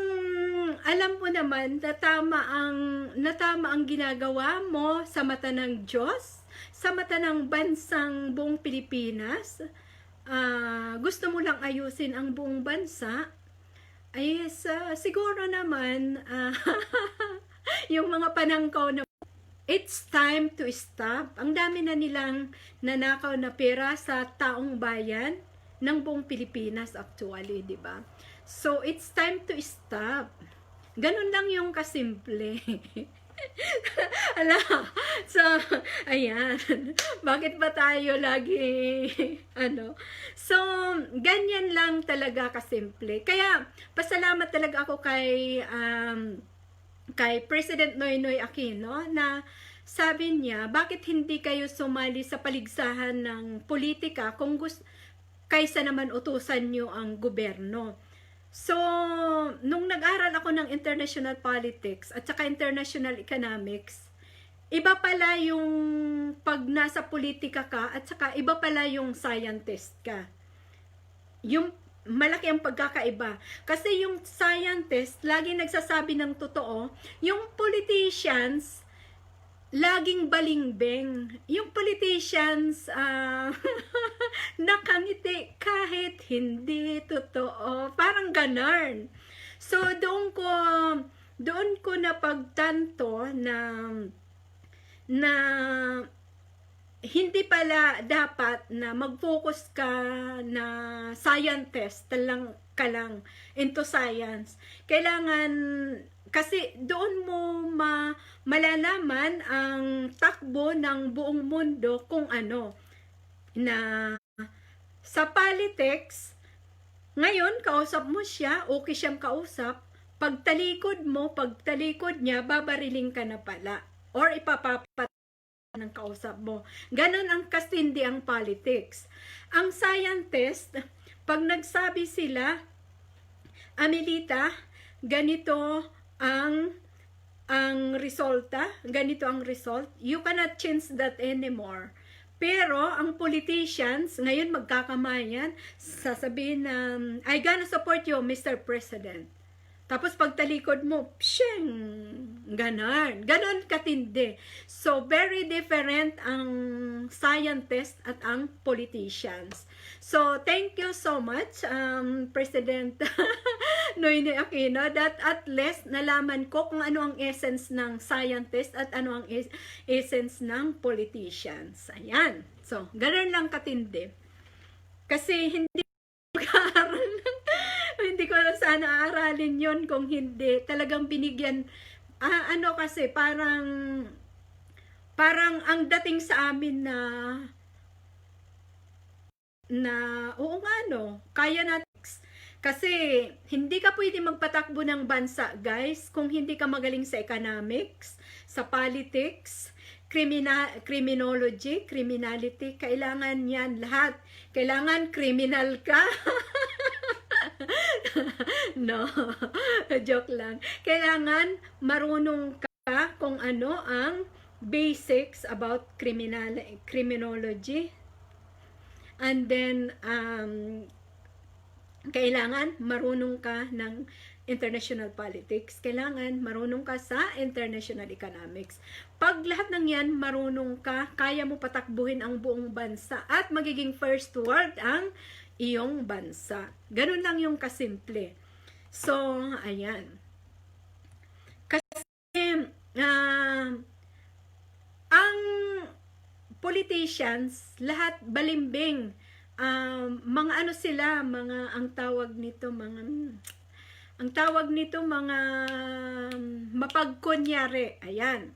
alam mo naman na tama ang ginagawa mo sa mata ng Diyos, sa mata ng bansang buong Pilipinas, gusto mo lang ayusin ang buong bansa, ay siguro naman yung mga panangkaw na it's time to stop. Ang dami na nilang nanakaw na pera sa taong bayan ng buong Pilipinas actually, di ba? So it's time to stop. Ganun lang yung kasimple. Ala, so, ayan. Bakit ba tayo lagi, So, ganyan lang talaga kasimple. Kaya, pasalamat talaga ako kay President Noynoy Aquino na sabi niya, bakit hindi kayo sumali sa paligsahan ng politika kaysa naman utusan nyo ang gobyerno. So, nung nag-aral ako ng international politics at saka international economics, iba pala yung pag nasa politika ka at saka iba pala yung scientist ka. Yung malaki ang pagkakaiba. Kasi yung scientist, lagi nagsasabi ng totoo, yung politicians, laging balingbeng. Yung politicians, nakangiti kahit hindi totoo. Parang ganun. So, doon ko napagtanto na hindi pala dapat na mag-focus ka na scientist ka lang into science. Kailangan, kasi doon mo malalaman ang takbo ng buong mundo kung ano, na sa politics, ngayon, kausap mo siya, okay siyang kausap, pagtalikod niya, babariling ka na pala. Or ipapapat ng kausap mo. Ganon ang kasindi ang politics. Ang scientist, pag nagsabi sila, Amelita, ganito ang resulta, ganito ang result, you cannot change that anymore. Pero, ang politicians, ngayon magkakamayan, sasabihin na, I gonna support you, Mr. President. Tapos pagtalikod mo, psheng, ganon katindi. So, very different ang scientist at ang politicians. So, thank you so much, President Noynoy Aquino, that at least nalaman ko kung ano ang essence ng scientist at ano ang essence ng politicians. Ayan. So, ganon lang katindi. Kasi hindi hindi ko sana aaralin yon kung hindi. Talagang binigyan, ano kasi, parang ang dating sa amin oo nga no, kaya natin. Kasi, hindi ka pwede magpatakbo ng bansa, guys, kung hindi ka magaling sa economics, sa politics, criminology, criminality, kailangan yan lahat. Kailangan criminal ka. No, joke lang. Kailangan marunong ka kung ano ang basics about criminology. And then, kailangan marunong ka ng international politics. Kailangan marunong ka sa international economics. Pag lahat ng yan marunong ka, kaya mo patakbuhin ang buong bansa at magiging first world ang iyong bansa. Ganun lang yung kasimple. So, ayan. Kasi, ang politicians, lahat balimbing, mga ano sila, ang tawag nito, mga mapagkunyari. Ayan.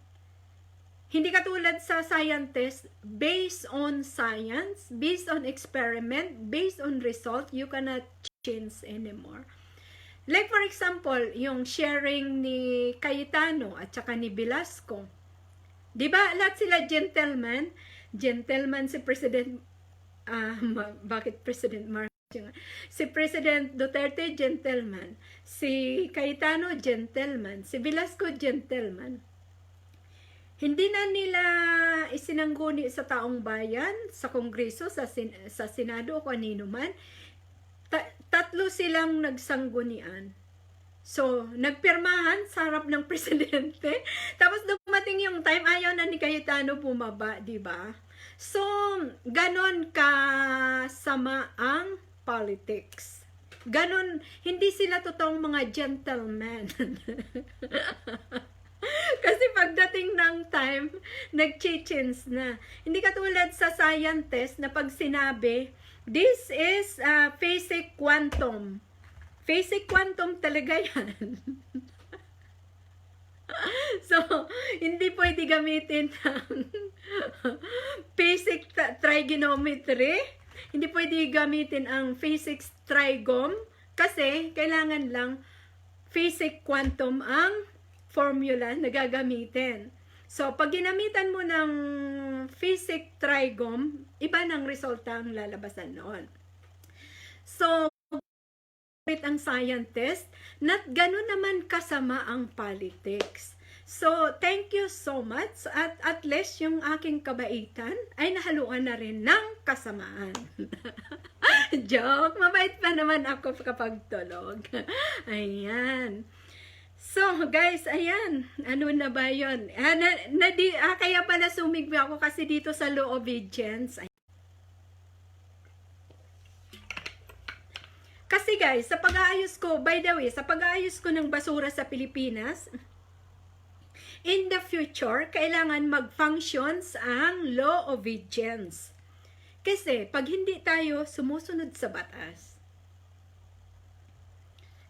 Hindi katulad sa scientist, based on science, based on experiment, based on result, you cannot change anymore. Like for example, yung sharing ni Cayetano at saka ni Velasco. Diba, lahat sila gentleman. Gentleman si President, bakit President Marcos? Si President Duterte, gentleman. Si Cayetano, gentleman. Si Velasco, gentleman. Hindi na nila isinangguni sa taong bayan, sa Kongreso, sa Senado o kanino man. Tatlo silang nagsanggunian. So, nagpirmahan sa harap ng presidente. Tapos dumating yung time, ayaw na ni Cayetano bumaba, di ba? So, ganon kasama ang politics. Ganon, hindi sila totoong mga gentlemen. Kasi pagdating ng time, nag-change na. Hindi katulad sa scientist na pag sinabi, this is basic quantum. Basic quantum talaga yan. So, hindi pwede gamitin ng basic trigonometry. Hindi pwede gamitin ang physics trigom kasi kailangan lang basic quantum ang formula na gagamitin. So, pag ginamitan mo ng physics trigom, iba ng resulta ang lalabasan noon. So, ang scientist, gano'n naman kasama ang politics. So, thank you so much. At least yung aking kabaitan ay nahaluan na rin ng kasamaan. Joke, mabait pa naman ako kapag tulog. Ayan. So, guys, ayan. Ano na ba yun? Kaya pala sumigbi ako kasi dito sa law obedience. guys, sa pag-aayos ko, by the way, sa pag-aayos ko ng basura sa Pilipinas, in the future, kailangan mag-functions ang law of vigilance. Kasi, pag hindi tayo sumusunod sa batas,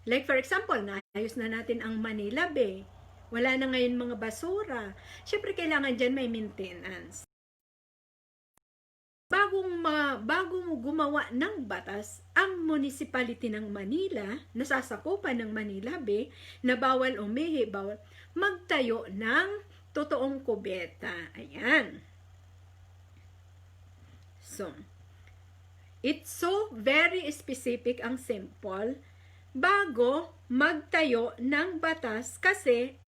like for example, naayos na natin ang Manila Bay, wala na ngayon mga basura, syempre kailangan dyan may maintenance. Bago mo gumawa ng batas, ang municipality ng Manila, nasasakupan ng Manila Bay, na bawal umihi, bawal magtayo ng totoong kubeta. Ayan. So, it's so very specific ang simple bago magtayo ng batas kasi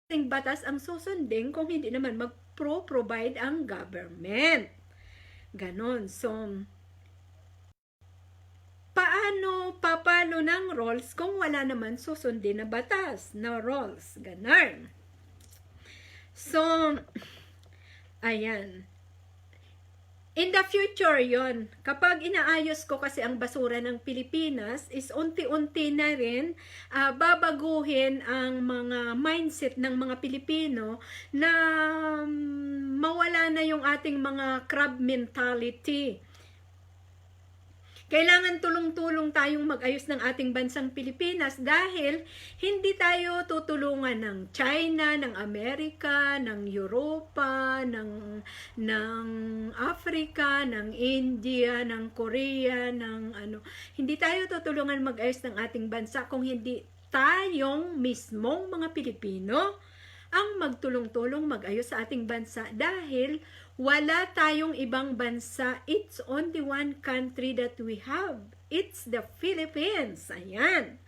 ang batas ang susundin kung hindi naman mag-provide ang government. Ganon. So, papalo ng rules kung wala naman susundin na batas, na rules. Ganon. So, ayan. In the future yon, kapag inaayos ko kasi ang basura ng Pilipinas, is unti-unti na rin babaguhin ang mga mindset ng mga Pilipino na mawala na yung ating mga crab mentality. Kailangan tulong-tulong tayong mag-ayos ng ating bansang Pilipinas dahil hindi tayo tutulungan ng China, ng Amerika, ng Europa, ng Africa, ng India, ng Korea, ng ano. Hindi tayo tutulungan mag-ayos ng ating bansa kung hindi tayong mismong mga Pilipino ang magtulong-tulong mag-ayos sa ating bansa dahil wala tayong ibang bansa. It's only one country that we have. It's the Philippines. Ayan.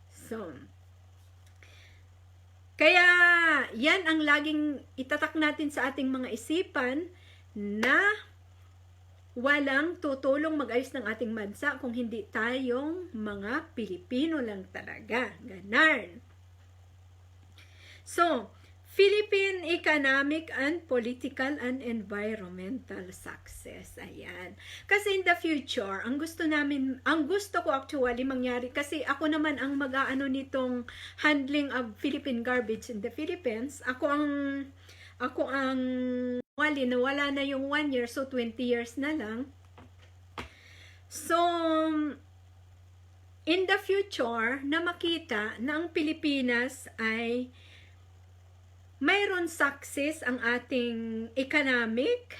So, kaya yan ang laging itatak natin sa ating mga isipan na walang tutulong mag-ayos ng ating bansa kung hindi tayong mga Pilipino lang talaga. Ganon. So, Philippine economic and political and environmental success. Ayan. Kasi in the future, ang gusto ko actually mangyari, kasi ako naman ang mag-aano nitong handling of Philippine garbage in the Philippines. Ako ang wala na yung 1 year, so 20 years na lang. So, in the future, na makita na ang Pilipinas ay mayroon success ang ating economic,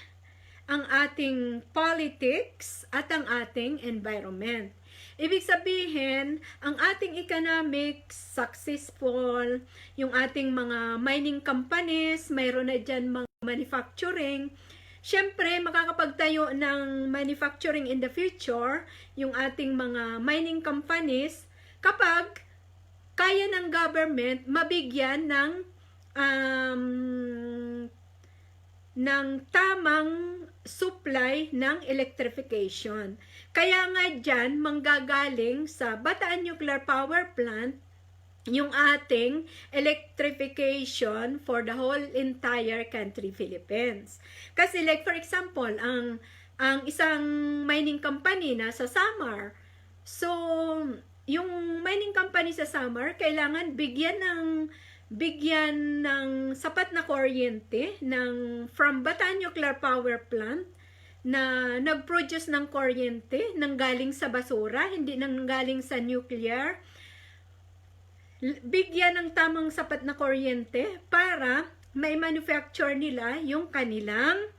ang ating politics, at ang ating environment. Ibig sabihin, ang ating economic successful, yung ating mga mining companies, mayroon na dyan mga manufacturing. Siyempre, makakapagtayo ng manufacturing in the future, yung ating mga mining companies, kapag kaya ng government mabigyan ng tamang supply ng electrification. Kaya nga dyan, manggagaling sa BATAAN Nuclear Power Plant yung ating electrification for the whole entire country, Philippines. Kasi like for example, ang isang mining company na sa Samar, so yung mining company sa Samar, kailangan bigyan ng sapat na kuryente from BATAAN Nuclear Power Plant na nag-produce ng kuryente nang galing sa basura, hindi nang galing sa nuclear. Bigyan ng tamang sapat na kuryente para may manufacture nila yung kanilang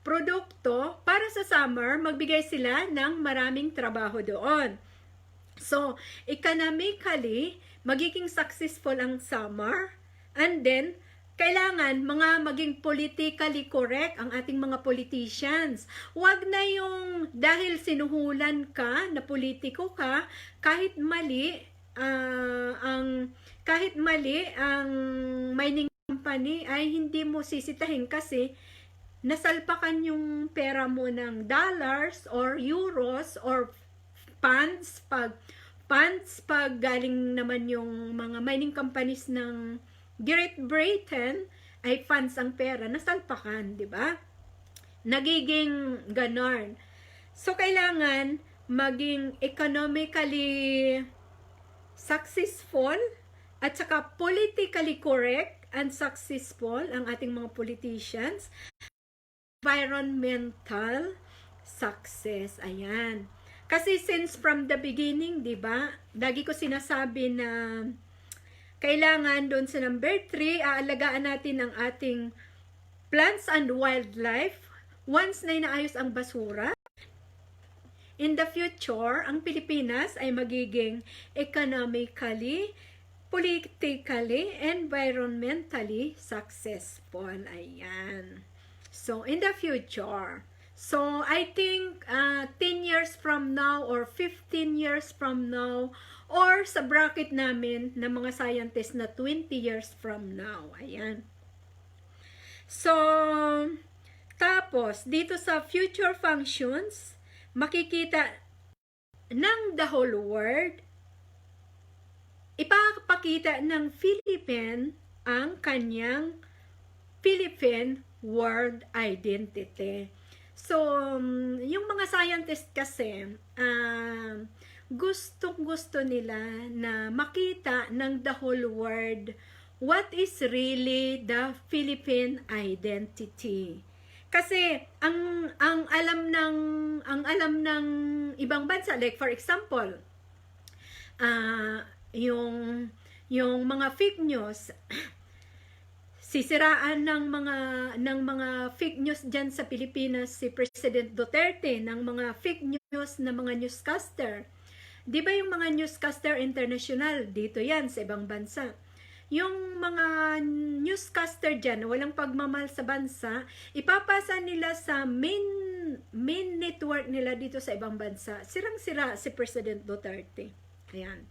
produkto para sa summer, magbigay sila ng maraming trabaho doon. So, economically, magiging successful ang summer, and then, kailangan maging politically correct ang ating mga politicians. Huwag na yung dahil sinuhulan ka, na politiko ka, kahit mali ang mining company ay hindi mo sisitahin kasi nasalpakan yung pera mo ng dollars or euros or funds pag galing naman yung mga mining companies ng Great Britain ay funds ang pera, nasalpakan, di ba? Nagiging ganon. So, kailangan maging economically successful at saka politically correct and successful ang ating mga politicians. Environmental success. Ayan. Kasi since from the beginning, di ba, lagi ko sinasabi na kailangan doon sa number 3, aalagaan natin ang ating plants and wildlife. Once na inaayos ang basura, in the future, ang Pilipinas ay magiging economically, politically, environmentally successful. Ayan. So, in the future, so I think 10 years from now or 15 years from now, or sa bracket namin ng mga scientists na 20 years from now. Ayan. So, tapos, dito sa future functions, makikita ng the whole world, ipapakita ng Philippine ang kanyang Philippine world identity. So, yung mga scientists kasi, gustong-gusto nila na makita ng the whole world what is really the Philippine identity. Kasi ang alam ng ibang bansa, like for example, yung mga fake news, sisiraan ng mga fake news diyan sa Pilipinas si President Duterte, ng mga fake news na mga newscaster. 'Di ba yung mga newscaster international dito 'yan sa ibang bansa? Yung mga newscaster diyan, walang pagmamahal sa bansa, ipapasa nila sa main network nila dito sa ibang bansa. Sirang-sira si President Duterte. Ayan.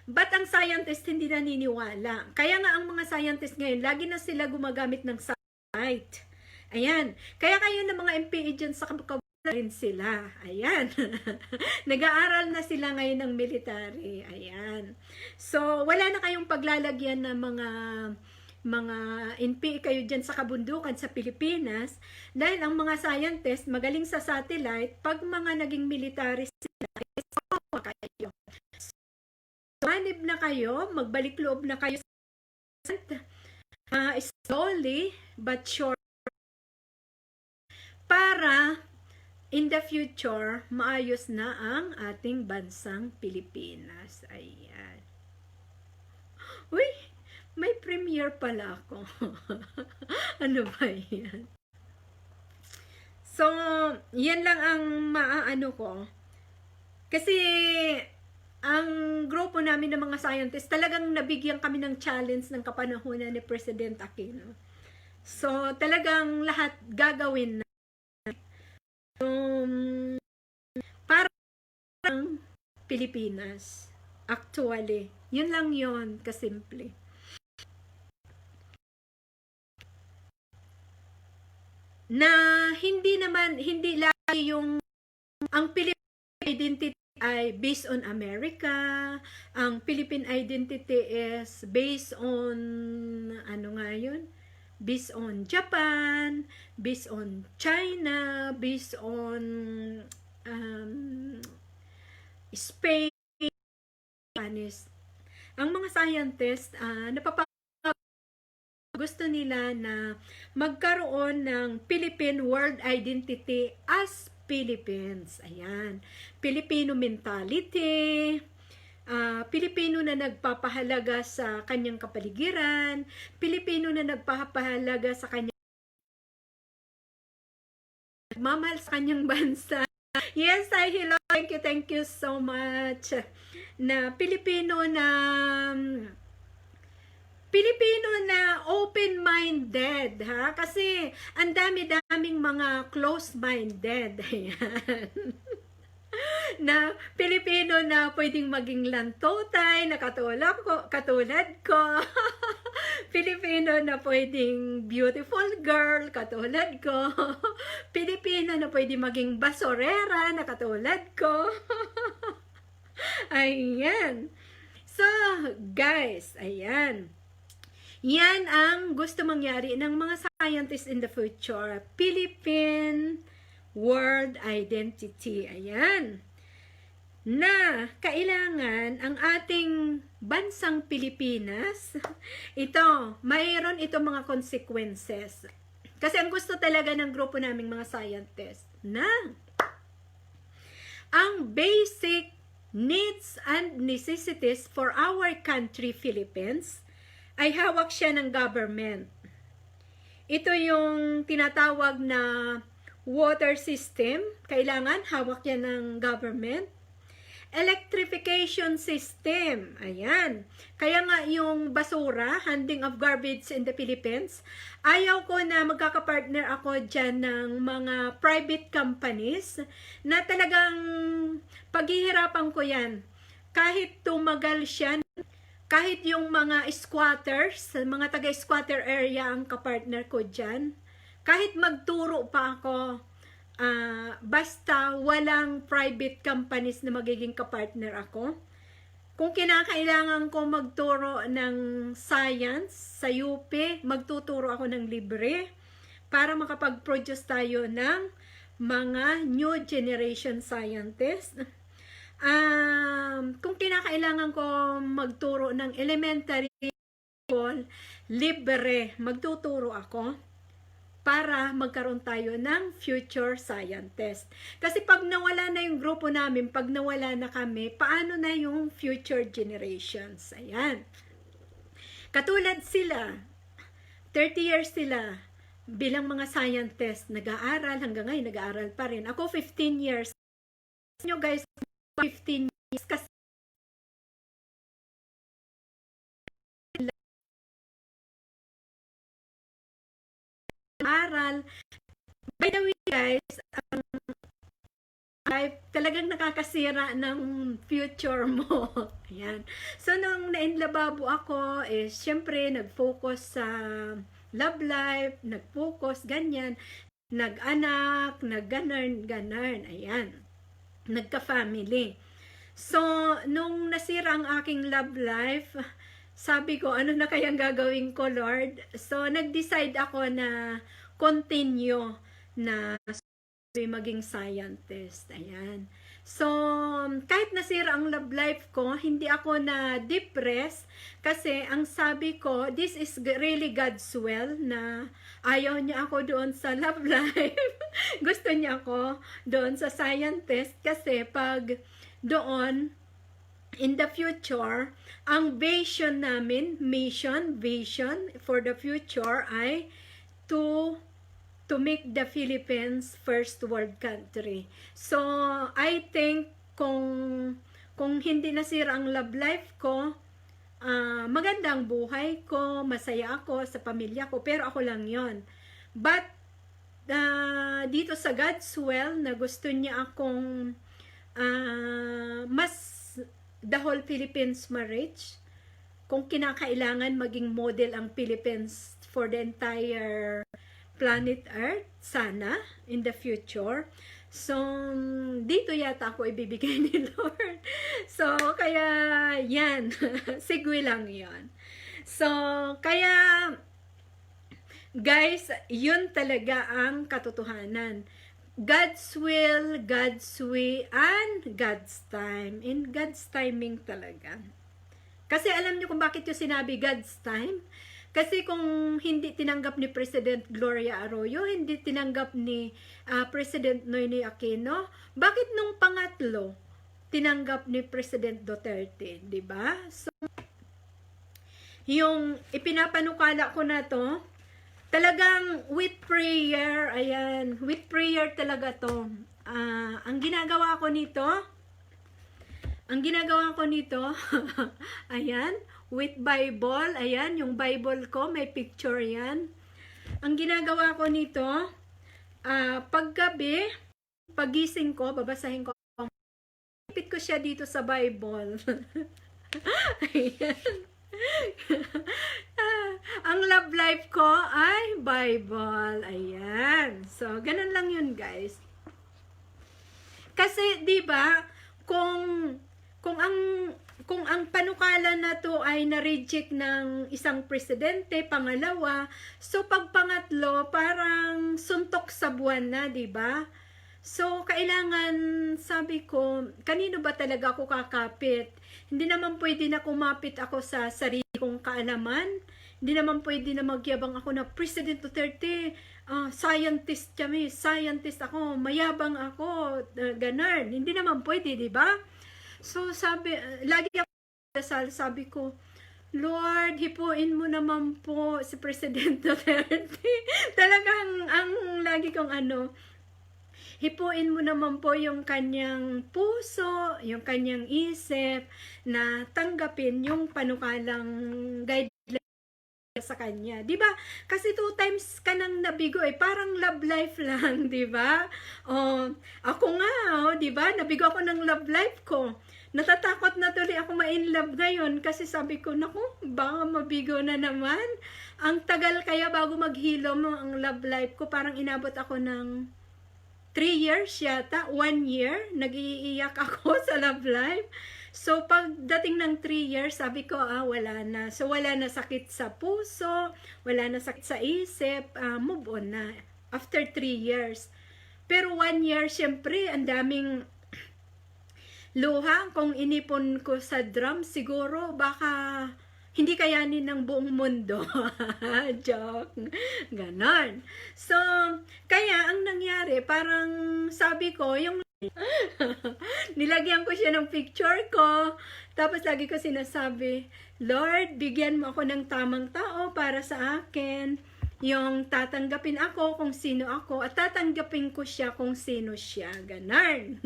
But ang scientist hindi naniniwala. Kaya nga ang mga scientist ngayon, lagi na sila gumagamit ng satellite. Ayan. Kaya kayo ng mga MPA dyan sa kabukabulan rin sila. Ayan. Nag-aaral na sila ngayon ng military. Ayan. So, wala na kayong paglalagyan ng mga NPA kayo dyan sa kabundukan sa Pilipinas dahil ang mga scientist magaling sa satellite. Pag mga naging military sila, isama kayo. Manib na kayo, magbalik loob na kayo slowly but sure para in the future maayos na ang ating bansang Pilipinas. Ayan. Uy, may premiere pala ako. Ano ba yan? So, yan lang ang maaano ko. Kasi ang grupo namin ng mga scientists, talagang nabigyan kami ng challenge ng kapanahunan ni President Aquino. So, talagang lahat gagawin na para ng Pilipinas. Actually, yun lang yun, kasimple. Na hindi lagi yung ang Philippine identity ay based on America, ang Philippine identity is based on, ano nga yun? Based on Japan, based on China, based on Spain, Spanish. Ang mga scientists, gusto nila na magkaroon ng Philippine world identity as Philippines. Ayan. Filipino mentality, Pilipino na nagpapahalaga sa kanyang kapaligiran, Pilipino na nagpapahalaga sa kanyang nagmamahal sa kanyang bansa. Yes, hello. Thank you so much. Na Pilipino na open-minded, ha? Kasi ang dami-daming mga close-minded. Ayan. Na Pilipino na pwedeng maging lantotay, na katulad ko. Pilipino na pwedeng beautiful girl, katulad ko. Pilipino na pwedeng maging basurera, na katulad ko. Ayan. So, guys, ayan. Yan ang gusto mangyari ng mga scientists in the future. Philippine world identity. Ayan. Na kailangan ang ating bansang Pilipinas, ito, mayroon ito mga consequences. Kasi ang gusto talaga ng grupo naming mga scientists na ang basic needs and necessities for our country, Philippines, ay hawak siya ng government. Ito yung tinatawag na water system, kailangan hawak yan ng government. Electrification system, ayan. Kaya nga yung basura, handling of garbage in the Philippines, ayaw ko na magkakapartner ako dyan ng mga private companies na talagang paghihirapan ko yan. Kahit tumagal siya, kahit yung mga squatters, mga taga-squatter area ang kapartner ko dyan, kahit magturo pa ako, basta walang private companies na magiging kapartner ako. Kung kinakailangan ko magturo ng science sa UP, magtuturo ako ng libre para makapag-produce tayo ng mga new generation scientists. Kung kinakailangan ko magturo ng elementary school, libre, magtuturo ako para magkaroon tayo ng future scientist. Kasi pag nawala na yung grupo namin, pag nawala na kami, paano na yung future generations? Ayan. Katulad sila, 30 years sila bilang mga scientist, nag-aaral, hanggang ngayon nag-aaral pa rin. Ako 15 years. Nyo guys, 15 years kasi aral. By the way guys, ay talagang nakakasira ng future mo. Ayan. So, nung nainlababo ako, syempre, nag-focus sa love life, nag-focus, ganyan, nag-anak, nag-ganarn, ayan. Nagka-family. So, nung nasira ang aking love life, sabi ko, ano na kayang gagawin ko, Lord? So, nag-decide ako na continue na maging scientist. Ayan. So, kahit nasira ang love life ko, hindi ako na-depress kasi ang sabi ko, this is really God's will na ayaw niya ako doon sa love life. Gusto niya ako doon sa scientist kasi pag doon, in the future, ang vision namin, vision for the future ay to make the Philippines first world country. So, I think kung hindi nasira ang love life ko, maganda ang buhay ko, masaya ako sa pamilya ko, pero ako lang yon. But, dito sa God's will, na gusto niya akong the whole Philippines marriage, kung kinakailangan maging model ang Philippines for the entire planet Earth, sana, in the future. So, dito yata ako ibibigay ni Lord. So, kaya, yan. Sigwi lang yon. So, kaya, guys, yun talaga ang katotohanan. God's will, God's way, and God's time. In God's timing talaga. Kasi alam niyo kung bakit yung sinabi God's time? Kasi kung hindi tinanggap ni President Gloria Arroyo, hindi tinanggap ni President Noynoy Aquino, bakit nung pangatlo tinanggap ni President Duterte, 'di ba? So, yung ipinapanukala ko na to, talagang with prayer, ayan, with prayer talaga to. Ang ginagawa ko nito, ayan, with Bible, ayan, yung Bible ko, may picture yan. Ang ginagawa ko nito, paggabi, pagising ko, babasahin ko, ipit ko siya dito sa Bible. Ayan. Ang love life ko ay Bible. Ayan. So, ganun lang yun, guys. Kasi, di ba, kung ang panukala na to ay na-reject ng isang presidente, pangalawa, so pag pangatlo, parang suntok sa buwan na, di ba? So, kailangan, sabi ko, kanino ba talaga ako kakapit? Hindi naman pwede na kumapit ako sa sarili kong kaalaman. Hindi naman pwede na magyabang ako na President Duterte, scientist kami, scientist ako, mayabang ako, ganun. Hindi naman pwede, di ba? So, lagi ako dasal, sabi ko, Lord, hipuin mo naman po si President Duterte. Talagang, ang lagi kong hipuin mo naman po yung kanyang puso, yung kanyang isip, na tanggapin yung panukalang guidelines sa kanya. 'Di ba? Kasi 2 times ka nang nabigo parang love life lang, 'di ba? Ako nga, 'di ba? Nabigo ako ng love life ko. Natatakot na tuloy ako ma-in love ngayon kasi sabi ko, naku, baka mabigo na naman. Ang tagal kaya bago maghilom ang love life ko, parang inabot ako ng 3 years yata, 1 year, nag-iiyak ako sa love life. So, pagdating ng 3 years, sabi ko, wala na. So, wala na sakit sa puso, wala na sakit sa isip, move on na. After 3 years. Pero 1 year, syempre, ang daming luha. Kung inipon ko sa drum, siguro, baka hindi kayanin ng buong mundo. Joke. Ganon. So, kaya ang nangyari, parang sabi ko, yung nilagyan ko siya ng picture ko, tapos lagi ko sinasabi, Lord, bigyan mo ako ng tamang tao para sa akin, yung tatanggapin ako kung sino ako, at tatanggapin ko siya kung sino siya. Ganon.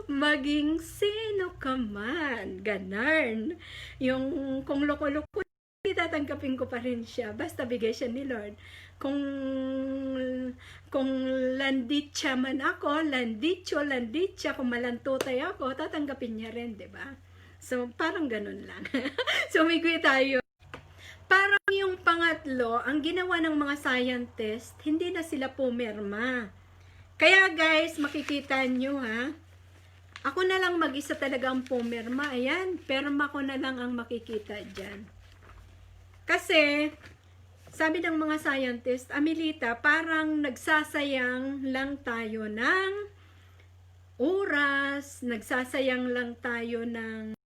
Maging sino ka man, ganon. Yung kung loko-loko, tatanggapin ko pa rin siya, basta bigay siya ni Lord. Kung landitsa man ako, landitsa, kung malantutay ako, tatanggapin niya rin, 'di ba? So, parang ganun lang. Sumigwi tayo. Parang yung pangatlo, ang ginawa ng mga scientist, hindi na sila pumirma. Kaya guys, makikita nyo ako na lang mag-isa talagang pumirma. Ayan, perma ko na lang ang makikita dyan. Kasi, sabi ng mga scientist, Amelita, parang nagsasayang lang tayo ng oras, nagsasayang lang tayo ng